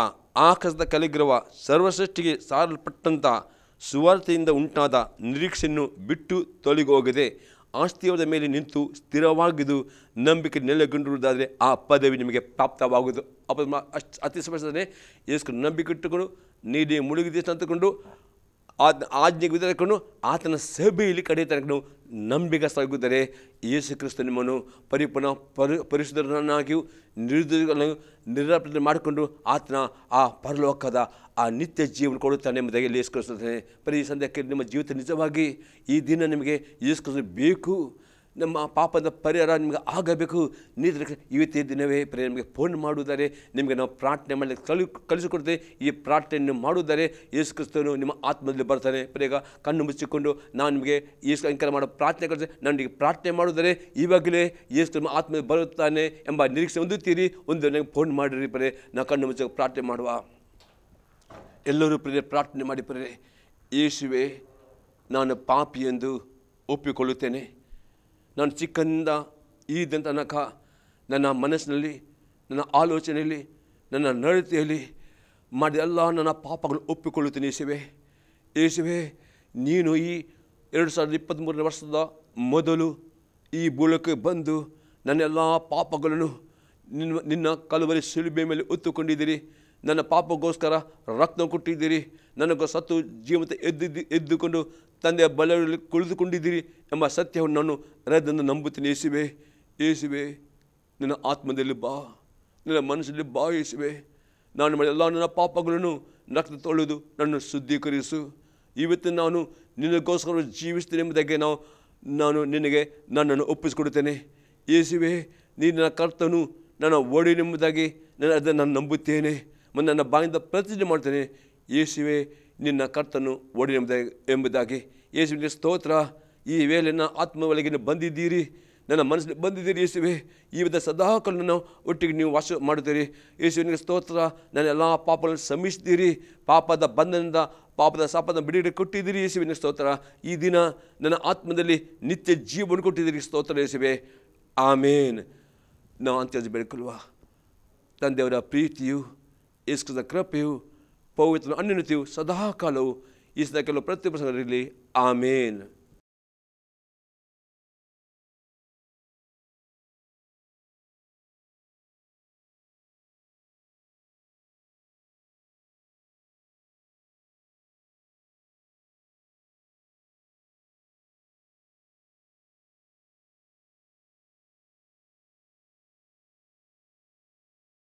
ಆಕಾಶದ ಕೆಳಗಿರುವ ಸರ್ವಸೃಷ್ಟಿಗೆ ಸಾರಲ್ಪಟ್ಟಂಥ ಸುವಾರ್ತೆಯಿಂದ ಉಂಟಾದ ನಿರೀಕ್ಷೆಯನ್ನು ಬಿಟ್ಟು ತೊಲಗೋಗದೆ ಆಸ್ತಿಯದ ಮೇಲೆ ನಿಂತು ಸ್ಥಿರವಾಗಿದ್ದು ನಂಬಿಕೆ ನೆಲೆಗೊಂಡಿರುವುದಾದರೆ ಆ ಪದವಿ ನಿಮಗೆ ಪ್ರಾಪ್ತವಾಗುವುದು. ಅತಿ ಸ್ಪಷ್ಟನೆ ಯೇಸು ನಂಬಿಕೆ ಇಟ್ಟುಕೊಂಡು ನೀಡಿ ಮುಳುಗಿದ ಅಂತಕೊಂಡು ಆಜ್ಞೆಗೆ ವಿಧಕೊಂಡು ಆತನ ಸಭೆಯಲ್ಲಿ ಕಡೆ ತನಕ ನಾವು ನಂಬಿಗಸ್ತಾಗಿದ್ದರೆ ಯೇಸು ಕ್ರಿಸ್ತ ನಿಮ್ಮನ್ನು ಪರಿಪೂರ್ಣ ಪರಿಶುದ್ಧರನ್ನಾಗಿಯೂ ನಿರ್ದೋಷಗಳನ್ನು ನಿರಾಪರಾಧ ಮಾಡಿಕೊಂಡು ಆತನ ಆ ಪರಲೋಕದ ಆ ನಿತ್ಯ ಜೀವನ ಕೊಡುತ್ತಾನೆ ಎಂಬುದಾಗಿ ಯೇಸು ಕ್ರಿಸ್ತನೇ. ಈ ಸಂಧ್ಯಾಕ್ಕೆ ನಿಮ್ಮ ಜೀವಿತ ನಿಜವಾಗಿ ಈ ದಿನ ನಿಮಗೆ ಯೇಸು ಕ್ರಿಸ್ತ ಬೇಕು, ನಮ್ಮ ಪಾಪದ ಪರಿಹಾರ ನಿಮಗೆ ಆಗಬೇಕು. ನೀವು ಇವತ್ತೇ ದಿನವೇ ನಿಮಗೆ ಫೋನ್ ಮಾಡುವುದಾರೆ, ನಿಮಗೆ ನಾವು ಪ್ರಾರ್ಥನೆ ಮಾಡಿ ಕಲಿಸಿಕೊಡ್ತೇವೆ. ಈ ಪ್ರಾರ್ಥನೆ ಮಾಡುವುದಾರೆ ಯೇಸು ಕ್ರಿಸ್ತನು ನಿಮ್ಮ ಆತ್ಮದಲ್ಲಿ ಬರ್ತಾನೆ. ಈಗ ಕಣ್ಣು ಮುಚ್ಚಿಕೊಂಡು ನಾನು ನಿಮಗೆ ಯೇಸು ಅಂಕರ ಮಾಡೋ ಪ್ರಾರ್ಥನೆ ಕಲಿಸಿ ನನಗೆ ಪ್ರಾರ್ಥನೆ ಮಾಡುವುದಾರೆ, ಇವಾಗಲೇ ಯೇಸು ನಿಮ್ಮ ಆತ್ಮದಲ್ಲಿ ಬರುತ್ತಾನೆ ಎಂಬ ನಿರೀಕ್ಷೆ ಹೊಂದುತ್ತೀರಿ. ಒಂದು ನನಗೆ ಫೋನ್ ಮಾಡಿರಿ ನಾವು ಕಣ್ಣು ಮುಚ್ಚಿ ಪ್ರಾರ್ಥನೆ ಮಾಡುವ. ಎಲ್ಲರೂ ಪ್ರಾರ್ಥನೆ ಮಾಡಿ ಯೇಸುವೆ, ನಾನು ಪಾಪಿ ಎಂದು ಒಪ್ಪಿಕೊಳ್ಳುತ್ತೇನೆ. ನಾನು ಚಿಕ್ಕಂದ ಈ ದಿನ ತನಕ ನನ್ನ ಮನಸ್ಸಿನಲ್ಲಿ, ನನ್ನ ಆಲೋಚನೆಯಲ್ಲಿ, ನನ್ನ ನಡತೆಯಲ್ಲಿ ಮಾಡಿದ ಎಲ್ಲ ನನ್ನ ಪಾಪಗಳು ಒಪ್ಪಿಕೊಳ್ಳುತ್ತೇನೆ. ಯೇಸುವೆ, ನೀನು ಈ 2023 ವರ್ಷದ ಮೊದಲು ಈ ಭೂಲಕ್ಕೆ ಬಂದು ನನ್ನೆಲ್ಲ ಪಾಪಗಳನ್ನು ನಿನ್ನ ಕಲವರಿ ಶಿಲುಬೆ ಮೇಲೆ ಹೊತ್ತುಕೊಂಡಿದ್ದೀರಿ. ನನ್ನ ಪಾಪಗೋಸ್ಕರ ರಕ್ತ ಕೊಟ್ಟಿದ್ದೀರಿ. ನನಗೆ ಸತ್ತು ಜೀವಂತ ಎದ್ದುಕೊಂಡು ತಂದೆಯ ಬಲದಲ್ಲಿ ಕುಳಿತುಕೊಂಡಿದ್ದೀರಿ ಎಂಬ ಸತ್ಯವನ್ನು ನಾನು ಹೃದಯದಿಂದ ನಂಬುತ್ತೀನಿ. ಯೇಸುವೆ, ನಿನ್ನ ಆತ್ಮದಲ್ಲಿ ಬಾ, ನಿನ್ನ ಮನಸ್ಸಲ್ಲಿ ಬಾ. ಯೇಸುವೆ, ನಾನು ಮಾಡಿ ಎಲ್ಲ ನನ್ನ ಪಾಪಗಳನ್ನು ರಕ್ತ ತೊಳೆದು ನನ್ನ ಶುದ್ಧೀಕರಿಸು. ಇವತ್ತು ನಾನು ನಿನಗೋಸ್ಕರ ಜೀವಿಸ್ತೇನೆ ಎಂಬುದಾಗಿ ನಾನು ನಿನಗೆ ನನ್ನನ್ನು ಒಪ್ಪಿಸಿಕೊಡುತ್ತೇನೆ. ಯೇಸುವೆ, ನೀನು ನನ್ನ ಕರ್ತನು, ನನ್ನ ಒಡೆಯನೆಂಬುದಾಗಿ ನಾನು ನಂಬುತ್ತೇನೆ ಮತ್ತು ನನ್ನ ಬಾಯಿಂದ ಪ್ರತಿಜ್ಞೆ ಮಾಡ್ತೇನೆ. ಯೇಸುವೆ, ನಿನ್ನ ಕರ್ತನು ಒಡೆಯ ಎಂಬುದಾಗಿ. ಯೇಸುವಿನ ಸ್ತೋತ್ರ. ಈ ವೇಳೆನ ಆತ್ಮ ಒಳಗೆ ಬಂದಿದ್ದೀರಿ ನನ್ನ ಮನಸ್ಸಿಗೆ ಬಂದಿದ್ದೀರಿ ಯೇಸುವೆ. ಈ ವಿಧ ಸದಾಕಾಲ ನನ್ನ ಒಟ್ಟಿಗೆ ನೀವು ವಾಸ ಮಾಡುತ್ತೀರಿ ಯೇಸುವಿನಿಗೆ ಸ್ತೋತ್ರ. ನನ್ನ ಎಲ್ಲ ಪಾಪಗಳನ್ನು ಕ್ಷಮಿಸಿದ್ದೀರಿ. ಪಾಪದ ಬಂಧನದಿಂದ ಪಾಪದ ಶಾಪದ ಬಿಡುಗಡೆ ಕೊಟ್ಟಿದ್ದೀರಿ ಯೇಸುವಿನ ಸ್ತೋತ್ರ. ಈ ದಿನ ನನ್ನ ಆತ್ಮದಲ್ಲಿ ನಿತ್ಯ ಜೀವವನ್ನು ಕೊಟ್ಟಿದ್ದೀರಿ ಸ್ತೋತ್ರ ಯೇಸುವೆ. ಆಮೇನ್. ನಾವು ಅಂತ್ಯ ಬೆಳಕುವ ತಂದೆಯವರ ಪ್ರೀತಿಯು, ಯೇಸುವಿನ ಕೃಪೆಯು, ಪವಿತ್ರ ಅನ್ಯೋನ್ಯತೆಯು ಸದಾಕಾಲವು ಈ ಸದಾ ಕೆಲವು ಪ್ರತಿಯೊಬ್ಬರಲ್ಲಿ. ಆಮೇನ್.